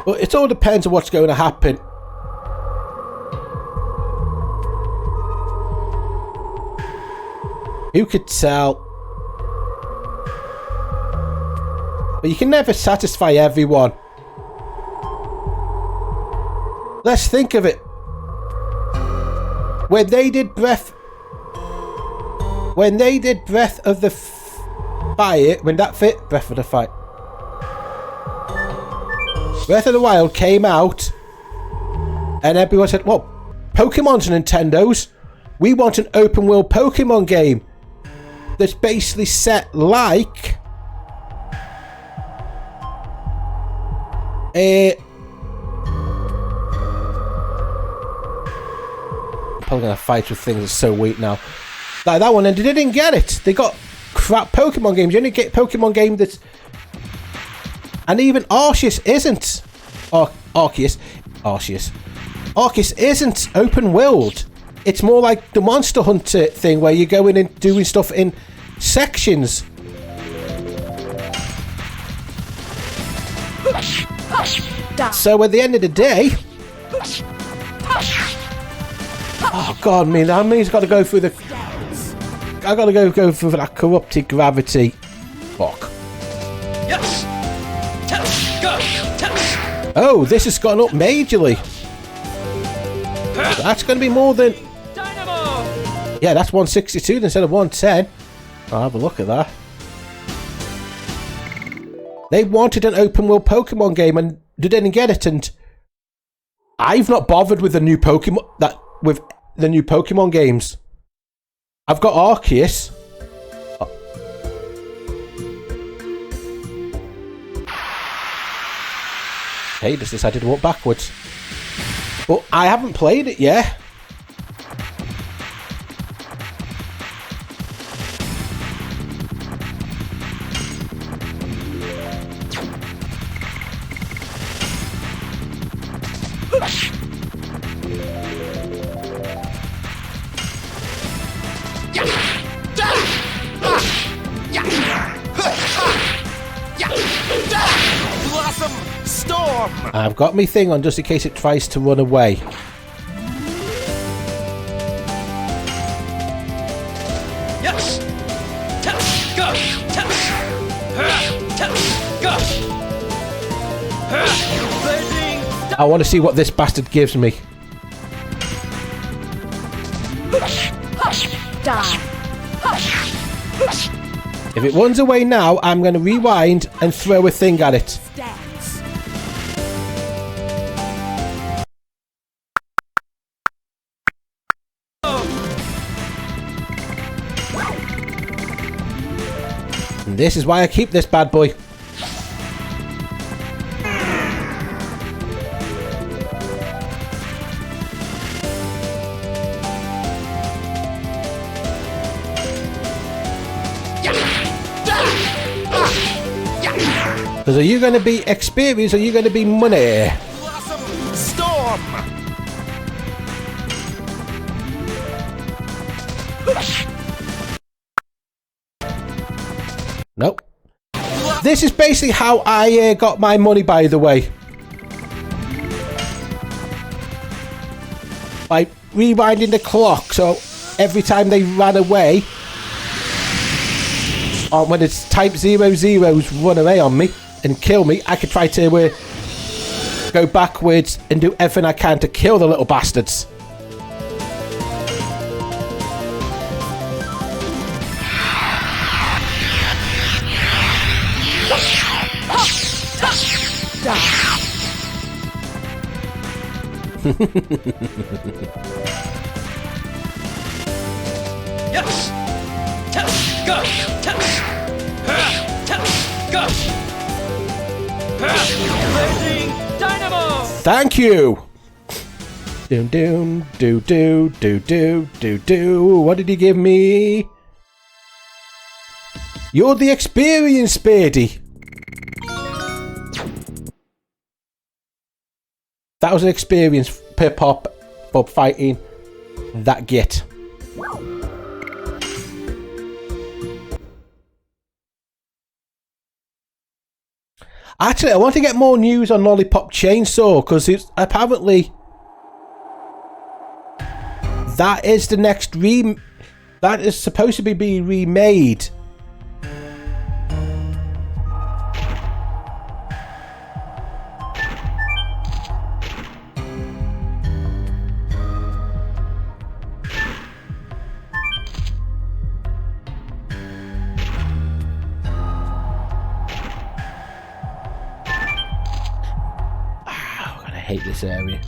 But it all depends on what's going to happen. Who could tell? But you can never satisfy everyone. Let's think of it. When they did Breath of the Fire, when that fit Breath of the Fire. Breath of the Wild came out and everyone said, well, Pokemon's Nintendo's. We want an open world Pokemon game that's basically set like I'm probably gonna fight with things that's so weak now. Like that one, and they didn't get it. They got crap Pokemon games. You only get Pokemon game that's, and even Arceus isn't. Arceus isn't open world. It's more like the Monster Hunter thing where you go in and doing stuff in sections. So at the end of the day, oh god, man, that means got to go through the. I got to go through that corrupted gravity. Fuck. Oh, this has gone up majorly. That's going to be more than. Yeah, that's 162 instead of 110. I'll have a look at that. They wanted an open world Pokemon game and they didn't get it, and I've not bothered with the new Pokemon games. I've got Arceus. Okay, just decided to walk backwards. But I haven't played it yet. Storm! I've got my thing on just in case it tries to run away. Yes! Go! I want to see what this bastard gives me. Die. If it runs away now, I'm going to rewind and throw a thing at it. Dance. And this is why I keep this bad boy. Because are you going to be experience or are you going to be money? Storm! Nope. This is basically how I got my money, by the way. By rewinding the clock, so every time they ran away, or when it's type 00s run away on me and kill me, I could try to go backwards and do everything I can to kill the little bastards. Yes! Go! Go! Blazing Dynamo! Thank you! Doom doom do do do do do do. What did he give me? You're the experienced Beardy. That was an experience per pop for fighting that git. Actually, I want to get more news on Lollipop Chainsaw because it's apparently that is the next that is supposed to be being remade. I hate this area.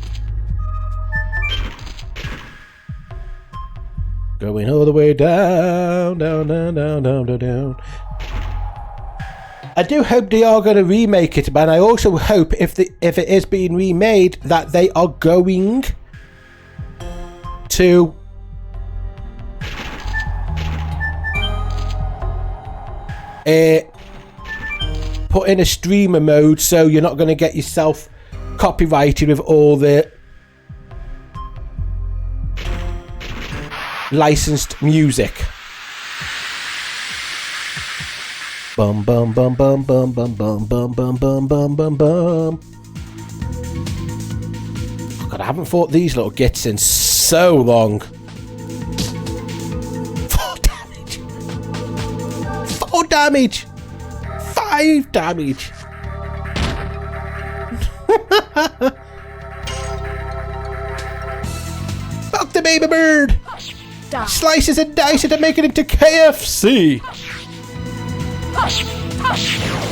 Going all the way down, down, down, down, down, down, down. I do hope they are going to remake it, but I also hope if it is being remade that they are going to put in a streamer mode, so you're not going to get yourself copyrighted with all the licensed music. Bum bum bum bum bum bum bum bum bum bum bum bum bum. Oh God, I haven't fought these little gits in so long. 4 damage. 4 damage. 5 damage. Fuck the baby bird. Die. Slices and dices to make it into KFC.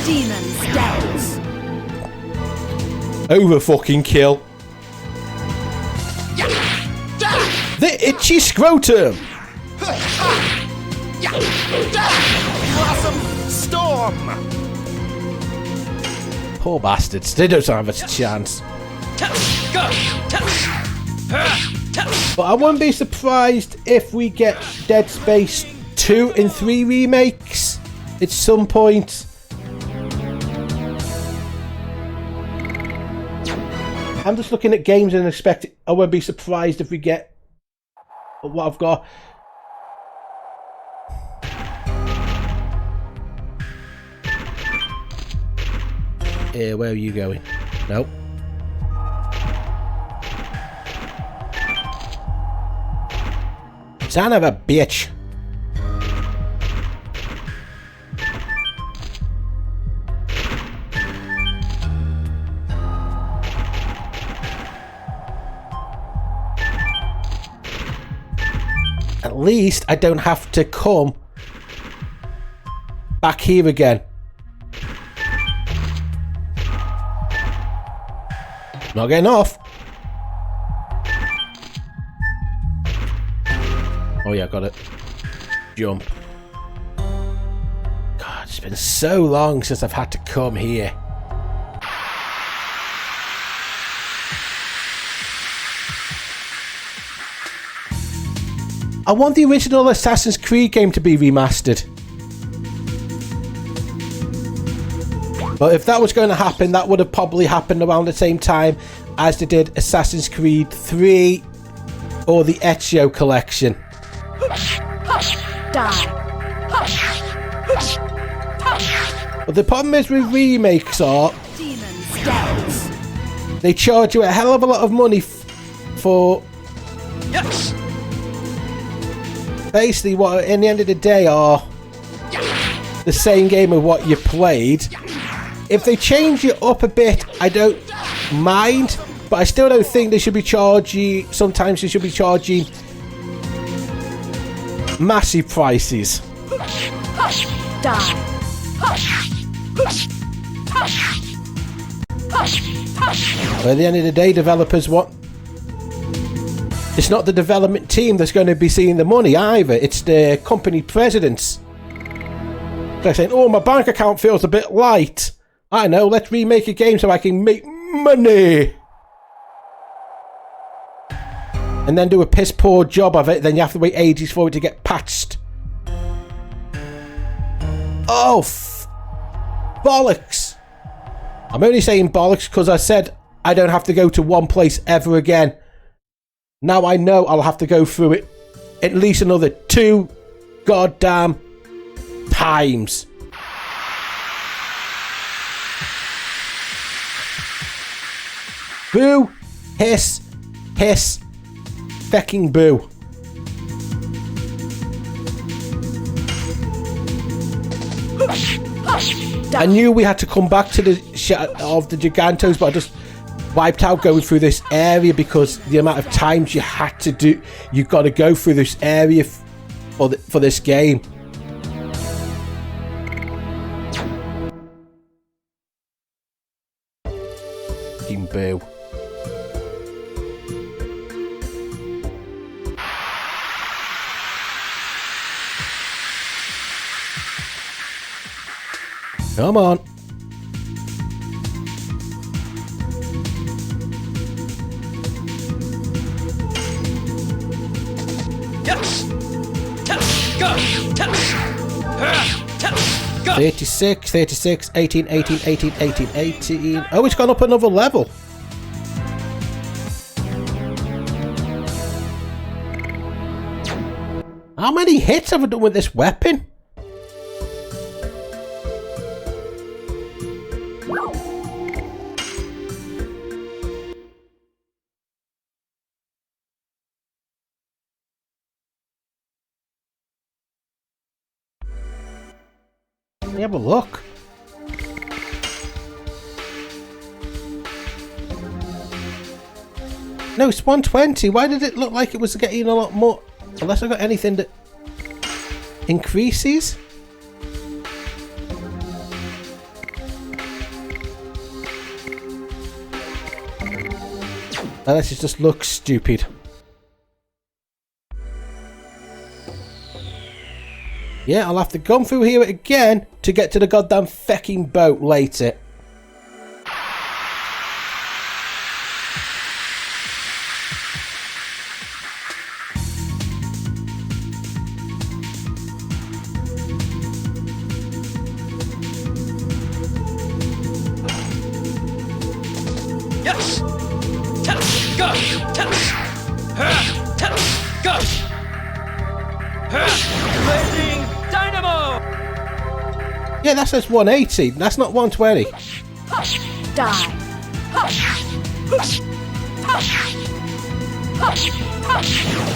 Demon's dance. Over fucking kill. The itchy scrotum. Blossom Storm! Poor bastards. They don't have a chance. Go! But I wouldn't be surprised if we get Dead Space 2 and 3 remakes at some point. I'm just looking at games and expecting. I wouldn't be surprised if we get what I've got. Here, where are you going? Nope. Son of a bitch. At least I don't have to come back here again. Not getting off. Oh yeah, got it. Jump. God, it's been so long since I've had to come here. I want the original Assassin's Creed game to be remastered. But if that was going to happen, that would have probably happened around the same time as they did Assassin's Creed 3 or the Ezio collection. Die. But the problem is with remakes are Demon's dance. they charge you a hell of a lot of money for Yes! basically what in the end of the day are the same game of what you played. If they change it up a bit, I don't mind, but I still don't think they should be charging. Sometimes they should be charging massive prices. Die. But at the end of the day, developers want. It's not the development team that's going to be seeing the money either. It's the company presidents They're saying, oh, my bank account feels a bit light. I know, let's remake a game so I can make money. And then do a piss poor job of it, then you have to wait ages for it to get patched. Oh, bollocks. I'm only saying bollocks because I said I don't have to go to one place ever again. Now I know I'll have to go through it at least another 2 goddamn times. Boo, hiss, hiss, fecking boo. I knew we had to come back to the shit of the Gigantos, but I just wiped out going through this area because the amount of times you had to do, you got to go through this area for this game. Fucking boo. Come on. Yes. Go. Go. 36, 36, 18, 18, 18, 18, 18. Oh, it's gone up another level. How many hits have I done with this weapon? Let me have a look. No, it's 120. Why did it look like it was getting a lot more? Unless I got anything that increases. Unless it just looks stupid. Yeah, I'll have to come through here again to get to the goddamn fecking boat later. Yes. Go. Go. Blazing Dynamo. Yeah, that says 180. That's not 120. Die.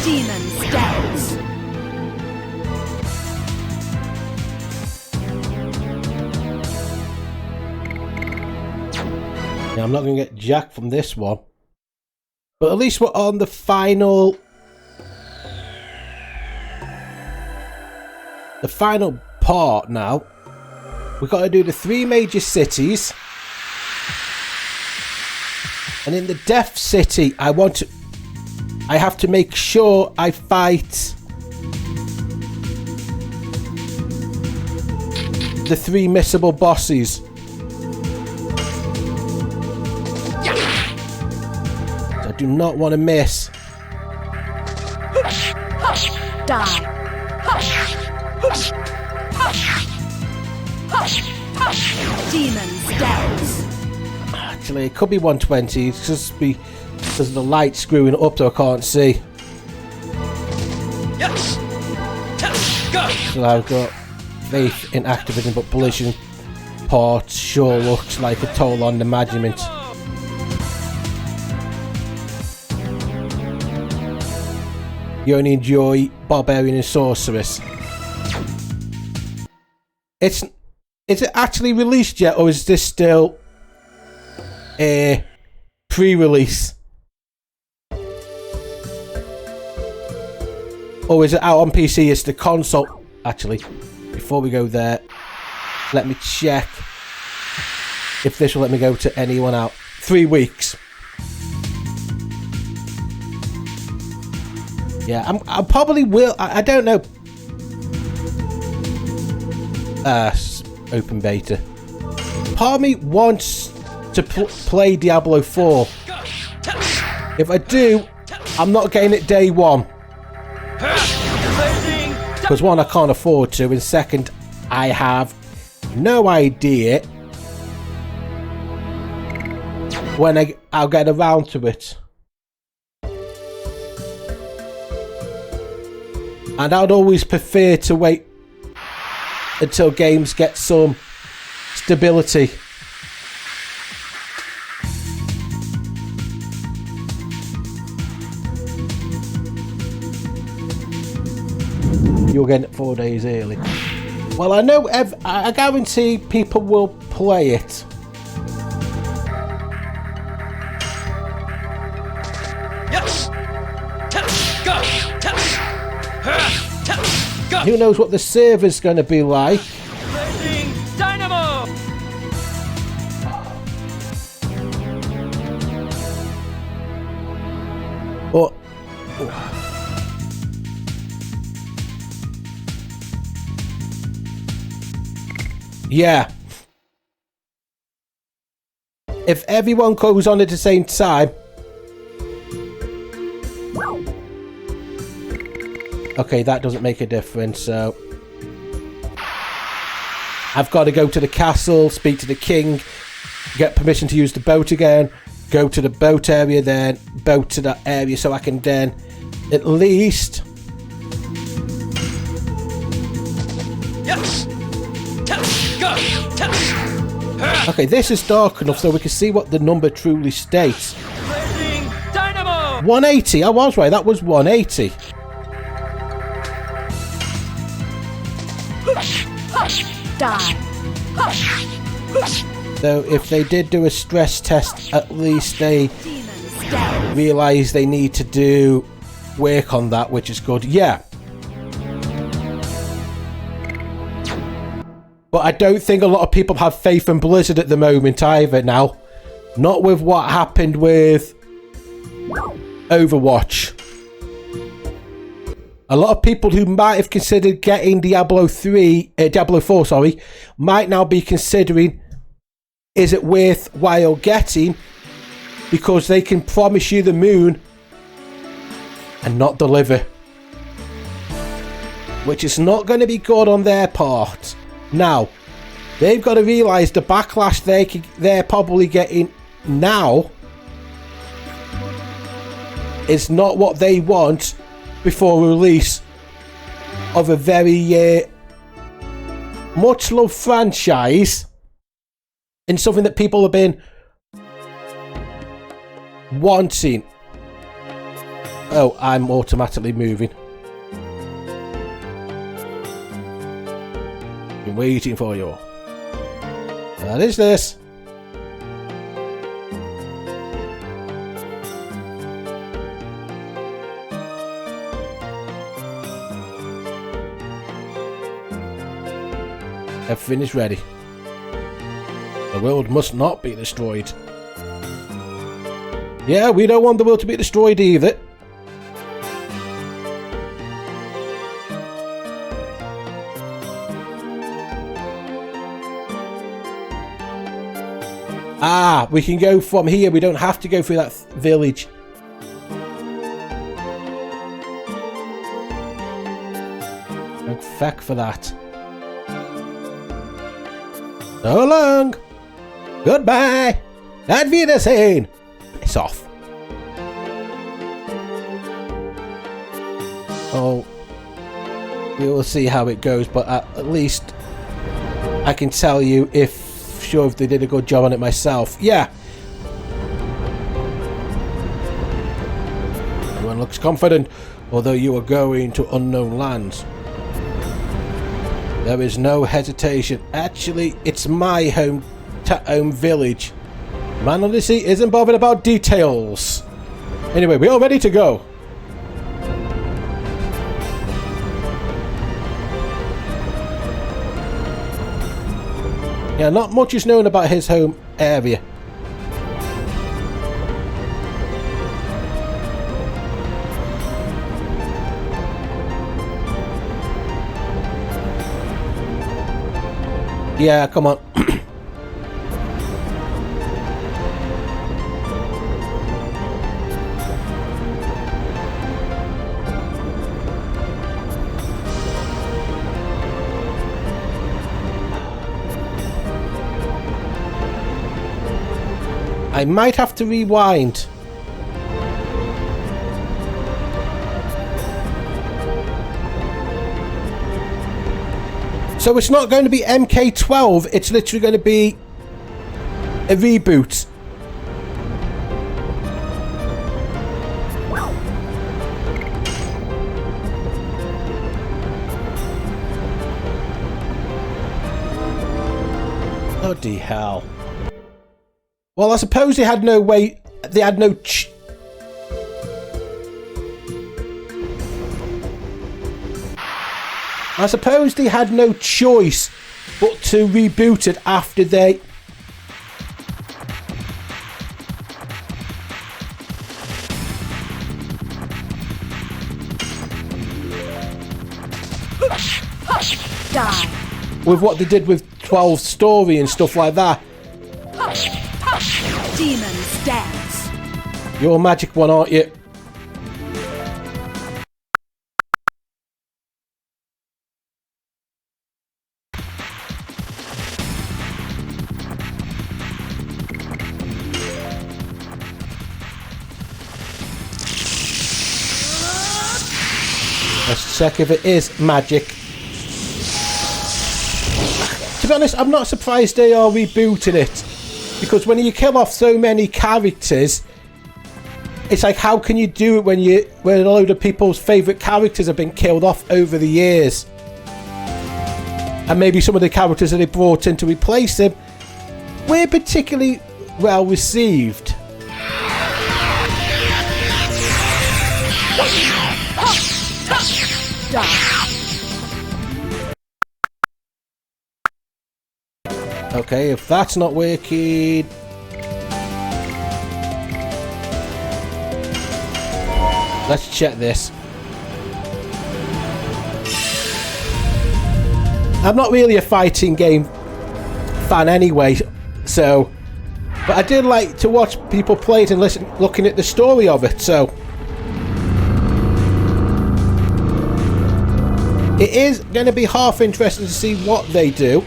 Demon steps. Yeah, I'm not going to get jack from this one. But at least we're on the final... the final part now. We've got to do the 3 major cities. And in the Death City, I have to make sure I fight the 3 missable bosses. I do not want to miss. Die. Demon steps. Actually, it could be 120. It's just because of the light screwing up so I can't see. Yes. Go. So I've got faith in activating, but collision parts sure looks like a total on the management. You only enjoy Barbarian and Sorceress. Is it actually released yet, or is this still a pre-release? Or is it out on PC? It's the console. Actually, before we go there, let me check if this will let me go to anyone out. 3 weeks. Yeah, I probably will. I don't know. open beta. Part of me wants to play Diablo 4. If I do, I'm not getting it day one. Because one, I can't afford to, and second, I have no idea when I'll get around to it. And I'd always prefer to wait until games get some stability. You're getting it 4 days early. Well, I know. I guarantee people will play it. Yes. Go. Go. Who knows what the server's going to be like? Blazing Dynamo. But yeah, if everyone goes on at the same time, okay, that doesn't make a difference. So I've got to go to the castle, speak to the king, get permission to use the boat again, go to the boat area, then boat to that area so I can then at least Yes. Go. okay, this is dark enough so we can see what the number truly states. Blazing Dynamo. 180, I was right, that was 180. Die. So if they did do a stress test, at least they Demons dead. realise they need to do work on that, which is good. Yeah. But I don't think a lot of people have faith in Blizzard at the moment either now. Not with what happened with Overwatch. A lot of people who might have considered getting Diablo 4, sorry, might now be considering, is it worthwhile getting? Because they can promise you the moon and not deliver. Which is not going to be good on their part. Now, they've got to realise the backlash they're probably getting now is not what they want before release of a very much loved franchise and something that people have been wanting. Oh, I'm automatically moving. Been waiting for you. What is this? Everything is ready. The world must not be destroyed. Yeah, we don't want the world to be destroyed either. Ah, we can go from here. We don't have to go through that village. Thank feck for that. So long. Goodbye. Auf Wiedersehen. Piss off. Oh, we will see how it goes, but at least I can tell you if they did a good job on it myself. Yeah. Everyone looks confident, although you are going to unknown lands. There is no hesitation. Actually, it's my home village. Man on the sea isn't bothered about details. Anyway, we're all ready to go. Yeah, not much is known about his home area. Yeah, come on. I might have to rewind. So it's not going to be MK12, it's literally going to be a reboot. Bloody hell. Well, I suppose they had no way, they had no I suppose they had no choice but to reboot it after they... Die. With what they did with 12 story and stuff like that. Demons dance. You're a magic one, aren't you? Let's check if it is magic. To be honest, I'm not surprised they are rebooting it. Because when you kill off so many characters, it's like, how can you do it when a load of people's favourite characters have been killed off over the years? And maybe some of the characters that they brought in to replace them were particularly well received. Okay, if that's not working... Let's check this. I'm not really a fighting game fan anyway, so... But I did like to watch people play it and looking at the story of it, so... It is going to be half interesting to see what they do.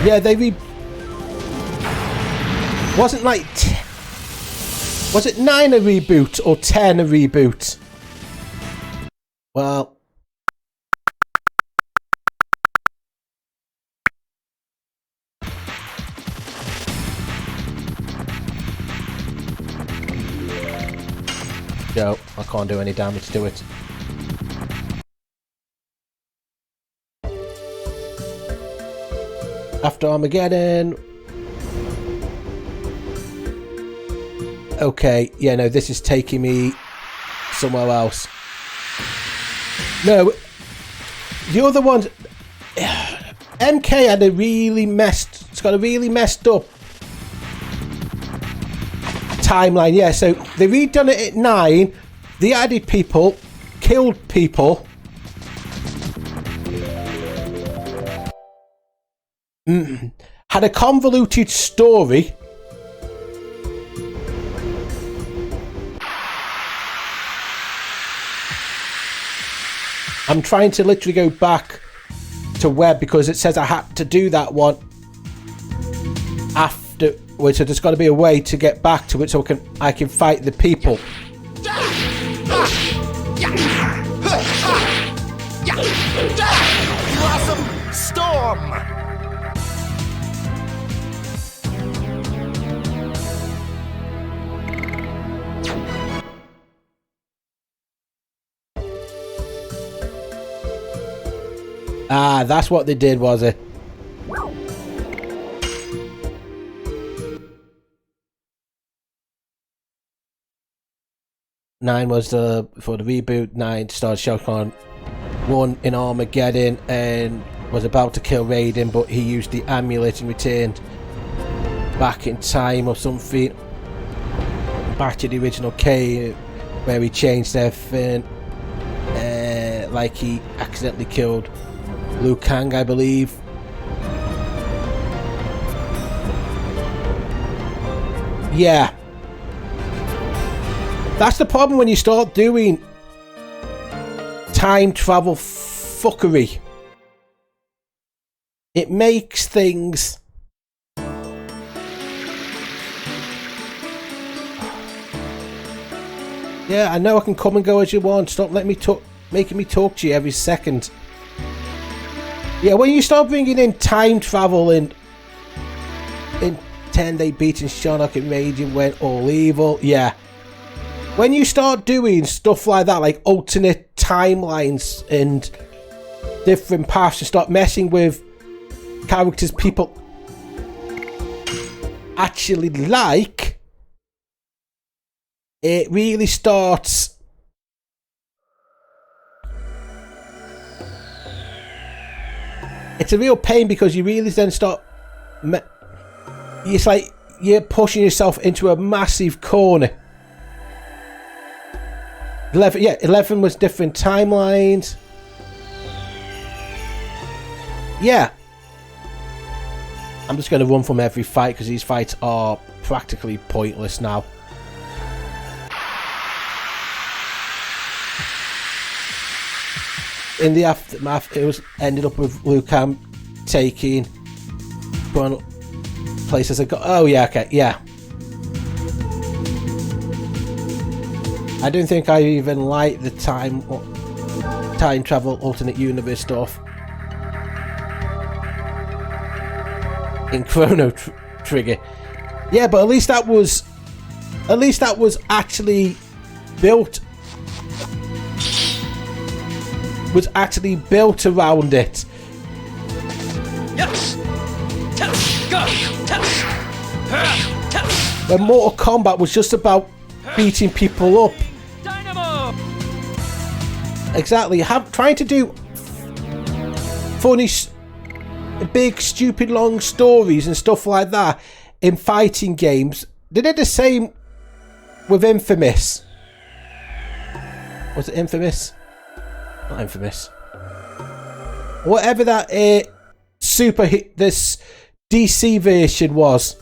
Yeah, wasn't like... Was it 9 a reboot or 10 a reboot? Well... No, I can't do any damage to it. After Armageddon. Okay, yeah, no, this is taking me somewhere else. No, the other ones... MK had a really messed... It's got a really messed up timeline, yeah, so they redone it at 9, they added people, killed people, had a convoluted story, I'm trying to literally go back to web because it says I had to do that one after. So there's got to be a way to get back to it so I can fight the people. Blossom Storm! Ah, that's what they did, was it? Nine was for the reboot. 9 started Shao Kahn, 1 in Armageddon and was about to kill Raiden, but he used the amulet and returned back in time or something. back to the original K, where he changed everything. Like he accidentally killed Liu Kang, I believe. Yeah. That's the problem when you start doing time travel fuckery. It makes things... Yeah, I know I can come and go as you want. Stop letting me talk, making me talk to you every second. Yeah, when you start bringing in time travel in 10 Day Beating Sharnock and Radiant went all evil, yeah. When you start doing stuff like that, like alternate timelines and different paths, and start messing with characters people actually like, it really starts... It's a real pain because you really then start... It's like you're pushing yourself into a massive corner. 11 was different timelines. Yeah. I'm just going to run from every fight because these fights are practically pointless now. In the aftermath, it was ended up with Liu Kang taking one places. Oh yeah, okay, yeah. I don't think I even like the time travel alternate universe stuff in Chrono Trigger. Yeah, but at least that was actually built. Was actually built around it. Yes. Go. When Mortal Kombat was just about beating people up. Dynamo. Exactly. Trying to do funny, big, stupid, long stories and stuff like that in fighting games. They did the same with Infamous. Was it Infamous? Not Infamous. Whatever that this DC version was.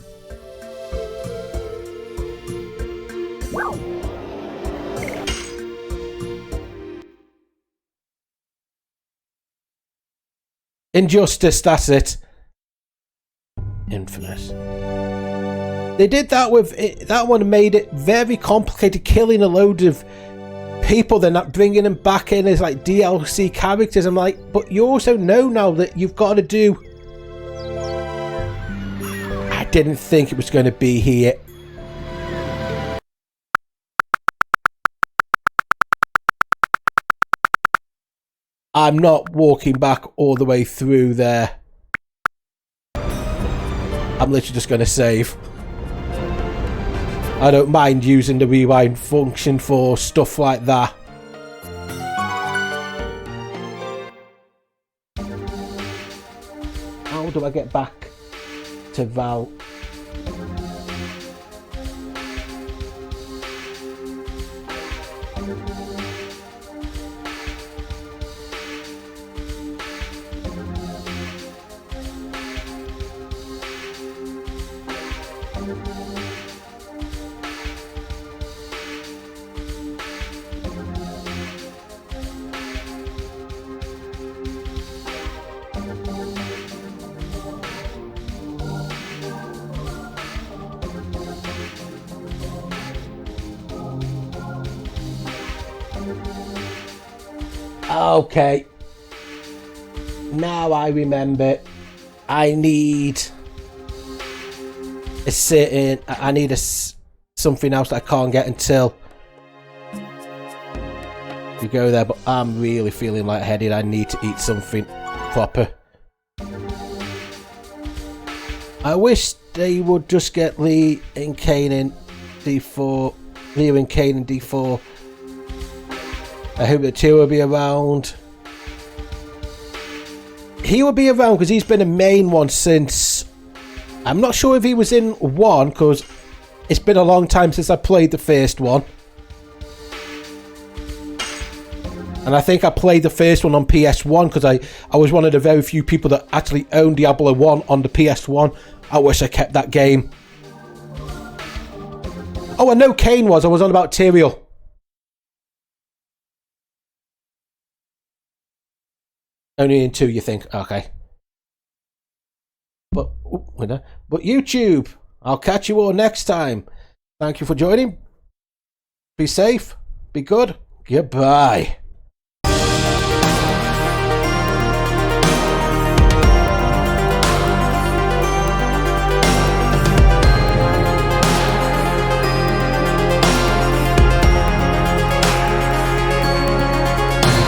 Injustice, that's it. Infamous. They did that with it, that one made it very complicated, killing a load of people, they're not bringing them back in as like DLC characters. I'm like, but you also know now that you've got to do... I didn't think it was going to be here. I'm not walking back all the way through there. I'm literally just going to save. I don't mind using the rewind function for stuff like that. How do I get back to Val? Okay. Now I remember. I need a certain. I need something else that I can't get until we go there. But I'm really feeling lightheaded. I need to eat something proper. I wish they would just get Lee and Kane in D4. Leo and Kane in D4. I hope the two will be around. He will be around because he's been a main one since... I'm not sure if he was in 1 because It's been a long time since I played the first one. And I think I played the first one on PS1 because I was one of the very few people that actually owned Diablo 1 on the PS1. I wish I kept that game. Oh, I know Kane was. I was on about Tyrael. Only in 2, you think? Okay. But YouTube, I'll catch you all next time. Thank you for joining. Be safe. Be good. Goodbye.